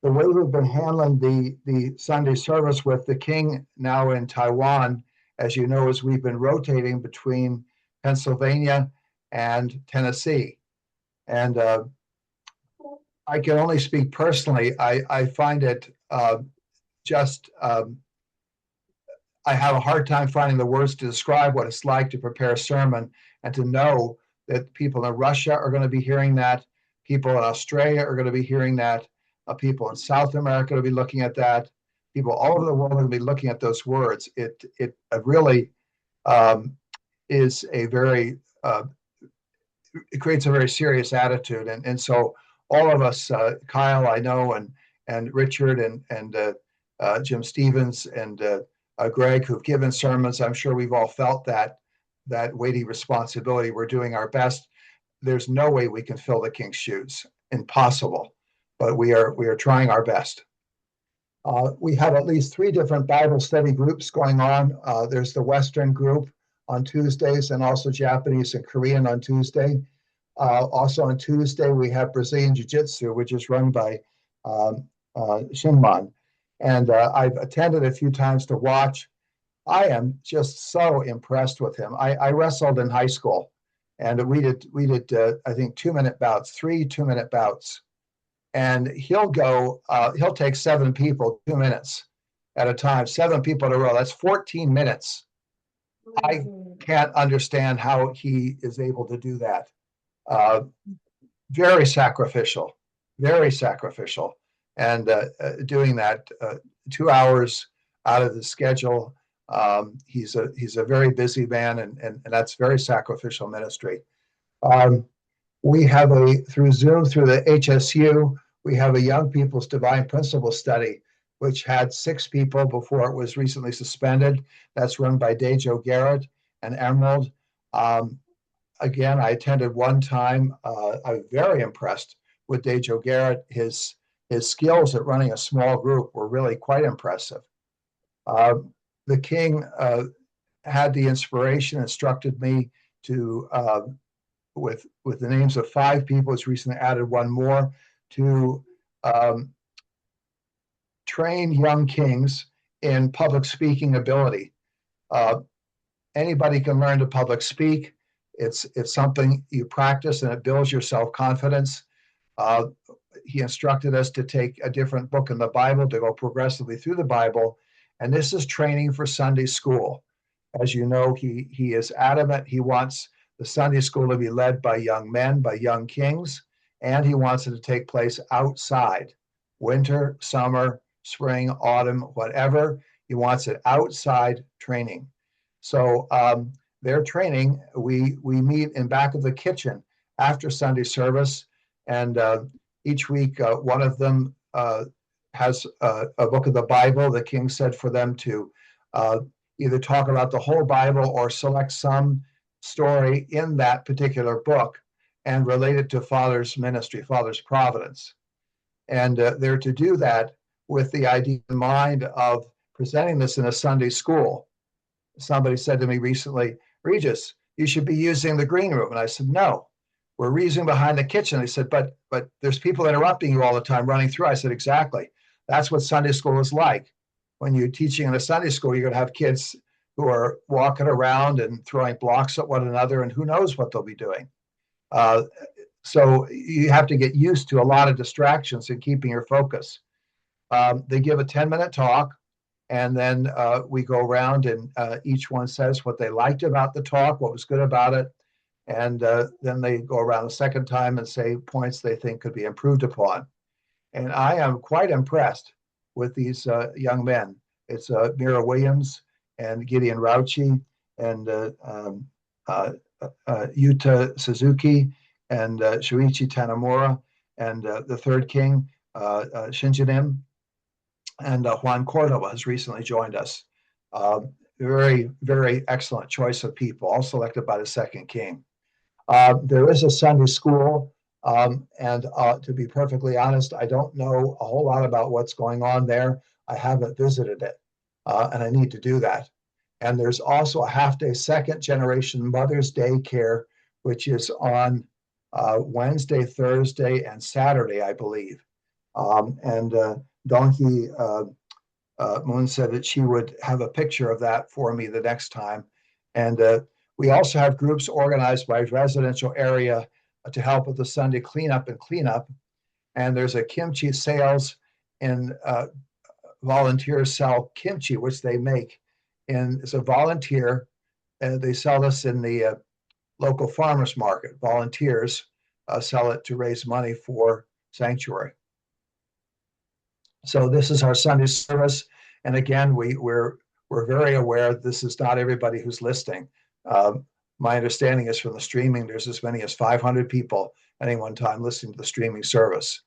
The way we've been handling the Sunday service with the king now in Taiwan, as you know, is we've been rotating between Pennsylvania and Tennessee. And I can only speak personally. I find it I have a hard time finding the words to describe what it's like to prepare a sermon and to know that people in Russia are going to be hearing that, people in Australia are going to be hearing that, people in South America will be looking at that, people all over the world are going to be looking at those words. It really is a very, it creates a very serious attitude. And so all of us, Kyle, I know, and Richard and Jim Stevens and Greg, who've given sermons, I'm sure we've all felt that weighty responsibility. We're doing our best. There's no way we can fill the king's shoes. Impossible. But we are trying our best. We have at least 3 different Bible study groups going on. There's the Western group on Tuesdays, and also Japanese and Korean on Tuesday. Also on Tuesday, we have Brazilian Jiu-Jitsu, which is run by Shinman. And I've attended a few times to watch. I am just so impressed with him. I wrestled in high school, and we did I think 2-minute bouts, 3 2-minute bouts. And he'll take 7 people 2 minutes at a time, 7 people in a row. That's 14 minutes. I can't understand how he is able to do that. Very sacrificial, and doing that 2 hours out of the schedule. He's a very busy man, and that's very sacrificial ministry. We have through Zoom, through the HSU, we have a Young People's Divine Principles study, which had 6 people before it was recently suspended. That's run by Dejo Garrett and Emerald. Again, I attended one time. I was very impressed with Dejo Garrett. His skills at running a small group were really quite impressive. The king had the inspiration, instructed me to, with the names of 5 people, it's recently added one more, to train young kings in public speaking ability. Anybody can learn to public speak. It's something you practice and it builds your self-confidence. He instructed us to take a different book in the Bible, to go progressively through the Bible. And this is training for Sunday school. As you know, he is adamant. He wants the Sunday school to be led by young men, by young kings, and he wants it to take place outside, winter, summer, spring, autumn, whatever. He wants it outside training. So their training, we meet in back of the kitchen after Sunday service, and each week one of them has a book of the Bible. The king said for them to either talk about the whole Bible or select some story in that particular book and relate it to Father's ministry, Father's providence. And they're to do that with the idea in mind of presenting this in a Sunday school. Somebody said to me recently, Regis, you should be using the green room. And I said, no, we're using behind the kitchen. They said, but there's people interrupting you all the time running through. I said, exactly. That's what Sunday school is like. When you're teaching in a Sunday school, you're going to have kids who are walking around and throwing blocks at one another, and who knows what they'll be doing. So you have to get used to a lot of distractions in keeping your focus. They give a 10-minute talk, and then we go around and each one says what they liked about the talk, what was good about it. And then they go around a second time and say points they think could be improved upon. And I am quite impressed with these young men. It's Mira Williams and Gideon Rauchi and Yuta Suzuki and Shuichi Tanamura and the third king, Shinjanim, and Juan Cordova has recently joined us. Very, very excellent choice of people, all selected by the second king. There is a Sunday school, and to be perfectly honest, I don't know a whole lot about what's going on there. I haven't visited it, and I need to do that. And there's also a half-day second generation Mother's Day care, which is on Wednesday, Thursday, and Saturday, I believe. And Donkey Moon said that she would have a picture of that for me the next time. And we also have groups organized by residential area to help with the Sunday cleanup. And there's a kimchi sales, and volunteers sell kimchi, which they make. And it's a volunteer, and they sell this in the local farmers market. Volunteers sell it to raise money for Sanctuary. So this is our Sunday service. And again, we're very aware this is not everybody who's listening. My understanding is from the streaming, there's as many as 500 people at any one time listening to the streaming service.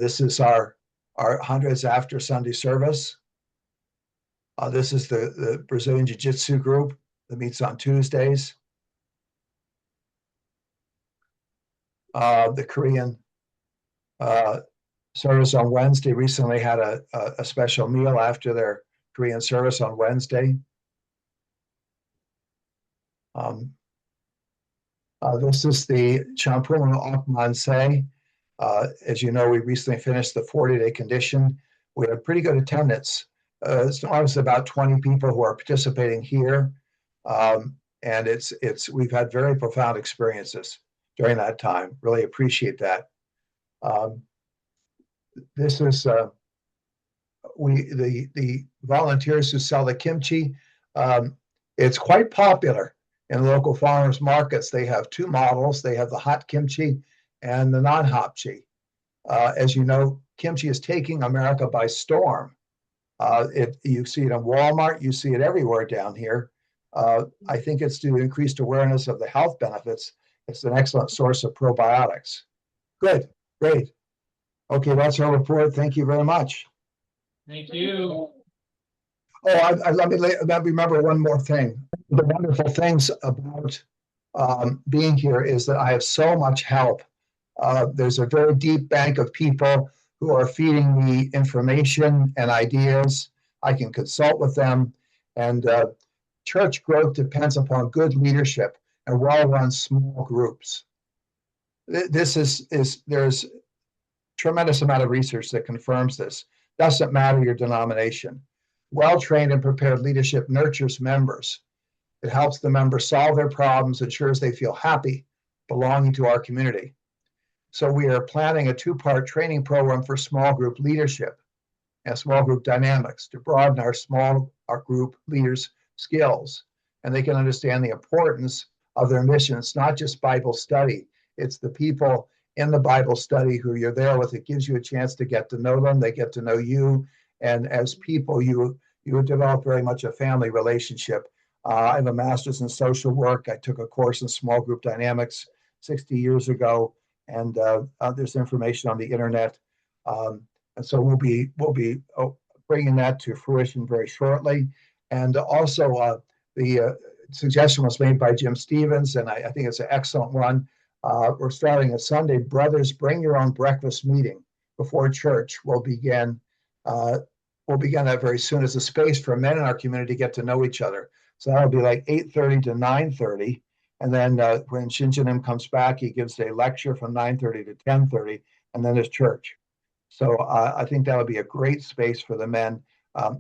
This is our hundreds after Sunday service. This is the Brazilian Jiu-Jitsu group that meets on Tuesdays. The Korean service on Wednesday recently had a special meal after their Korean service on Wednesday. This is the Champung Okman Se. As you know, we recently finished the 40-day condition. We had pretty good attendance. It's obviously about 20 people who are participating here. And we've had very profound experiences during that time. Really appreciate that. This is the volunteers who sell the kimchi. It's quite popular in local farmers markets. They have 2 models. They have the hot kimchi and the non-hot kimchi. As you know, kimchi is taking America by storm. You see it in Walmart. You see it everywhere down here. I think it's due to increased awareness of the health benefits. It's an excellent source of probiotics. Good, great. Okay, that's our report. Thank you very much. Thank you. Oh, let me remember one more thing. The wonderful things about being here is that I have so much help. There's a very deep bank of people who are feeding me information and ideas. I can consult with them. And church growth depends upon good leadership and well-run small groups. There's tremendous amount of research that confirms this. Doesn't matter your denomination. Well-trained and prepared leadership nurtures members. It helps the members solve their problems, ensures they feel happy belonging to our community. So we are planning a two-part training program for small group leadership and small group dynamics to broaden our group leaders' skills, and they can understand the importance of their mission. It's not just Bible study, it's the people in the Bible study who you're there with. It gives you a chance to get to know them, they get to know you, and as people, you develop very much a family relationship. I have a master's in social work. I took a course in small group dynamics 60 years ago, and there's information on the internet. And so we'll be bringing that to fruition very shortly. And also the suggestion was made by Jim Stevens, and I think it's an excellent one. We're starting a Sunday, Brothers, Bring Your Own Breakfast meeting before church. We'll begin that very soon as a space for men in our community to get to know each other. So that'll be like 8:30 to 9:30. And then when Shinjanim comes back, he gives a lecture from 9:30 to 10:30, and then there's church. So I think that would be a great space for the men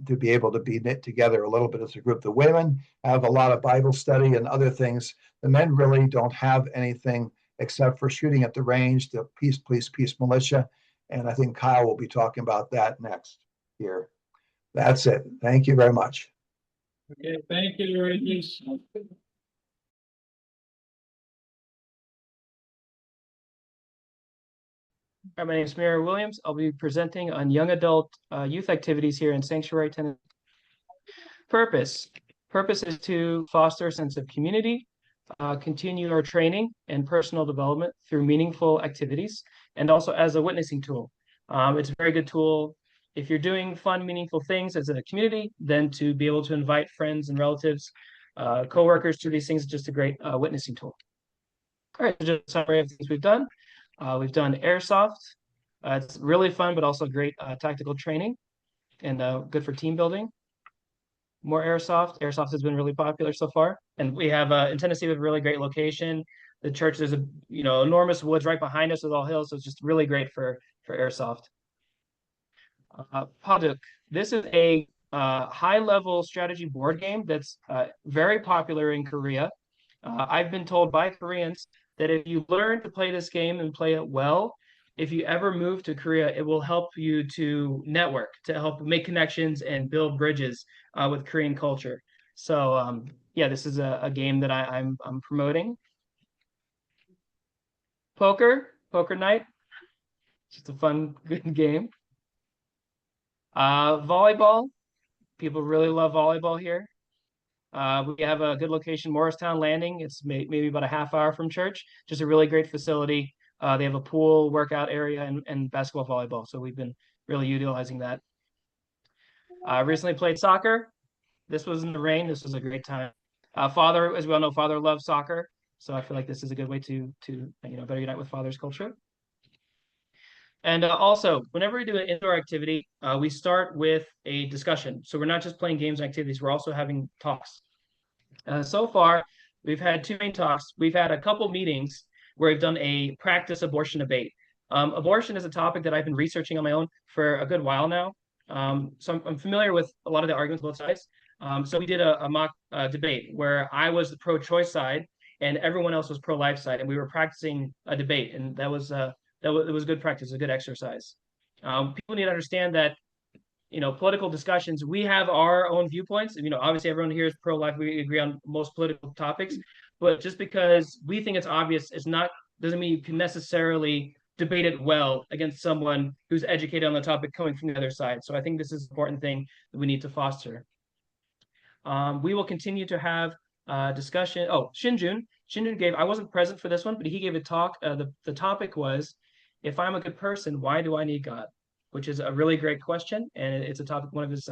to be able to be knit together a little bit as a group. The women have a lot of Bible study and other things. The men really don't have anything except for shooting at the range, the Peace, Police, Peace Militia. And I think Kyle will be talking about that next here. That's it. Thank you very much. Okay, thank you, Regis. Hi, my name is Mary Williams. I'll be presenting on young adult youth activities here in Sanctuary, Tennessee. Purpose is to foster a sense of community, continue our training and personal development through meaningful activities, and also as a witnessing tool. It's a very good tool if you're doing fun, meaningful things as a community, then to be able to invite friends and relatives, coworkers to these things is just a great witnessing tool. All right, just a summary of things we've done. We've done airsoft. It's really fun, but also great tactical training and good for team building. More airsoft. Airsoft has been really popular so far. And we have in Tennessee, we have a really great location. The church, there's enormous woods right behind us with all hills. So it's just really great for airsoft. Paduk. This is a high-level strategy board game that's very popular in Korea. I've been told by Koreans that if you learn to play this game and play it well, if you ever move to Korea, it will help you to network, to help make connections and build bridges with Korean culture. So yeah, this is a game that I'm promoting. Poker night. Just a fun, good game. Volleyball. People really love volleyball here. We have a good location, Morristown Landing. It's maybe about a half hour from church. Just a really great facility. They have a pool, workout area, and basketball, volleyball. So we've been really utilizing that. Recently played soccer. This was in the rain. This was a great time. Father, as we all know, Father loves soccer. So I feel like this is a good way to better unite with Father's culture. And also, whenever we do an indoor activity, we start with a discussion. So we're not just playing games and activities, we're also having talks. So far, we've had 2 main talks. We've had a couple meetings where we've done a practice abortion debate. Abortion is a topic that I've been researching on my own for a good while now. So I'm familiar with a lot of the arguments on both sides. So we did a mock debate where I was the pro-choice side and everyone else was pro-life side, and we were practicing a debate, and it was good practice, a good exercise. People need to understand that, political discussions, we have our own viewpoints. Obviously everyone here is pro-life. We agree on most political topics, but just because we think it's obvious, doesn't mean you can necessarily debate it well against someone who's educated on the topic coming from the other side. So I think this is an important thing that we need to foster. We will continue to have discussion. Oh, Shinjun gave, I wasn't present for this one, but he gave a talk. The topic was, if I'm a good person, why do I need God? Which is a really great question. And it's a topic, one of his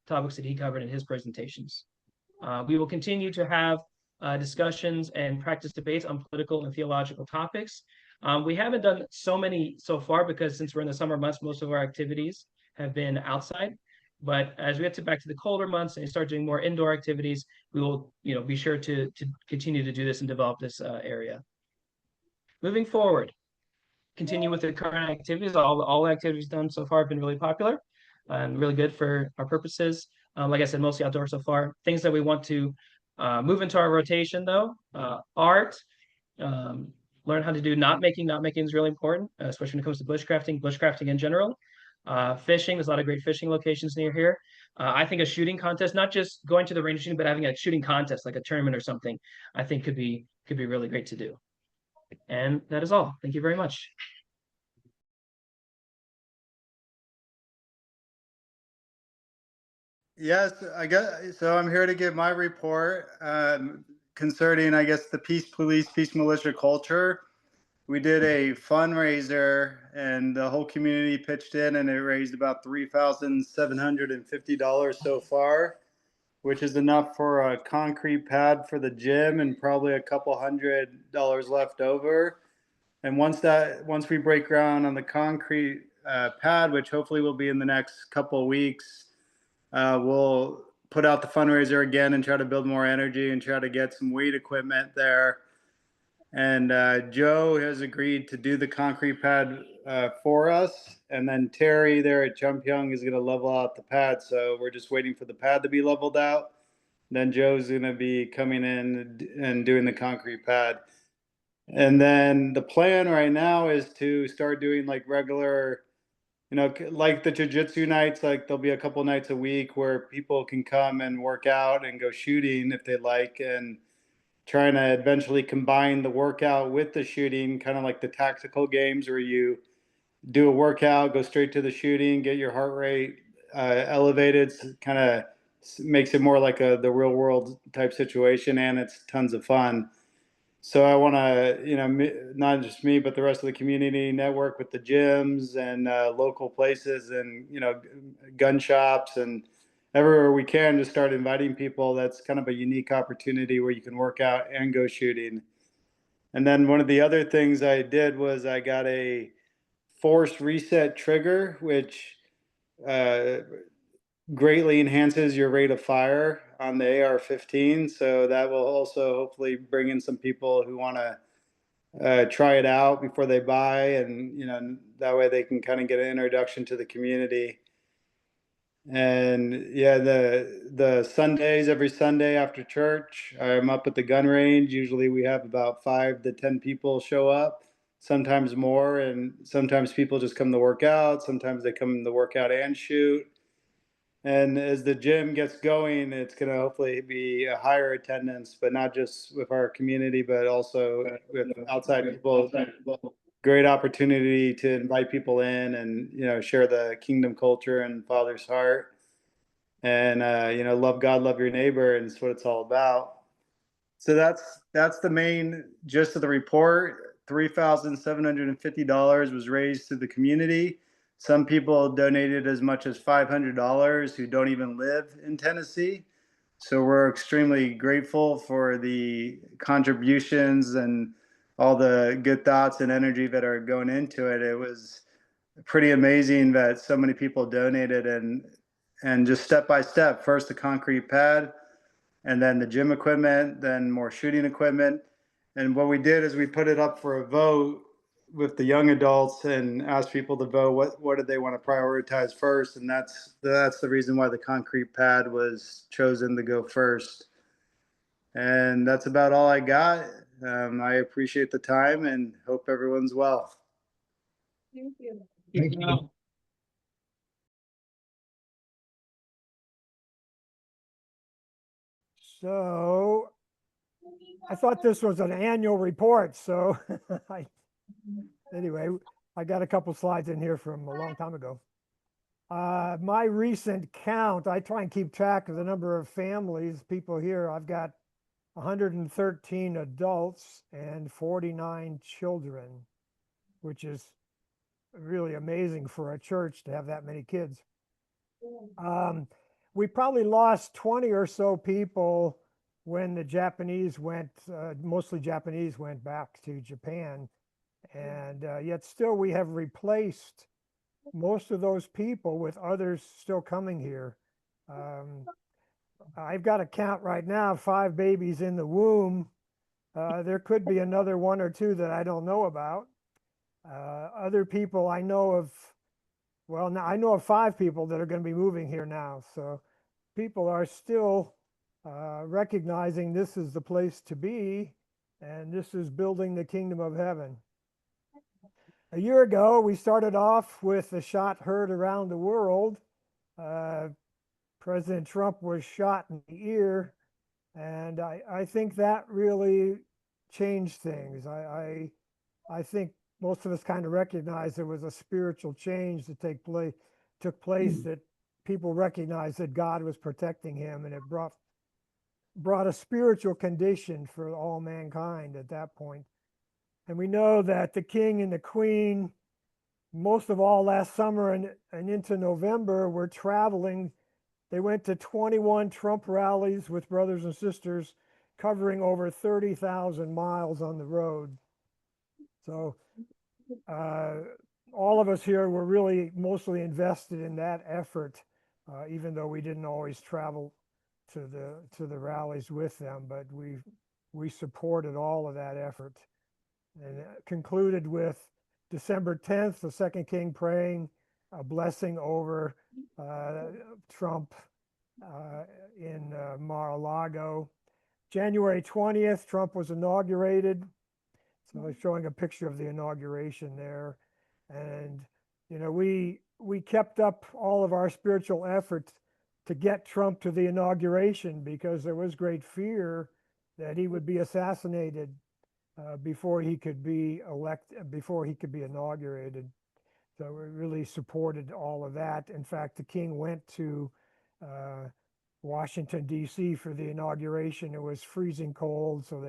topics that he covered in his presentations. We will continue to have discussions and practice debates on political and theological topics. We haven't done so many so far because since we're in the summer months, most of our activities have been outside. But as we get back to the colder months and start doing more indoor activities, we will, be sure to continue to do this and develop this area. Moving forward, continue with the current activities. All the activities done so far have been really popular and really good for our purposes. Like I said, mostly outdoor so far. Things that we want to move into our rotation though, art, learn how to do knot making. Knot making is really important, especially when it comes to bushcrafting in general. Fishing, there's a lot of great fishing locations near here. I think a shooting contest, not just going to the range shooting, but having a shooting contest, like a tournament or something, I think could be really great to do. And that is all. Thank you very much. Yes, I guess so. I'm here to give my report concerning, I guess, the peace police, peace militia culture. We did a fundraiser, and the whole community pitched in, and it raised about $3,750 so far, which is enough for a concrete pad for the gym and probably a couple $100 left over. And once we break ground on the concrete pad, which hopefully will be in the next couple of weeks, we'll put out the fundraiser again and try to build more energy and try to get some weight equipment there. And Joe has agreed to do the concrete pad for us. And then Terry there at Jumpyoung is going to level out the pad. So we're just waiting for the pad to be leveled out. Then Joe's going to be coming in and doing the concrete pad. And then the plan right now is to start doing like regular, like the jiu-jitsu nights, like there'll be a couple nights a week where people can come and work out and go shooting if they like, and trying to eventually combine the workout with the shooting, kind of like the tactical games where you do a workout, go straight to the shooting, get your heart rate elevated, kind of makes it more like the real world type situation, and it's tons of fun. So I want to, not just me, but the rest of the community network with the gyms and local places and, gun shops and everywhere we can to start inviting people. That's kind of a unique opportunity where you can work out and go shooting. And then one of the other things I did was I got a force reset trigger, which greatly enhances your rate of fire on the AR-15. So that will also hopefully bring in some people who want to try it out before they buy, and that way they can kind of get an introduction to the community. And yeah, the Sundays, every Sunday after church, I'm up at the gun range. Usually we have about 5 to 10 people show up, sometimes more, and sometimes people just come to work out. Sometimes they come to work out and shoot. And as the gym gets going, it's going to hopefully be a higher attendance, but not just with our community, but also with outside people. Great opportunity to invite people in and, share the kingdom culture and Father's heart. And, love God, love your neighbor. And it's what it's all about. So that's the main gist of the report. $3,750 was raised to the community. Some people donated as much as $500 who don't even live in Tennessee. So we're extremely grateful for the contributions and all the good thoughts and energy that are going into it. It was pretty amazing that so many people donated, and just step by step, first the concrete pad, and then the gym equipment, then more shooting equipment. And what we did is we put it up for a vote with the young adults and asked people to vote what did they want to prioritize first, and that's the reason why the concrete pad was chosen to go first. And that's about all I got. I appreciate the time and hope everyone's well. Thank you. Thank you. So I thought this was an annual report, so anyway, I got a couple slides in here from a long time ago. My recent count, I try and keep track of the number of families, people here. I've got 113 adults and 49 children, which is really amazing for a church to have that many kids. We probably lost 20 or so people when the Japanese went, mostly Japanese went back to Japan. And yet still we have replaced most of those people, with others still coming here. I've got a count right now, 5 babies in the womb. There could be another 1 or 2 that I don't know about. Other people I know of, well, now I know of 5 people that are going to be moving here now. So people are still recognizing this is the place to be, and this is building the kingdom of heaven. A year ago, we started off with a shot heard around the world. President Trump was shot in the ear, and I think that really changed things. I think most of us kind of recognized there was a spiritual change that took place, that people recognized that God was protecting him, and it brought a spiritual condition for all mankind at that point. And we know that the king and the queen, most of all last summer and into November, were traveling. They went to 21 Trump rallies with brothers and sisters, covering over 30,000 miles on the road. So all of us here were really mostly invested in that effort, even though we didn't always travel to the rallies with them, but we supported all of that effort. And it concluded with December 10th, the second king praying a blessing over Trump in Mar-a-Lago. January 20th, Trump was inaugurated. So I'm showing a picture of the inauguration there. And, you know, we kept up all of our spiritual efforts to get Trump to the inauguration, because there was great fear that he would be assassinated before he could be before he could be inaugurated. So we really supported all of that. In fact, the king went to Washington, D.C. for the inauguration. It was freezing cold, so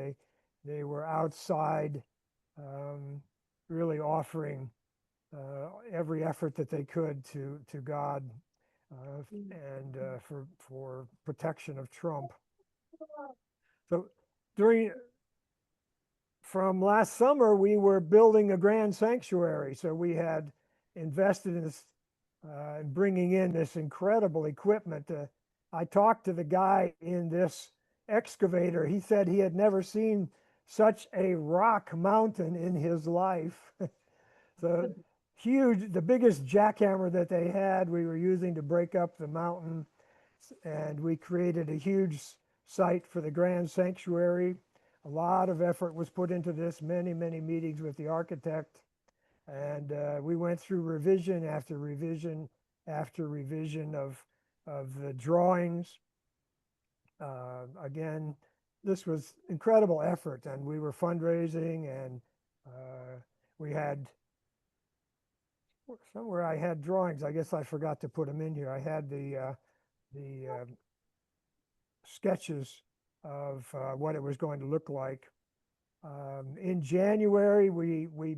they were outside, really offering every effort that they could to God and for protection of Trump. So from last summer, we were building a grand sanctuary. So we had invested in this, bringing in this incredible equipment. I talked to the guy in this excavator. He said he had never seen such a rock mountain in his life. So huge, the biggest jackhammer that they had, we were using to break up the mountain. And we created a huge site for the grand sanctuary. A lot of effort was put into this, many, many meetings with the architect. And we went through revision after revision after revision of the drawings. Again, this was incredible effort, and we were fundraising, and we had, somewhere I had drawings. I guess I forgot to put them in here. I had the sketches of what it was going to look like. In January, we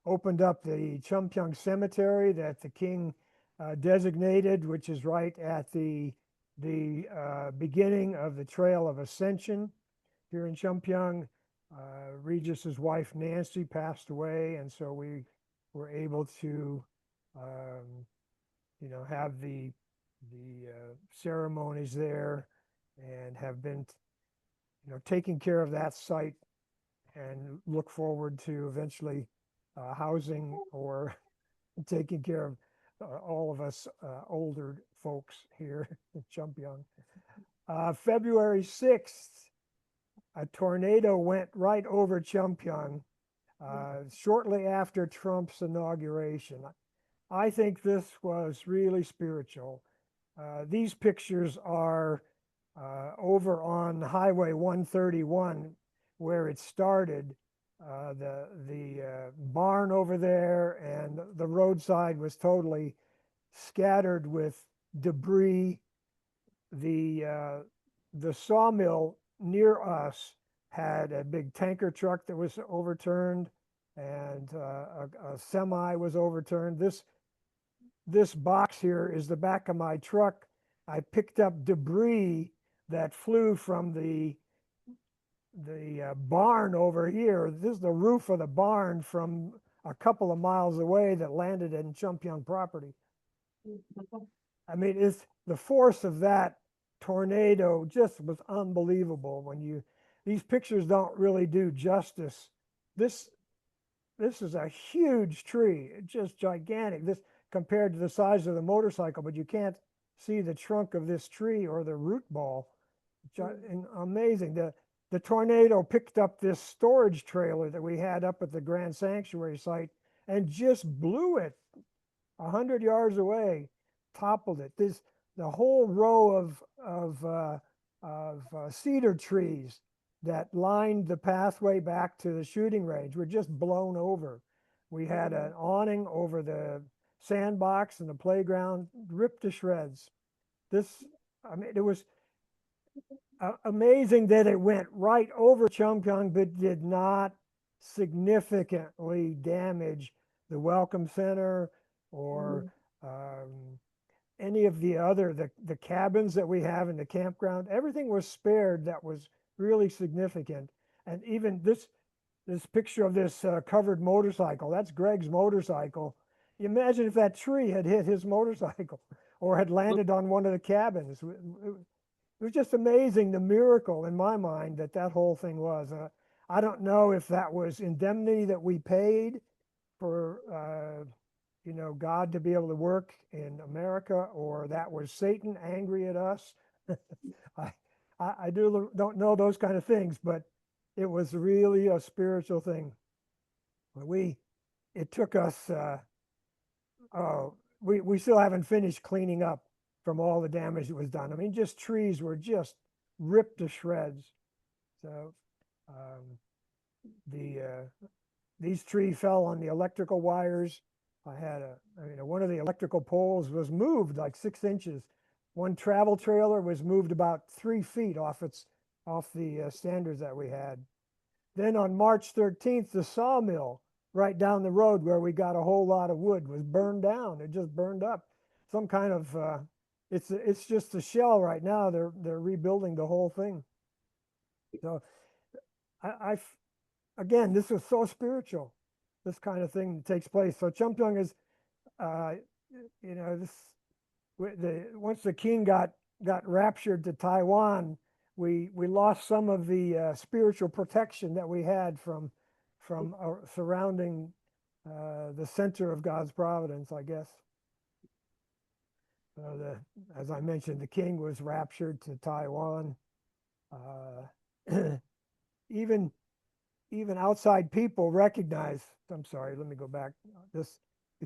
opened up the Chumpyung Cemetery that the king designated, which is right at the beginning of the Trail of Ascension here in Chumpyung. Regis's wife Nancy passed away, and so we were able to, you know, have the ceremonies there, and have been, you know, taking care of that site, and look forward to eventually housing or taking care of all of us older folks here in Chumpyung. February 6th, a tornado went right over Chumpyung shortly after Trump's inauguration. I think this was really spiritual. These pictures are over on Highway 131, where it started. The barn over there and the roadside was totally scattered with debris. The sawmill near us had a big tanker truck that was overturned, and a semi was overturned. This box here is the back of my truck. I picked up debris that flew from the barn over here. This is the roof of the barn from a couple of miles away that landed in Chumpyung property. I mean, it's the force of that tornado just was unbelievable. When you, these pictures don't really do justice. This is a huge tree, just gigantic. This compared to the size of the motorcycle, but you can't see the trunk of this tree or the root ball. And amazing. The tornado picked up this storage trailer that we had up at the Grand Sanctuary site and just blew it 100 yards away, toppled it. The whole row of cedar trees that lined the pathway back to the shooting range were just blown over. We had an awning over the sandbox and the playground, ripped to shreds. I mean, it was amazing that it went right over Chumpyung, but did not significantly damage the Welcome Center or any of the other, the cabins that we have in the campground. Everything was spared that was really significant. And even this picture of this covered motorcycle, that's Greg's motorcycle. You imagine if that tree had hit his motorcycle or had landed on one of the cabins. It was just amazing, the miracle in my mind that whole thing was. I don't know if that was indemnity that we paid for, you know, God to be able to work in America, or that was Satan angry at us. I don't know those kind of things, but it was really a spiritual thing. It took us, we still haven't finished cleaning up from all the damage that was done. I mean, just trees were just ripped to shreds. So these trees fell on the electrical wires. One of the electrical poles was moved like 6 inches. One travel trailer was moved about 3 feet off the standards that we had. Then on March 13th, the sawmill right down the road where we got a whole lot of wood was burned down. It just burned up. Some kind of it's just a shell right now. They're rebuilding the whole thing. So again, this was so spiritual. This kind of thing takes place. So Chumpyung is, you know, once the king got raptured to Taiwan, we lost some of the spiritual protection that we had from surrounding the center of God's providence, I guess. As I mentioned, the king was raptured to Taiwan. Even outside people recognize, I'm sorry, let me go back. The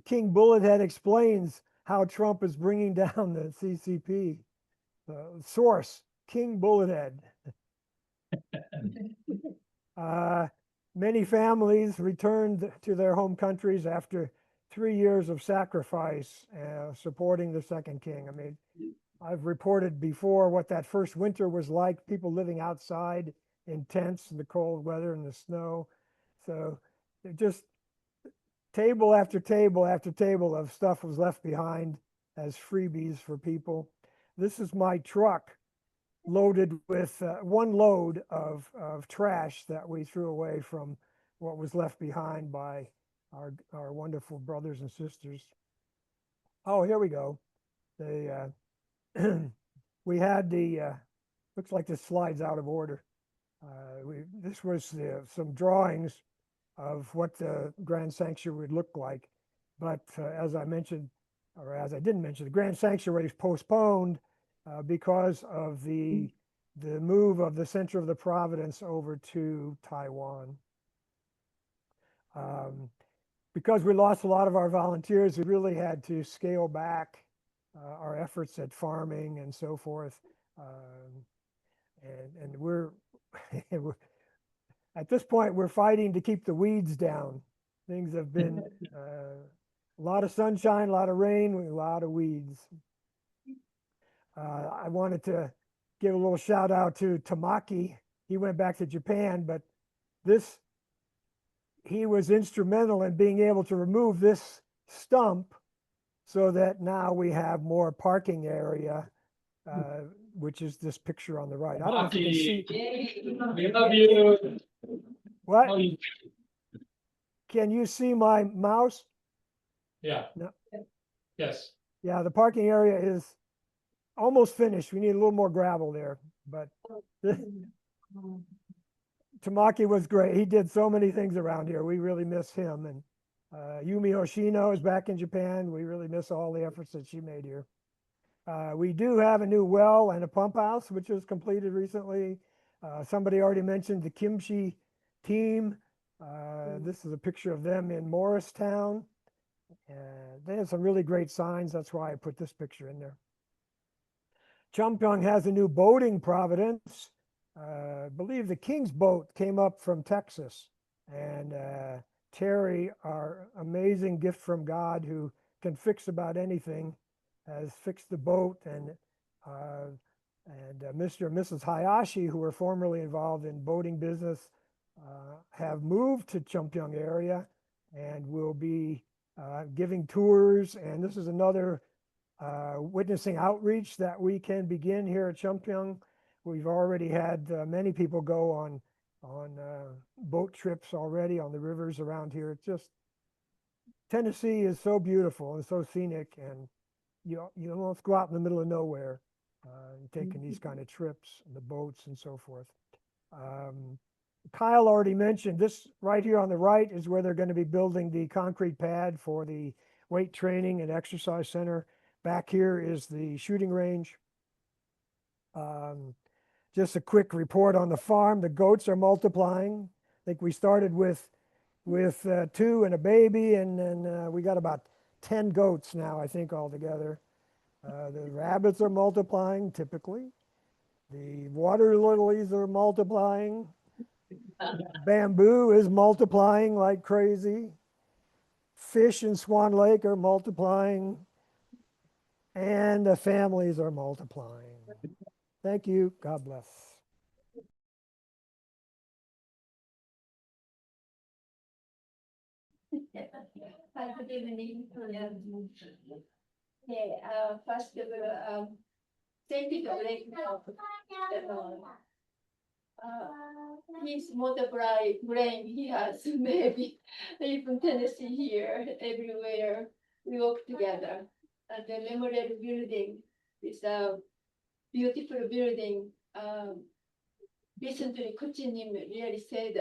King Bullethead explains how Trump is bringing down the CCP. Source, King Bullethead. Many families returned to their home countries after 3 years of sacrifice, supporting the second king. I mean, I've reported before what that first winter was like, people living outside in tents in the cold weather and the snow. So just table after table after table of stuff was left behind as freebies for people. This is my truck loaded with 1 load of trash that we threw away from what was left behind by our wonderful brothers and sisters. Oh, here we go. We had looks like this slide's out of order. This was some drawings of what the Grand Sanctuary would look like. But as I mentioned, or as I didn't mention, the Grand Sanctuary is postponed because of the move of the center of the providence over to Taiwan. Because we lost a lot of our volunteers, we really had to scale back our efforts at farming and so forth. And we're at this point, we're fighting to keep the weeds down. Things have been a lot of sunshine, a lot of rain, a lot of weeds. I wanted to give a little shout out to Tamaki. He went back to Japan, but he was instrumental in being able to remove this stump so that now we have more parking area, which is this picture on the right. I don't know if you can see. We love you. What? can you see my mouse? Yeah. No. Yes. Yeah, the parking area is almost finished. We need a little more gravel there, but Tamaki was great. He did so many things around here. We really miss him. And Yumi Hoshino is back in Japan. We really miss all the efforts that she made here. We do have a new well and a pump house, which was completed recently. Somebody already mentioned the kimchi team. This is a picture of them in Morristown. They have some really great signs. That's why I put this picture in there. Chumpyong has a new boating providence. I believe the King's boat came up from Texas. And Terry, our amazing gift from God who can fix about anything, has fixed the boat. And Mr. and Mrs. Hayashi, who were formerly involved in boating business, have moved to Chumpyong area and will be giving tours. And this is another witnessing outreach that we can begin here at Chumpyong. We've already had many people go on boat trips already on the rivers around here. It's just, Tennessee is so beautiful and so scenic, and you almost go out in the middle of nowhere taking these kind of trips, the boats and so forth. Kyle already mentioned this right here on the right is where they're going to be building the concrete pad for the weight training and exercise center. Back here is the shooting range. Just a quick report on the farm. The goats are multiplying. I think we started with 2 and a baby, and then we got about 10 goats now, I think, altogether. The rabbits are multiplying typically. The water lilies are multiplying. Bamboo is multiplying like crazy. Fish in Swan Lake are multiplying. And the families are multiplying. Thank you. God bless. Hi, good evening. First of all, thank you to Blake. His multiply brain he has maybe even Tennessee here, everywhere we work together. And the memorial building is a beautiful building. Recently, Kuchinim really said,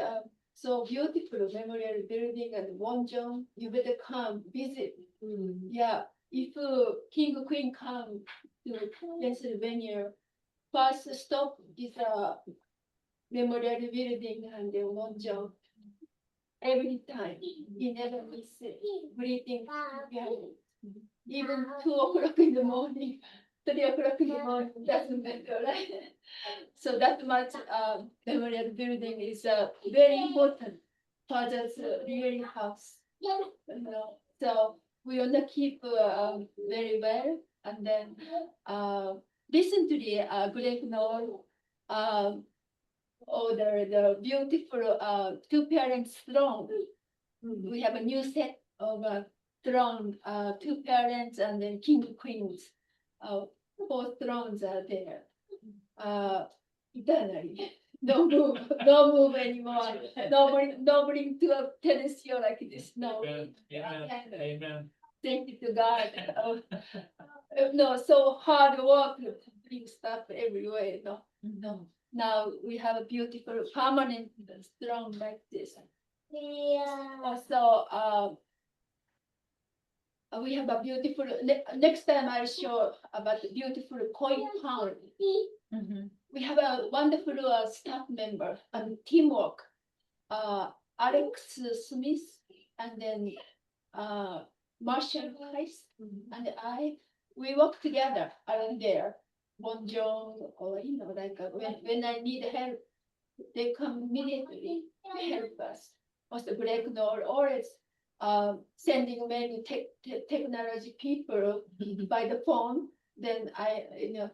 so beautiful memorial building and Wonjong, you better come visit. Yeah, if King Queen come to Pennsylvania, first stop is a memorial building and then Wonjong. Every time, he never miss it. Greeting, yeah. Even 2 o'clock in the morning, 3 o'clock in the morning, doesn't matter, right? So that much memorial building is very important. Father's really house. So we want to keep very well. And then recently, Greg Knoll ordered the beautiful 2 parents throne. We have a new set of throne, 2 parents and then king queens. 4 thrones are there. Eternally. No move, no move anymore. Nobody to a Tennessee like this. No. Amen. Amen. Thank you to God. No, so hard work, bring stuff everywhere. No. Now we have a beautiful permanent throne like this. Also, we have a beautiful, next time I'll show about the beautiful coin pound. We have a wonderful staff member and teamwork. Alex Smith and then Marshall Price and we work together around there. Bonjong or like when I need help, they come immediately to help us. Also, Greg Knoll always sending many technology people by the phone. Then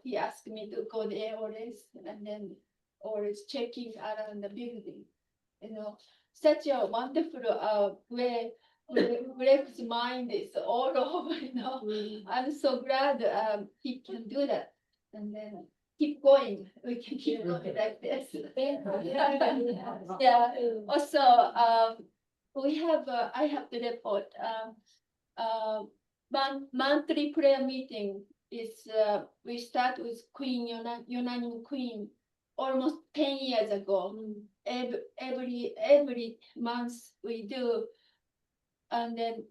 he asked me to go there always, and then always checking around the building. Such a wonderful way. Greg's mind is all over. I'm so glad he can do that, and then keep going. We can keep going like this. Yeah. Also, we have, I have to report, monthly prayer meeting is, we start with Queen, Unani Queen, almost 10 years ago. Every month we do. And then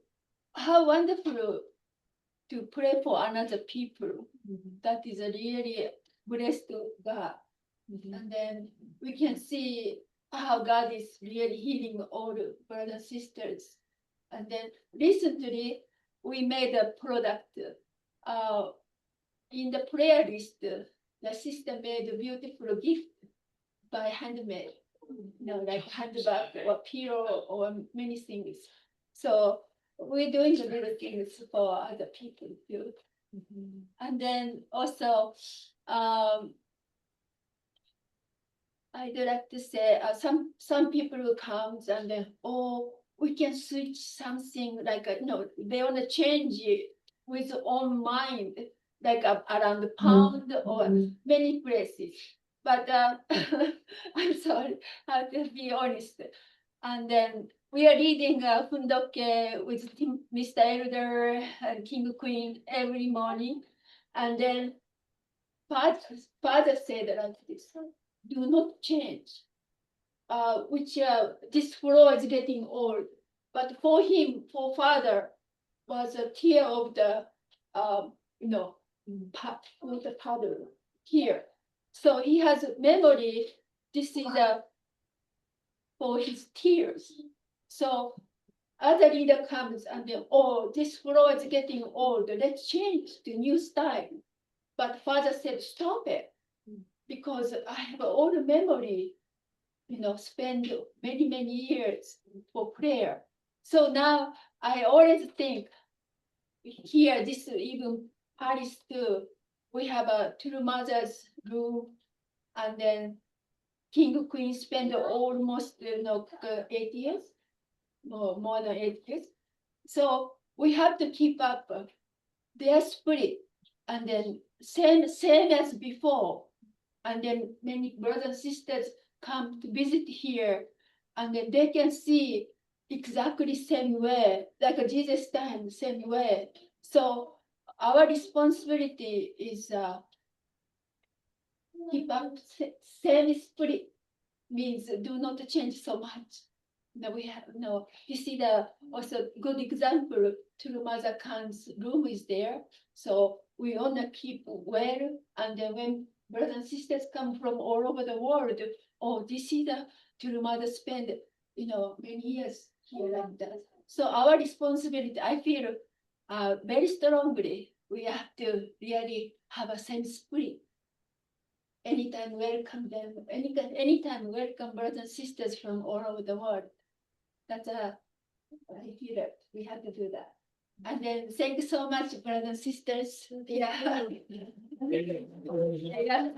how wonderful to pray for another people. That is a really blessed God. And then we can see how God is really healing all the brothers and sisters. And then recently we made a product in the prayer list. The sister made a beautiful gift by handmade, like handbag or pillow or many things. So we're doing the little things for other people too. And then also, I'd like to say some people who comes and then, oh, we can switch something like they want to change it with own mind, like around the pound or many places. But I'm sorry, I have to be honest. And then we are reading Fundoke with Mr. Elder and King Queen every morning. And then father said like this, do not change. This floor is getting old. But for him, for father, was a tear of the, with the paddle here. So he has a memory. This is for his tears. So other leader comes and then, oh, this floor is getting old. Let's change to new style. But father said, stop it, because I have all the memory, spend many, many years for prayer. So now I always think here, this even Paris too, we have a two mothers room, and then King Queen spend almost 8 years, more than 8 years. So we have to keep up their spirit, and then same as before. And then many brothers and sisters come to visit here, and then they can see exactly same way, like Jesus time, same way. So our responsibility is keep up same spirit, means do not change so much. Now we have you see the also good example. True Mother Khan's room is there, so we wanna keep well. And then when brothers and sisters come from all over the world, oh, this is the True Mother spend many years here like that. So our responsibility, I feel, very strongly. We have to really have a same spirit. Anytime welcome them, anytime welcome brothers and sisters from all over the world. That's I feel that we have to do that. And then thank you so much, brothers and sisters. Yeah. Yeah.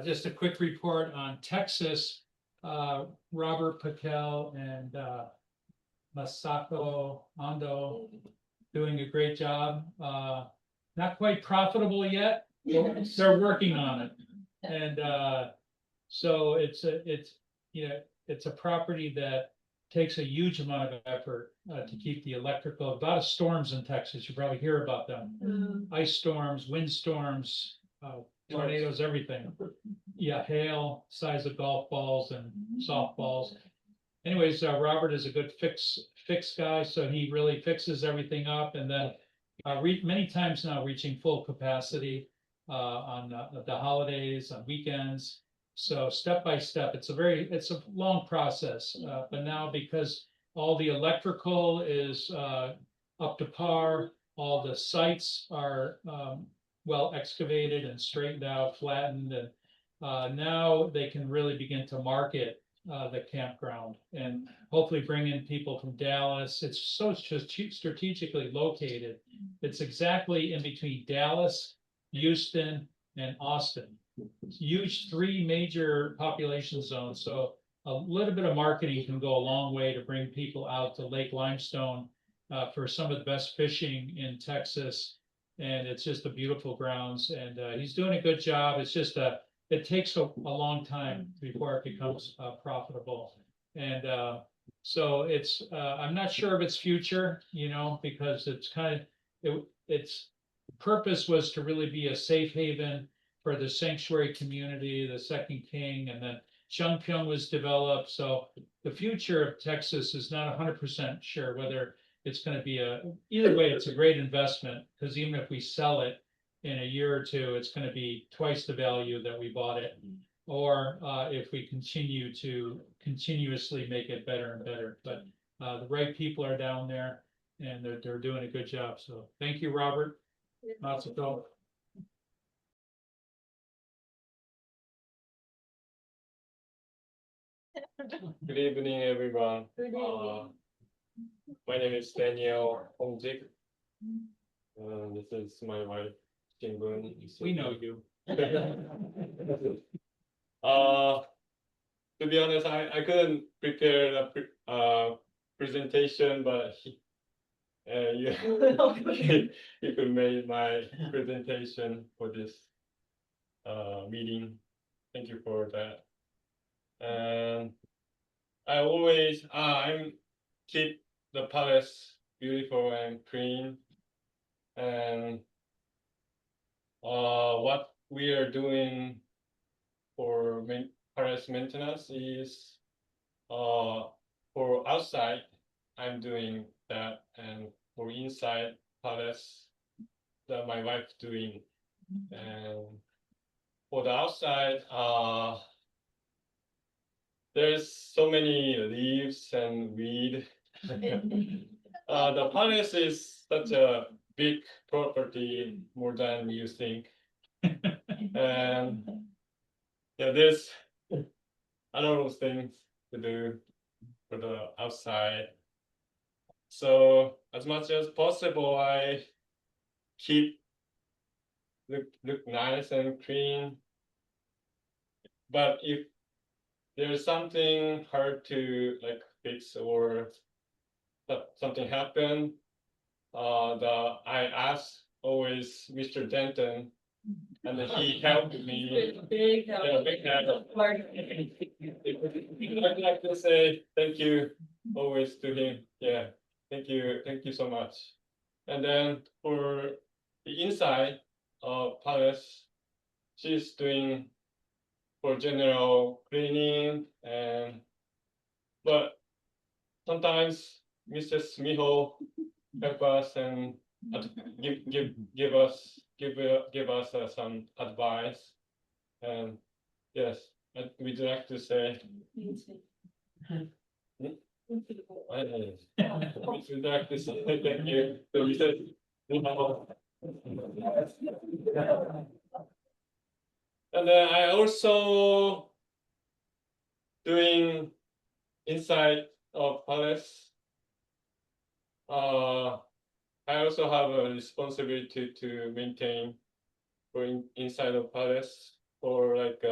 Just a quick report on Texas. Robert Patel and Masako Ando doing a great job. Not quite profitable yet. They're working on it. And so it's a property that takes a huge amount of effort to keep the electrical. A lot of storms in Texas. You probably hear about them. Ice storms, wind storms, tornadoes, everything. Yeah, hail, size of golf balls and softballs. Anyways, Robert is a good fix guy, so he really fixes everything up, and then many times now reaching full capacity on the holidays, on weekends. So step by step, it's a long process, but now because all the electrical is up to par, all the sites are well excavated and straightened out, flattened, and now they can really begin to market the campground and hopefully bring in people from Dallas. It's so just strategically located. It's exactly in between Dallas, Houston, and Austin. Huge 3 major population zones. So a little bit of marketing can go a long way to bring people out to Lake Limestone for some of the best fishing in Texas. And it's just a beautiful grounds. And he's doing a good job. It's just it takes a long time before it becomes profitable. And so it's, I'm not sure of its future, you know, because it's kind of, its purpose was to really be a safe haven for the sanctuary community, the Second King, and then Chungpyung was developed. So the future of Texas is not 100% sure whether it's going to be either way, it's a great investment, because even if we sell it in a year or two, it's going to be twice the value that we bought it. Or if we continue to continuously make it better and better. But the right people are down there, and they're doing a good job. So thank you, Robert. Matsuko. Good evening, everyone. My name is Daniel Hongjik. This is my wife, Jingun. We know you. To be honest, I couldn't prepare a presentation, but you, you could make my presentation for this meeting. Thank you for that. And I always I'm keep the palace beautiful and clean. And what we are doing for palace maintenance is for outside I'm doing that, and for inside palace that my wife doing. And for the outside, there's so many leaves and weed. The palace is such a big property, more than you think. And yeah, there's a lot of things to do for the outside. So as much as possible, I keep look nice and clean. But if there's something hard to like fix, or something happen, I ask always Mr. Denton, and he helped me. Big help. Yeah, big help. I'd like to say thank you always to him. Yeah, thank you so much. And then for the inside palace, she's doing for general cleaning, and but sometimes Mrs. Miho help us and give us some advice. And yes, we'd like to say we'd like to say thank you to Mrs. Miho. And then I also doing inside of palace. I also have a responsibility to maintain for inside of palace, for like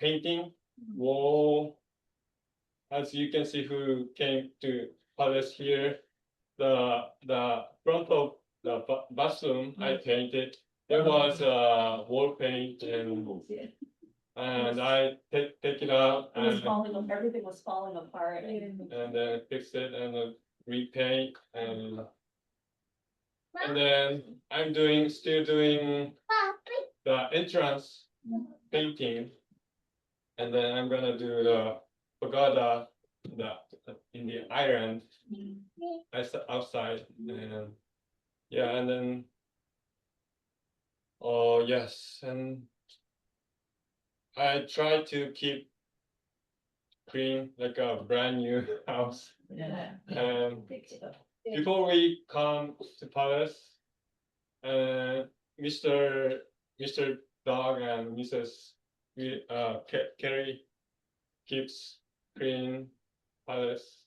painting wall. As you can see, who came to palace here, the front of the bathroom I painted. There was wall paint, and I take it out, and everything was falling apart. and then fix it and repaint, and then I'm still doing the entrance painting, and then I'm gonna do the pagoda in the island outside, and yeah, and then oh yes, and I try to keep clean like a brand new house. Yeah. Before we come to palace, Mr. Dog and Mrs. Kerry keeps clean palace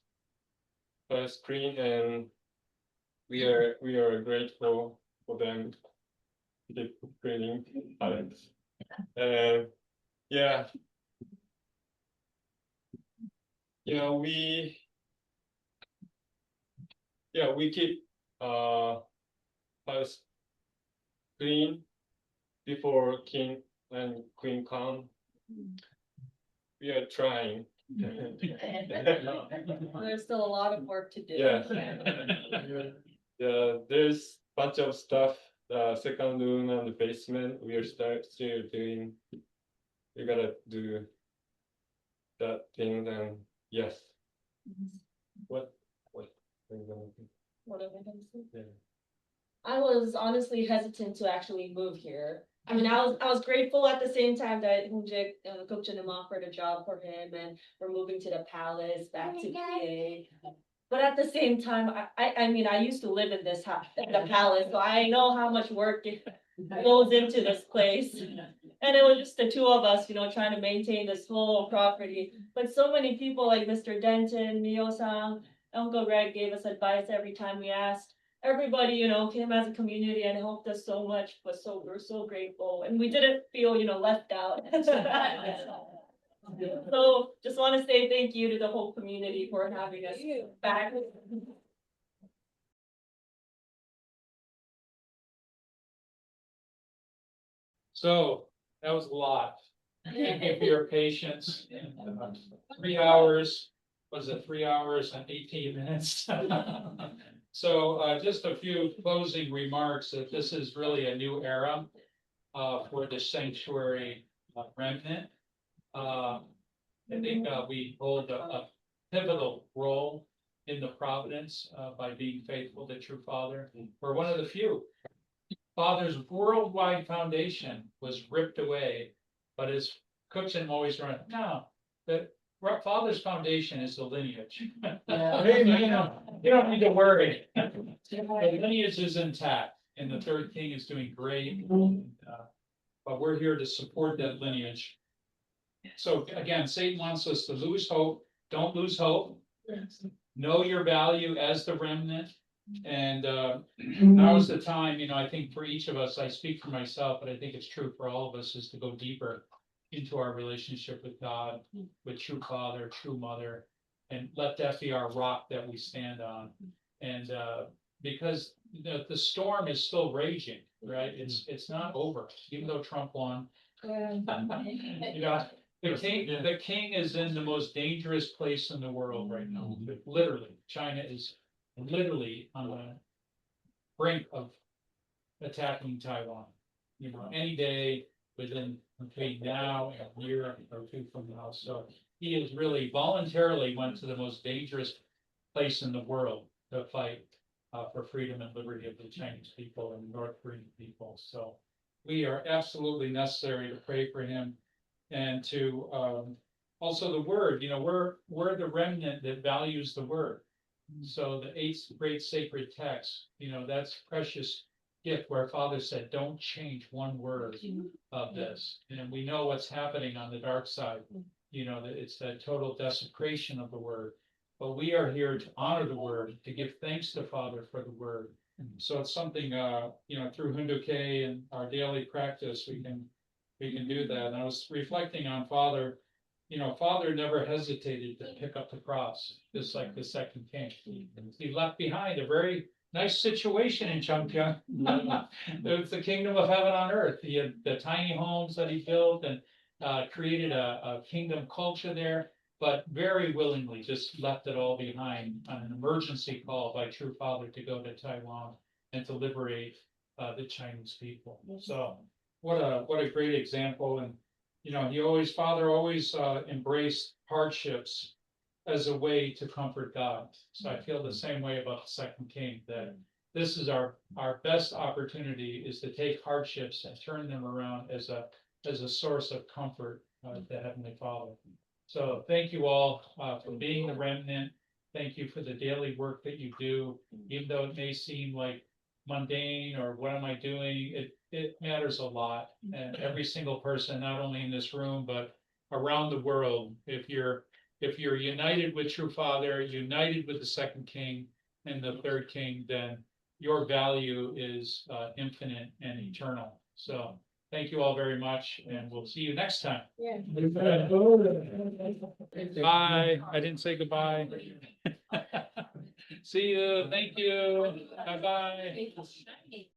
clean, and we are grateful for them to keep cleaning palace. Yeah. We keep palace clean, before King and Queen come. We are trying. There's still a lot of work to do. Yeah. Yeah, there's bunch of stuff, second room and the basement, we are still doing. We gotta do that thing, and yes. What are you gonna do? What am I gonna say? Yeah. I was honestly hesitant to actually move here. I mean, I was grateful at the same time that Hunjik, Coach and him offered a job for him, and we're moving to the palace back to PA. But at the same time, I mean, I used to live in this house, in the palace, so I know how much work goes into this place. And it was just the two of us, trying to maintain this whole property. But so many people like Mr. Denton, Mio-san, Uncle Greg gave us advice every time we asked. Everybody, came as a community and helped us so much, we're so grateful, and we didn't feel, left out. So just want to say thank you to the whole community for having us back. So that was a lot. Thank you for your patience. 3 hours, was it 3 hours and 18 minutes? So just a few closing remarks that this is really a new era for the sanctuary remnant. I think we hold a pivotal role in the providence by being faithful to True Father. We're one of the few. Father's worldwide foundation was ripped away, but as Cookson always run, no, the Father's foundation is the lineage. You don't need to worry. The lineage is intact, and the third king is doing great. But we're here to support that lineage. So again, Satan wants us to lose hope. Don't lose hope. Know your value as the remnant. And now is the time, I think for each of us, I speak for myself, but I think it's true for all of us, is to go deeper into our relationship with God, with True Father, True Mother, and let that be our rock that we stand on. And because the storm is still raging, right? It's not over, even though Trump won. The king is in the most dangerous place in the world right now. Literally, China is literally on the brink of attacking Taiwan. Any day within between now and a year or two from now. So he has really voluntarily went to the most dangerous place in the world to fight for freedom and liberty of the Chinese people and North Korean people. So we are absolutely necessary to pray for him, and to also the word. We're the remnant that values the word. So the 8th great sacred text, that's precious gift where Father said, don't change one word of this. And we know what's happening on the dark side. That it's that total desecration of the word. But we are here to honor the word, to give thanks to Father for the word. So it's something, through Hunduke and our daily practice, we can do that. And I was reflecting on Father. Father never hesitated to pick up the cross, just like the second king. He left behind a very nice situation in Changpyeong. It was the kingdom of heaven on earth. He had the tiny homes that he built and created a kingdom culture there, but very willingly just left it all behind on an emergency call by True Father to go to Taiwan and to liberate the Chinese people. So what a great example. And Father always embraced hardships as a way to comfort God. So I feel the same way about the second king, that this is our best opportunity, is to take hardships and turn them around as a source of comfort to Heavenly Father. So thank you all for being the remnant. Thank you for the daily work that you do, even though it may seem like mundane or what am I doing? It matters a lot. And every single person, not only in this room, but around the world, if you're united with True Father, united with the second king and the third king, then your value is infinite and eternal. So thank you all very much, and we'll see you next time. Yeah. Bye. I didn't say goodbye. See you. Thank you. Bye-bye.